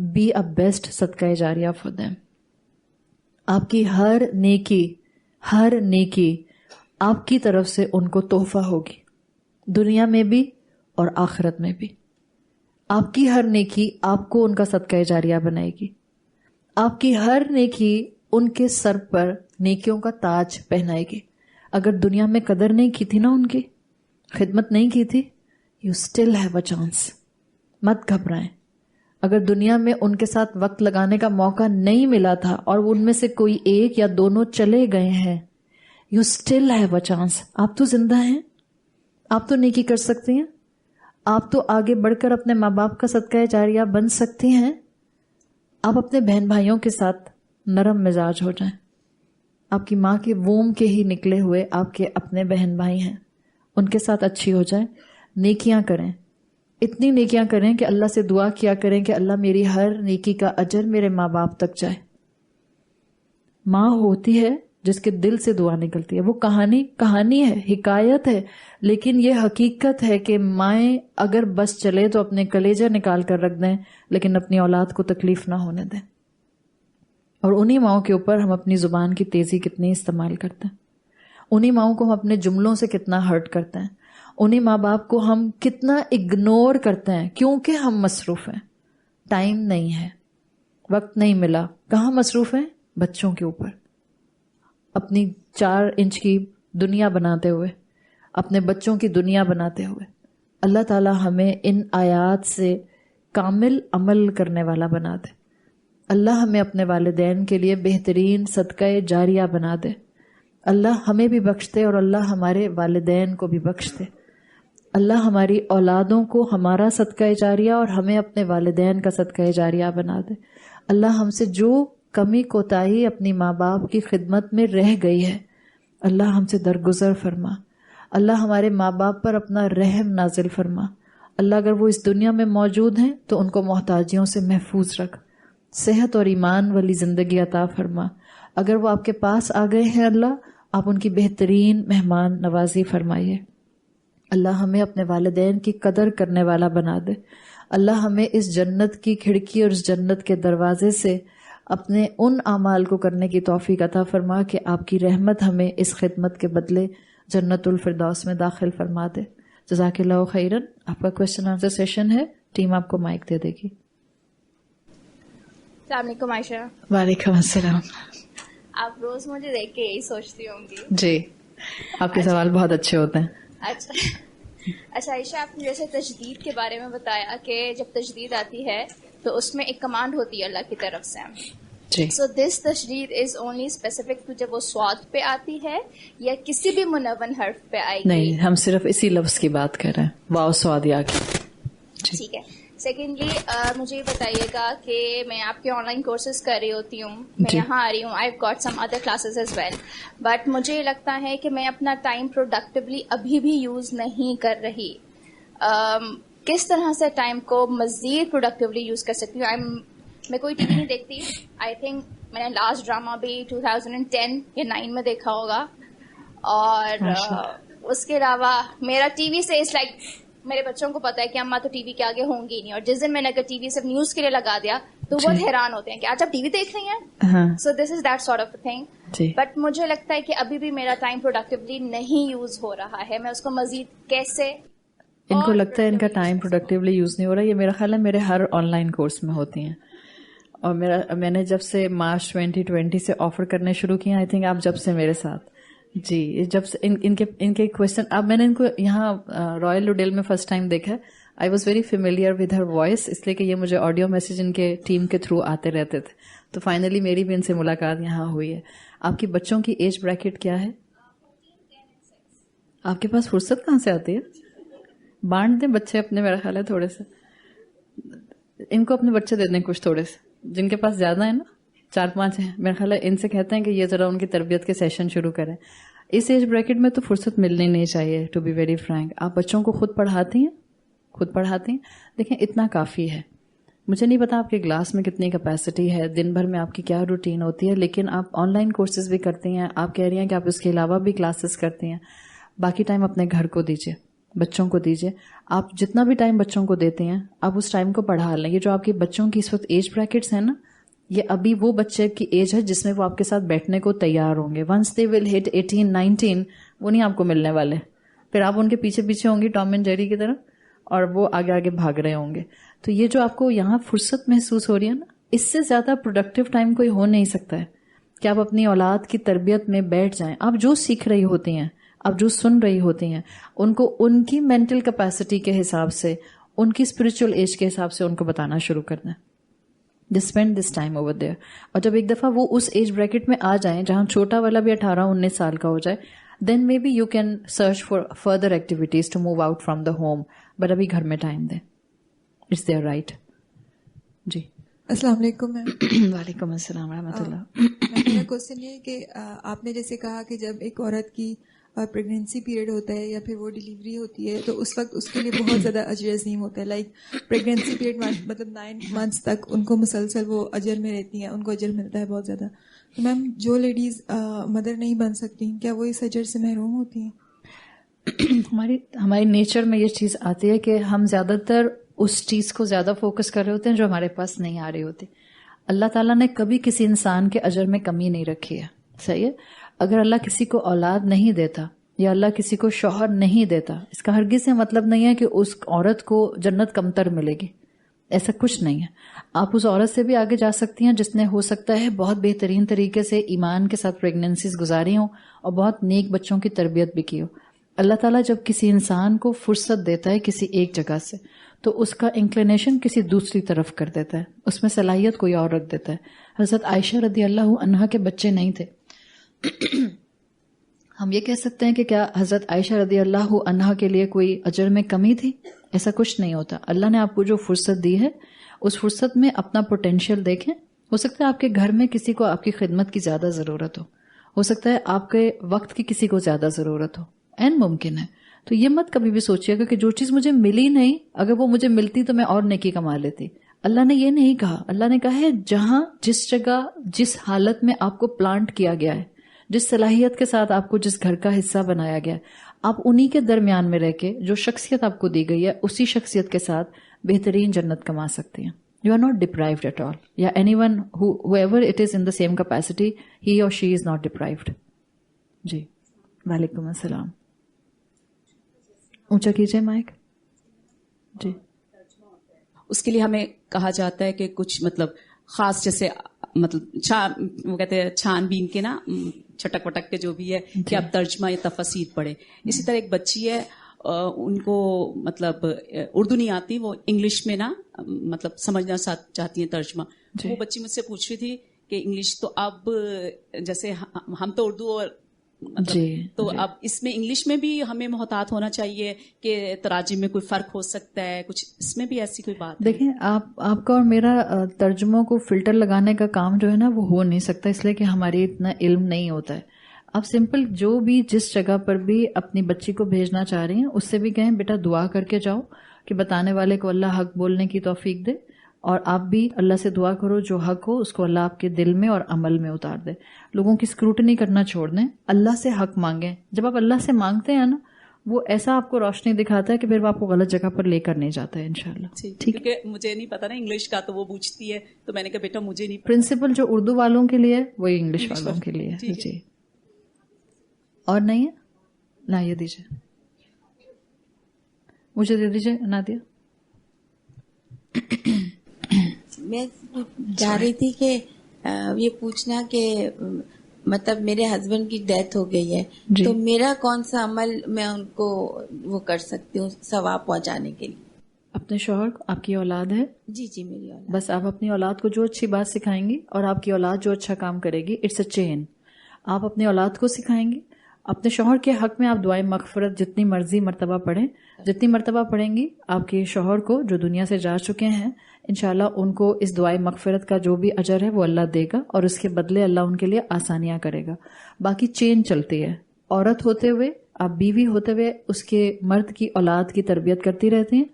بی اے بیسٹ صدقہ جاریہ فار دیم. آپ کی ہر نیکی آپ کی طرف سے ان کو تحفہ ہوگی, دنیا میں بھی اور آخرت میں بھی. آپ کی ہر نیکی آپ کو ان کا صدقہ جاریہ بنائے گی. آپ کی ہر نیکی ان کے سر پر نیکیوں کا تاج پہنائے گی. اگر دنیا میں قدر نہیں کی تھی نا, ان کی خدمت نہیں کی تھی, you still have a chance. مت گھبرائیں. اگر دنیا میں ان کے ساتھ وقت لگانے کا موقع نہیں ملا تھا اور ان میں سے کوئی ایک یا دونوں چلے گئے ہیں, you still have a chance. آپ تو زندہ ہیں, آپ تو نیکی کر سکتے ہیں, آپ تو آگے بڑھ کر اپنے ماں باپ کا صدقہ جاریہ بن سکتے ہیں. آپ اپنے بہن بھائیوں کے ساتھ نرم مزاج ہو جائیں. آپ کی ماں کے ووم کے ہی نکلے ہوئے آپ کے اپنے بہن بھائی ہیں, ان کے ساتھ اچھی ہو جائیں. نیکیاں کریں, اتنی نیکیاں کریں کہ اللہ سے دعا کیا کریں کہ اللہ میری ہر نیکی کا اجر میرے ماں باپ تک جائے. ماں ہوتی ہے جس کے دل سے دعا نکلتی ہے. وہ کہانی ہے, حکایت ہے, لیکن یہ حقیقت ہے کہ مائیں اگر بس چلے تو اپنے کلیجہ نکال کر رکھ دیں, لیکن اپنی اولاد کو تکلیف نہ ہونے دیں. اور انہی ماؤں کے اوپر ہم اپنی زبان کی تیزی کتنی استعمال کرتے ہیں, انہی ماؤں کو ہم اپنے جملوں سے کتنا ہرٹ کرتے ہیں, انہی ماں باپ کو ہم کتنا اگنور کرتے ہیں کیونکہ ہم مصروف ہیں. ٹائم نہیں ہے, وقت نہیں ملا. کہاں مصروف ہیں؟ بچوں کے اوپر, اپنی 4 انچ کی دنیا بناتے ہوئے, اپنے بچوں کی دنیا بناتے ہوئے. اللہ تعالی ہمیں ان آیات سے کامل عمل کرنے والا بنا دے. اللہ ہمیں اپنے والدین کے لیے بہترین صدقہ جاریہ بنا دے. اللہ ہمیں بھی بخش دے اور اللہ ہمارے والدین کو بھی بخش دے. اللہ ہماری اولادوں کو ہمارا صدقہ جاریہ اور ہمیں اپنے والدین کا صدقہ جاریہ بنا دے. اللہ ہم سے جو کمی کوتاہی اپنی ماں باپ کی خدمت میں رہ گئی ہے, اللہ ہم سے درگزر فرما. اللہ ہمارے ماں باپ پر اپنا رحم نازل فرما. اللہ اگر وہ اس دنیا میں موجود ہیں تو ان کو محتاجیوں سے محفوظ رکھ. صحت اور ایمان والی زندگی عطا فرما. اگر وہ آپ کے پاس آ گئے ہیں اللہ, آپ ان کی بہترین مہمان نوازی فرمائیے. اللہ ہمیں اپنے والدین کی قدر کرنے والا بنا دے. اللہ ہمیں اس جنت کی کھڑکی اور اس جنت کے دروازے سے اپنے ان اعمال کو کرنے کی توفیق عطا فرما کہ آپ کی رحمت ہمیں اس خدمت کے بدلے جنت الفردوس میں داخل فرما دے. جزاک اللہ خیرن. آپ کا کوشچن آنسر سیشن ہے, ٹیم آپ کو مائک دے دے گی. السلام علیکم عائشہ. وعلیکم السلام. آپ روز مجھے دیکھ کے یہی سوچتی ہوں گی. جی, آپ کے سوال بہت اچھے ہوتے ہیں. اچھا عائشہ, آپ نے جیسے تجدید کے بارے میں بتایا کہ جب تجدید آتی ہے تو اس میں ایک کمانڈ ہوتی ہے اللہ کی طرف سے. جی. سو دس تجدید از اونلی اسپیسیفک ٹو جب وہ سواد پہ آتی ہے یا کسی بھی منون حرف پہ آئے گی؟ نہیں, ہم صرف اسی لفظ کی بات کر رہے ہیں, واو سوادیا کی. ٹھیک ہے. سیکنڈلی مجھے یہ بتائیے گا کہ میں آپ کے آن لائن کورسز کر رہی ہوتی ہوں, میں یہاں آ رہی ہوں, I got some other classes as well, but مجھے لگتا ہے کہ میں اپنا ٹائم پروڈکٹیولی ابھی بھی یوز نہیں کر رہی. کس طرح سے ٹائم کو مزید پروڈکٹیولی یوز کر سکتی ہوں؟ میں کوئی ٹی وی نہیں دیکھتی. آئی تھنک میں نے لاسٹ ڈرامہ بھی 2010 یا 9 میں دیکھا ہوگا, اور اس کے علاوہ میرا ٹی وی سے اس لائک میرے بچوں کو پتا ہے کہ اماں تو ٹی وی کے آگے ہوں گی نہیں, اور جس دن میں نے اگر ٹی وی صرف نیوز کے لیے لگا دیا تو وہ حیران ہوتے ہیں کہ آج آپ ٹی وی دیکھ رہی ہیں. So this is that sort of thing. But مجھے لگتا ہے کہ ابھی بھی میرا ٹائم پروڈکٹیولی نہیں یوز ہو رہا ہے. میں اس کو مزید کیسے, ان کو لگتا ہے ان کا ٹائم پروڈکٹیولی یوز نہیں ہو رہا. یہ میرا خیال ہے میرے ہر آن لائن کورس میں ہوتی ہیں, اور میں نے جب سے مارچ 2020 سے آفر کرنے شروع کیے, آئی تھنک آپ جب سے میرے ساتھ. جی, جب سے ان کے کوشچن, اب میں نے ان کو یہاں رائل لوڈیل میں فرسٹ ٹائم دیکھا. I was very familiar with her voice, اس لیے کہ یہ مجھے آڈیو میسج ان کے ٹیم کے تھرو آتے رہتے تھے. تو فائنلی میری بھی ان سے ملاقات یہاں ہوئی ہے. آپ کی بچوں کی ایج بریکٹ کیا ہے؟ آپ کے پاس فرصت کہاں سے آتی ہے؟ بانٹ دیں بچے اپنے, میرا خیال ہے تھوڑے سے ان کو اپنے بچے دے دیں کچھ تھوڑے سے, جن کے پاس زیادہ ہے نا. 4-5 ہیں میرا خیال ہے, ان سے کہتے ہیں کہ یہ ذرا ان کی تربیت کے سیشن شروع کریں. اس ایج بریکٹ میں تو فرصت ملنی نہیں چاہیے, ٹو بی ویری فرینک. آپ بچوں کو خود پڑھاتی ہیں, دیکھیں اتنا کافی ہے. مجھے نہیں پتا آپ کے کلاس میں کتنی کیپیسٹی ہے, دن بھر میں آپ کی کیا روٹین ہوتی ہے, لیکن آپ آن لائن کورسز بھی کرتی ہیں, آپ کہہ رہی ہیں کہ آپ اس کے علاوہ بھی کلاسز کرتی ہیں. باقی ٹائم اپنے گھر کو دیجیے, بچوں کو دیجیے. آپ جتنا بھی ٹائم بچوں کو دیتے ہیں آپ اس ٹائم کو پڑھا لیں. یہ جو آپ کے بچوں کی اس وقت ایج بریکٹس ہیں نا, یہ ابھی وہ بچے کی ایج ہے جس میں وہ آپ کے ساتھ بیٹھنے کو تیار ہوں گے. ونس دے ول ہٹ 18-19 وہ نہیں آپ کو ملنے والے, پھر آپ ان کے پیچھے پیچھے ہوں گی ٹام اینڈ جیری کی طرح, اور وہ آگے آگے بھاگ رہے ہوں گے. تو یہ جو آپ کو یہاں فرصت محسوس ہو رہی ہے نا, اس سے زیادہ پروڈکٹیو ٹائم کوئی ہو نہیں سکتا ہے کہ آپ اپنی اولاد کی تربیت میں بیٹھ جائیں. آپ جو سیکھ رہی ہوتی ہیں, آپ جو سن رہی ہوتی ہیں, ان کو ان کی مینٹل کیپیسٹی کے حساب سے, ان کی اسپرچل ایج کے حساب سے ان کو بتانا شروع کرنا ہے. Just spend this time over there. اور جب ایک دفعہ وہ اس ایج بریکٹ میں آ جائیں جہاں چھوٹا والا بھی 18-19 سال کا ہو جائے, then maybe you can search for further activities to move out from the home. But ابھی گھر میں ٹائم دیں. It's their right. جی السلام علیکم میم. وعلیکم السلام ورحمۃ اللہ. میرا کوشچن یہ ہے کہ آپ نے جیسے کہا کہ جب ایک عورت کی پریگنینسی پیریڈ ہوتا ہے یا پھر وہ ڈیلیوری ہوتی ہے تو اس وقت اس کے لیے بہت زیادہ اجر عظیم ہوتا ہے. لائک پریگنینسی پیریڈ مطلب 9 months تک ان کو مسلسل وہ اجر میں رہتی ہیں, ان کو اجر ملتا ہے بہت زیادہ. تو میم جو لیڈیز مدر نہیں بن سکتی کیا وہ اس اجر سے محروم ہوتی ہیں؟ ہماری نیچر میں یہ چیز آتی ہے کہ ہم زیادہ تر اس چیز کو زیادہ فوکس کر رہے ہوتے ہیں جو ہمارے پاس نہیں آ رہی ہوتی. اللہ تعالیٰ نے کبھی کسی انسان کے اجر میں کمی نہیں رکھی ہے. صحیح ہے. اگر اللہ کسی کو اولاد نہیں دیتا یا اللہ کسی کو شوہر نہیں دیتا, اس کا ہرگز سے مطلب نہیں ہے کہ اس عورت کو جنت کمتر ملے گی. ایسا کچھ نہیں ہے. آپ اس عورت سے بھی آگے جا سکتی ہیں جس نے ہو سکتا ہے بہت بہترین طریقے سے ایمان کے ساتھ پریگنینسیز گزاری ہوں اور بہت نیک بچوں کی تربیت بھی کی ہو. اللہ تعالیٰ جب کسی انسان کو فرصت دیتا ہے کسی ایک جگہ سے تو اس کا انکلینیشن کسی دوسری طرف کر دیتا ہے, اس میں صلاحیت کوئی اور رکھ دیتا ہے. حضرت عائشہ رضی اللہ عنہا کے بچے نہیں تھے. ہم یہ کہہ سکتے ہیں کہ کیا حضرت عائشہ رضی اللہ عنہا کے لیے کوئی اجر میں کمی تھی؟ ایسا کچھ نہیں ہوتا. اللہ نے آپ کو جو فرصت دی ہے اس فرصت میں اپنا پوٹینشیل دیکھیں. ہو سکتا ہے آپ کے گھر میں کسی کو آپ کی خدمت کی زیادہ ضرورت ہو سکتا ہے آپ کے وقت کی کسی کو زیادہ ضرورت ہو, این ممکن ہے. تو یہ مت کبھی بھی سوچیے گا کہ جو چیز مجھے ملی نہیں, اگر وہ مجھے ملتی تو میں اور نیکی کما لیتی. اللہ نے یہ نہیں کہا. اللہ نے کہا ہے جہاں جس جگہ جس حالت میں آپ کو پلانٹ کیا گیا ہے, جس صلاحیت کے ساتھ آپ کو جس گھر کا حصہ بنایا گیا ہے, آپ انہی کے درمیان میں رہ کے جو شخصیت آپ کو دی گئی ہے اسی شخصیت کے ساتھ بہترین جنت کما سکتی ہیں. You are not deprived at all. Yeah, anyone whoever it is in the same capacity, he or she is not deprived. جی وعلیکم السلام. اونچا کیجئے مائک. جی اس کے لیے ہمیں کہا جاتا ہے کہ کچھ مطلب خاص جیسے مطلب وہ کہتے ہیں چھان بین کے نا چھٹک وٹک کے جو بھی ہے کہ اب ترجمہ یا تفاسیر پڑھے. اسی طرح ایک بچی ہے ان کو مطلب اردو نہیں آتی, وہ انگلش میں نا مطلب سمجھنا چاہتی ہیں ترجمہ. وہ بچی مجھ سے پوچھ رہی تھی کہ انگلش تو اب جیسے ہم تو اردو اور مطلب تو اب اس میں انگلش میں بھی ہمیں محتاط ہونا چاہیے کہ تراجم میں کوئی فرق ہو سکتا ہے, کچھ اس میں بھی ایسی کوئی بات؟ دیکھیں آپ کا اور میرا ترجموں کو فلٹر لگانے کا کام جو ہے نا وہ ہو نہیں سکتا, اس لیے کہ ہماری اتنا علم نہیں ہوتا ہے. آپ سمپل جو بھی جس جگہ پر بھی اپنی بچی کو بھیجنا چاہ رہی ہیں اس سے بھی کہیں بیٹا دعا کر کے جاؤ کہ بتانے والے کو اللہ حق بولنے کی توفیق دے, اور آپ بھی اللہ سے دعا کرو جو حق ہو اس کو اللہ آپ کے دل میں اور عمل میں اتار دے. لوگوں کی اسکروٹنی کرنا چھوڑ دیں, اللہ سے حق مانگیں. جب آپ اللہ سے مانگتے ہیں نا وہ ایسا آپ کو روشنی دکھاتا ہے کہ پھر وہ آپ کو غلط جگہ پر لے کر نہیں جاتا ہے انشاءاللہ. ٹھیک ہے, کیونکہ مجھے نہیں پتا نا انگلش کا, تو وہ پوچھتی ہے تو میں نے کہا بیٹا مجھے نہیں. پرنسپل جو اردو والوں کے لیے وہی انگلش والوں کے لیے. جی اور نہیں ہے نا, یہ دیجیے مجھے دے دیجیے نادیہ. میں چاہ رہی تھی کہ یہ پوچھنا کہ مطلب میرے ہسبینڈ کی ڈیتھ ہو گئی ہے تو میرا کون سا عمل میں ان کو وہ کر سکتی ہوں ثواب پہنچانے کے لیے؟ اپنے شوہر کو, آپ کی اولاد ہے؟ جی میری اولاد. بس آپ اپنی اولاد کو جو اچھی بات سکھائیں گی اور آپ کی اولاد جو اچھا کام کرے گی, اٹس اے چین. آپ اپنی اولاد کو سکھائیں گی, اپنے شوہر کے حق میں آپ دعائیں مغفرت جتنی مرضی مرتبہ پڑھیں، جتنی مرتبہ پڑھیں گی آپ کے شوہر کو جو دنیا سے جا چکے ہیں انشاءاللہ ان کو اس دعائیں مغفرت کا جو بھی اجر ہے وہ اللہ دے گا، اور اس کے بدلے اللہ ان کے لیے آسانیاں کرے گا. باقی چین چلتی ہے، عورت ہوتے ہوئے آپ بیوی ہوتے ہوئے اس کے مرد کی اولاد کی تربیت کرتی رہتی ہیں،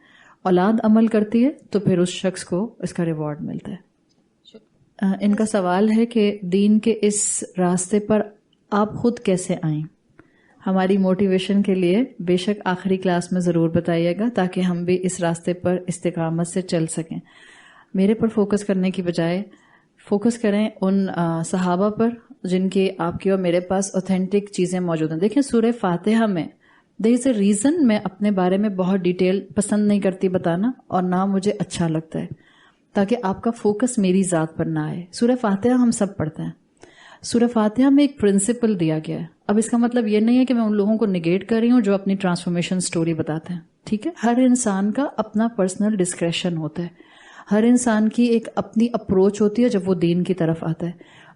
اولاد عمل کرتی ہے تو پھر اس شخص کو اس کا ریوارڈ ملتا ہے. ان کا سوال ہے کہ دین کے اس راستے پر آپ خود کیسے آئیں؟ ہماری موٹیویشن کے لیے بے شک آخری کلاس میں ضرور بتائیے گا تاکہ ہم بھی اس راستے پر استقامت سے چل سکیں. میرے پر فوکس کرنے کی بجائے فوکس کریں ان صحابہ پر جن کی آپ کی اور میرے پاس اوتھینٹک چیزیں موجود ہیں. دیکھیں سورہ فاتحہ میں دیر از اے ریزن میں اپنے بارے میں بہت ڈیٹیل پسند نہیں کرتی بتانا اور نہ مجھے اچھا لگتا ہے تاکہ آپ کا فوکس میری ذات پر نہ آئے. سورہ فاتحہ ہم سب پڑھتے ہیں. سورہ فاتحہ میں ایک پرنسپل دیا گیا ہے. اب اس کا مطلب یہ نہیں ہے کہ میں ان لوگوں کو نگیٹ کر رہی ہوں جو اپنی ٹرانسفارمیشن سٹوری بتاتے ہیں. ٹھیک ہے، ہر انسان کا اپنا پرسنل ڈسکریشن ہوتا ہے، ہر انسان کی ایک اپنی اپروچ ہوتی ہے جب وہ دین کی طرف آتا ہے.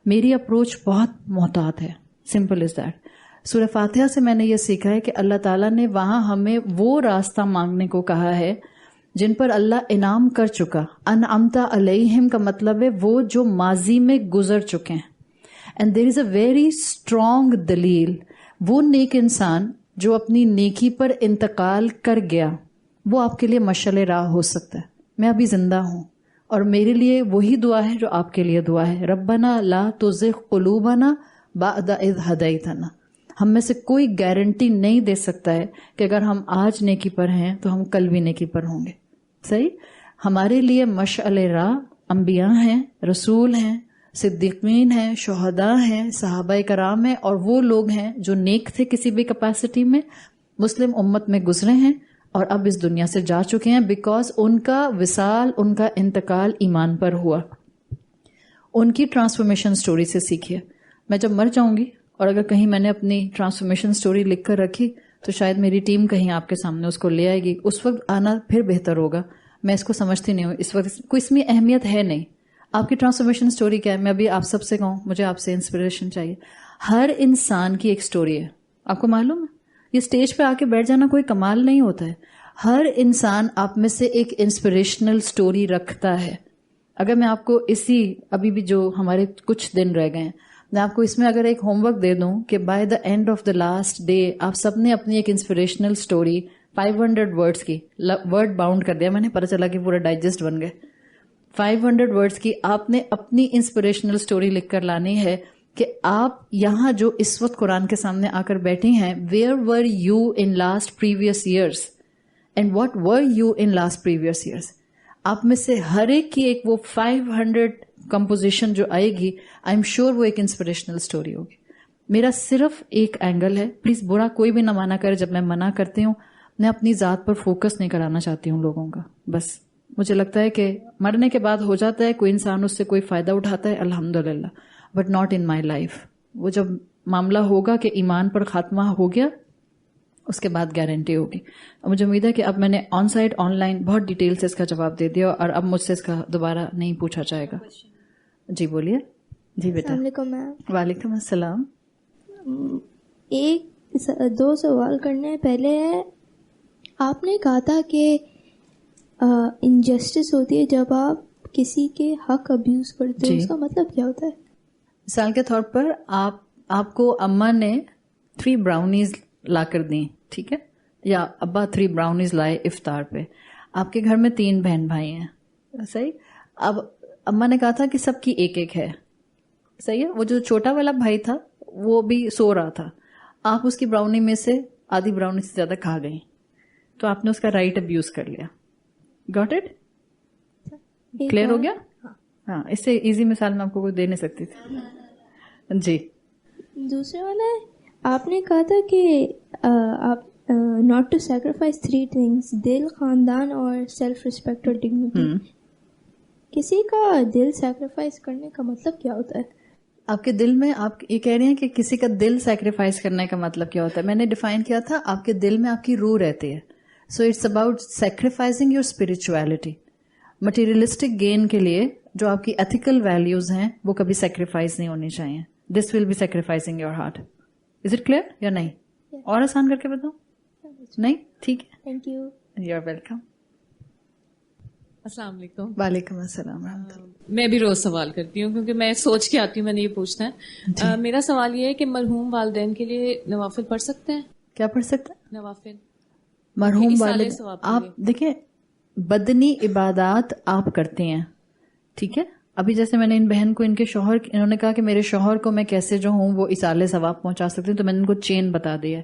میری اپروچ بہت محتاط ہے، سمپل از دیٹ. سورہ فاتحہ سے میں نے یہ سیکھا ہے کہ اللہ تعالیٰ نے وہاں ہمیں وہ راستہ مانگنے کو کہا ہے جن پر اللہ انعام کر چکا. انعمت علیہم کا مطلب ہے وہ جو ماضی میں گزر چکے ہیں. And there is a very strong دلیل. وہ نیک انسان جو اپنی نیکی پر انتقال کر گیا وہ آپ کے لیے مشعل راہ ہو سکتا ہے. میں ابھی زندہ ہوں اور میرے لیے وہی دعا ہے جو آپ کے لیے دعا ہے. ربنا لا تزغ قلوبنا بعد اذ ہدیتنا. ہم میں سے کوئی گارنٹی نہیں دے سکتا ہے کہ اگر ہم آج نیکی پر ہیں تو ہم کل بھی نیکی پر ہوں گے. صحیح. ہمارے لیے مشعل راہ انبیاء ہیں، رسول ہیں، صدیقین ہیں، شہداء ہیں، صحابہ کرام ہیں، اور وہ لوگ ہیں جو نیک تھے کسی بھی کیپیسٹی میں، مسلم امت میں گزرے ہیں اور اب اس دنیا سے جا چکے ہیں بیکاز ان کا وصال، ان کا انتقال ایمان پر ہوا. ان کی ٹرانسفارمیشن سٹوری سے سیکھیے. میں جب مر جاؤں گی اور اگر کہیں میں نے اپنی ٹرانسفارمیشن سٹوری لکھ کر رکھی تو شاید میری ٹیم کہیں آپ کے سامنے اس کو لے آئے گی. اس وقت آنا پھر بہتر ہوگا. میں اس کو سمجھتی نہیں ہوں اس وقت، کوئی اس میں اہمیت ہے نہیں. آپ کی ٹرانسفارمیشن سٹوری کیا ہے؟ میں ابھی آپ سب سے کہوں مجھے آپ سے انسپریشن چاہیے. ہر انسان کی ایک سٹوری ہے. آپ کو معلوم ہے یہ اسٹیج پہ آ کے بیٹھ جانا کوئی کمال نہیں ہوتا ہے. ہر انسان آپ میں سے ایک انسپریشنل سٹوری رکھتا ہے. اگر میں آپ کو اسی ابھی بھی جو ہمارے کچھ دن رہ گئے ہیں میں آپ کو اس میں اگر ایک ہوم ورک دے دوں کہ by the and of the last day آپ سب نے اپنی ایک انسپریشنل سٹوری 500 ورڈز کی، ورڈ باؤنڈ کر دیا میں نے، پتہ چلا کہ پورا ڈائجسٹ بن گئے. 500 ورڈز کی آپ نے اپنی انسپریشنل سٹوری لکھ کر لانی ہے کہ آپ یہاں جو اس وقت قرآن کے سامنے آ کر بیٹھی ہیں where were you in last previous years and what were you in last previous years. آپ میں سے ہر ایک کی ایک وہ 500 کمپوزیشن جو آئے گی آئی ایم شیور وہ ایک انسپریشنل سٹوری ہوگی. میرا صرف ایک اینگل ہے، پلیز برا کوئی بھی نہ مانا کرے جب میں منع کرتی ہوں. میں اپنی ذات پر فوکس نہیں کرانا چاہتی ہوں لوگوں کا. بس مجھے لگتا ہے کہ مرنے کے بعد ہو جاتا ہے، کوئی انسان اس سے کوئی فائدہ اٹھاتا ہے الحمدللہ، but not in my life. وہ جب معاملہ ہوگا کہ ایمان پر خاتمہ ہو گیا اس کے بعد گارنٹی ہوگی. مجھے امید ہے کہ اب میں نے آن سائٹ آن لائن بہت ڈیٹیل سے اس کا جواب دے دیا اور اب مجھ سے اس کا دوبارہ نہیں پوچھا جائے گا. جی بولیے. جی بیٹا. السلام علیکم میم. وعلیکم السلام. ایک دو سوال کرنے پہلے ہے، آپ نے کہا تھا کہ انجسٹس ہوتی ہے جب آپ کسی کے حق ابیوز کرتے ہیں، اس کا مطلب کیا ہوتا ہے؟ مثال کے طور پر آپ کو اماں نے 3 براؤنیز لا کر دیں، ٹھیک ہے، یا ابا 3 براؤنیز لائے افطار پہ. آپ کے گھر میں 3 بہن بھائی ہیں، صحیح. اب اماں نے کہا تھا کہ سب کی ایک ایک ہے، صحیح ہے. وہ جو چھوٹا والا بھائی تھا وہ بھی سو رہا تھا، آپ اس کی براؤنی میں سے آدھی براؤنی سے زیادہ کھا گئی تو آپ نے اس کا رائٹ ابیوز کر لیا. Got it? کلیئر ہو گیا؟ ہاں، اس سے ایزی مثال میں آپ کو کوئی دے نہیں سکتی تھی. جی. دوسرے والا ہے، آپ نے کہا تھا کہ آپ ناٹ ٹو سیکریفائز 3 تھنگس، دل، خاندان اور سیلف ریسپیکٹ اور ڈگنیٹی. کسی کا دل سیکریفائز کرنے کا مطلب کیا ہوتا ہے؟ آپ کے دل میں، آپ یہ کہہ رہے ہیں کہ کسی کا دل سیکریفائز کرنے کا مطلب کیا ہوتا ہے؟ میں نے ڈیفائن کیا تھا، آپ کے دل میں آپ کی روح رہتی ہے. So it's about sacrificing your spirituality. Materialistic gain کے لیے جو آپ کی ایتھیکل ویلیوز ہیں وہ کبھی سیکریفائز نہیں ہونی چاہیے. This will be sacrificing your heart. Is it clear یا نہیں؟ اور آسان کر کے بتاؤں؟ نہیں؟ ٹھیک ہے. Thank you. You are welcome. السلام علیکم. وعلیکم السلام ورحمۃ اللہ. میں بھی روز سوال کرتی ہوں کیونکہ میں سوچ کے آتی ہوں میں نے یہ پوچھنا ہے. میرا سوال یہ ہے کہ مرحوم والدین کے لیے نوافل پڑھ سکتے ہیں؟ کیا پڑھ سکتے ہیں؟ نوافل. مرحوم والدین آپ دیکھیں بدنی عبادات آپ کرتے ہیں, ٹھیک ہے. ابھی جیسے میں نے ان بہن کو ان کے شوہر انہوں نے کہا کہ میرے شوہر کو میں کیسے جو ہوں وہ اصالے ثواب پہنچا سکتی ہوں, تو میں نے ان کو چین بتا دی ہے.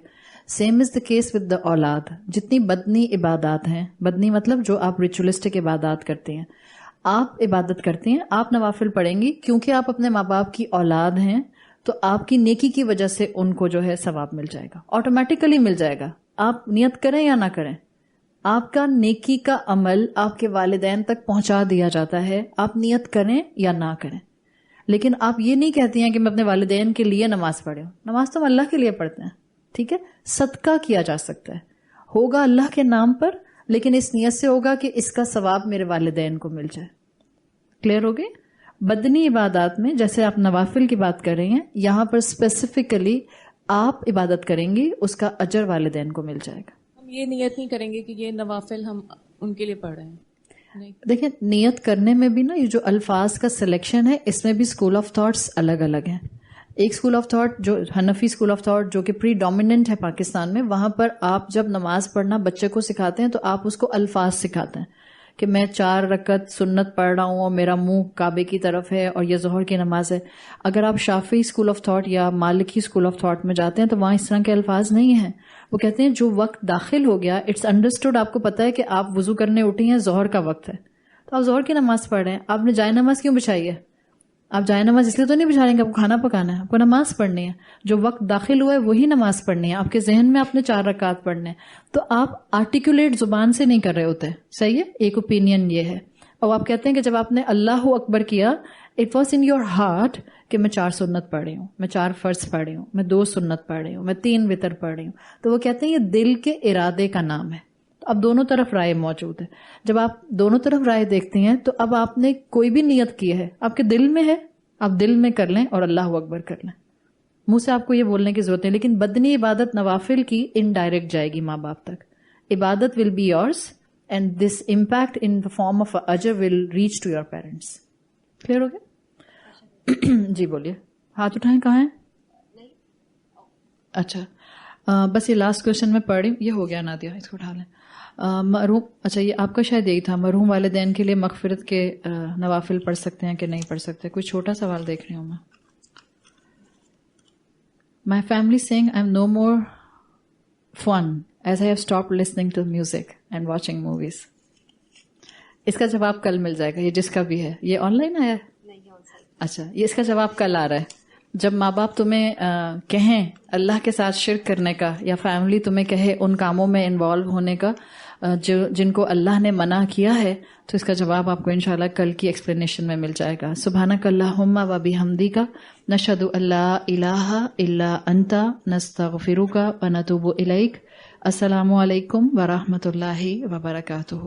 Same is the case with the اولاد. جتنی بدنی عبادات ہیں, بدنی مطلب جو آپ ریچولسٹک عبادات کرتے ہیں, آپ عبادت کرتے ہیں, آپ نوافل پڑھیں گی کیونکہ آپ اپنے ماں باپ کی اولاد ہیں, تو آپ کی نیکی کی وجہ سے ان کو جو ہے ثواب مل جائے گا, آٹومیٹیکلی مل جائے گا. آپ نیت کریں یا نہ کریں, آپ کا نیکی کا عمل آپ کے والدین تک پہنچا دیا جاتا ہے, آپ نیت کریں یا نہ کریں. لیکن آپ یہ نہیں کہتی ہیں کہ میں اپنے والدین کے لیے نماز پڑھے ہوں. نماز تو ہم اللہ کے لیے پڑھتے ہیں, ٹھیک ہے. صدقہ کیا جا سکتا ہے, ہوگا اللہ کے نام پر, لیکن اس نیت سے ہوگا کہ اس کا ثواب میرے والدین کو مل جائے. کلیئر ہو گئی؟ بدنی عبادات میں جیسے آپ نوافل کی بات کر رہے ہیں, یہاں پر اسپیسیفکلی آپ عبادت کریں گی, اس کا اجر والدین کو مل جائے گا. ہم یہ نیت نہیں کریں گے کہ یہ نوافل ہم ان کے لیے پڑھ رہے ہیں. دیکھیں نیت کرنے میں بھی نا یہ جو الفاظ کا سلیکشن ہے اس میں بھی اسکول آف تھاٹس الگ الگ ہیں. ایک اسکول آف تھاٹ جو حنفی اسکول آف تھاٹ جو کہ پری ڈومیننٹ ہے پاکستان میں, وہاں پر آپ جب نماز پڑھنا بچے کو سکھاتے ہیں تو آپ اس کو الفاظ سکھاتے ہیں کہ میں 4 رکعت سنت پڑھ رہا ہوں اور میرا منہ کعبے کی طرف ہے اور یہ ظہر کی نماز ہے. اگر آپ شافعی اسکول آف تھاٹ یا مالکی اسکول آف تھاٹ میں جاتے ہیں تو وہاں اس طرح کے الفاظ نہیں ہیں. وہ کہتے ہیں جو وقت داخل ہو گیا, اٹس انڈرسٹوڈ, آپ کو پتا ہے کہ آپ وضو کرنے اٹھی ہیں, ظہر کا وقت ہے, تو آپ ظہر کی نماز پڑھ رہے ہیں. آپ نے جائے نماز کیوں بچھائی ہے؟ آپ جائے نماز اس لیے تو نہیں بچھا رہے ہیں کہ آپ کو کھانا پکانا ہے, آپ کو نماز پڑھنی ہے. جو وقت داخل ہوا ہے وہی نماز پڑھنی ہے. آپ کے ذہن میں آپ نے 4 رکعات پڑھنے ہیں, تو آپ آرٹیکولیٹ زبان سے نہیں کر رہے ہوتے. صحیح ہے, ایک اوپینین یہ ہے. اور آپ کہتے ہیں کہ جب آپ نے اللہ اکبر کیا, it was in your heart کہ میں 4 سنت پڑھ رہی ہوں, میں 4 فرض پڑھ رہی ہوں, میں 2 سنت پڑھ رہی ہوں, میں 3 وتر پڑھ رہی ہوں. تو وہ کہتے ہیں یہ دل کے ارادے کا نام ہے. اب دونوں طرف رائے موجود ہے. جب آپ دونوں طرف رائے دیکھتے ہیں تو اب آپ نے کوئی بھی نیت کی ہے, آپ کے دل میں ہے, آپ دل میں کر لیں اور اللہ اکبر کر لیں. منہ سے آپ کو یہ بولنے کی ضرورت نہیں. لیکن بدنی عبادت نوافل کی انڈائریکٹ جائے گی ماں باپ تک. عبادت will be yours and this impact in the form of اجر will reach to your parents. Clear ہو گیا؟ جی بولیے, ہاتھ اٹھائیں. کہاں ہیں؟ اچھا بس یہ لاسٹ کوشچن میں پڑھ رہی ہوں, یہ ہو گیا نادیہ, اس کو اٹھا لیں. مرحوم, اچھا یہ آپ کا شاید یہی تھا, مرحوم والدین کے لیے مغفرت کے نوافل پڑھ سکتے ہیں کہ نہیں پڑھ سکتے؟ کوئی چھوٹا سوال دیکھ رہی ہوں میں. My family saying I am no more fun as I have stop listening to music and watching movies. اس کا جواب کل مل جائے گا, یہ جس کا بھی ہے. یہ آن لائن آیا ہے؟ اچھا, یہ اس کا جواب کل آ رہا ہے. جب ماں باپ تمہیں کہیں اللہ کے ساتھ شرک کرنے کا, یا فیملی تمہیں کہے ان کاموں میں انوالو ہونے کا جن کو اللہ نے منع کیا ہے, تو اس کا جواب آپ کو انشاءاللہ کل کی ایکسپلینیشن میں مل جائے گا. سبحانک اللہم و بحمدک نشہد ان لا الہ الا انت نستغفرک و نتوب الیک. السلام علیکم ورحمۃ اللہ وبرکاتہ.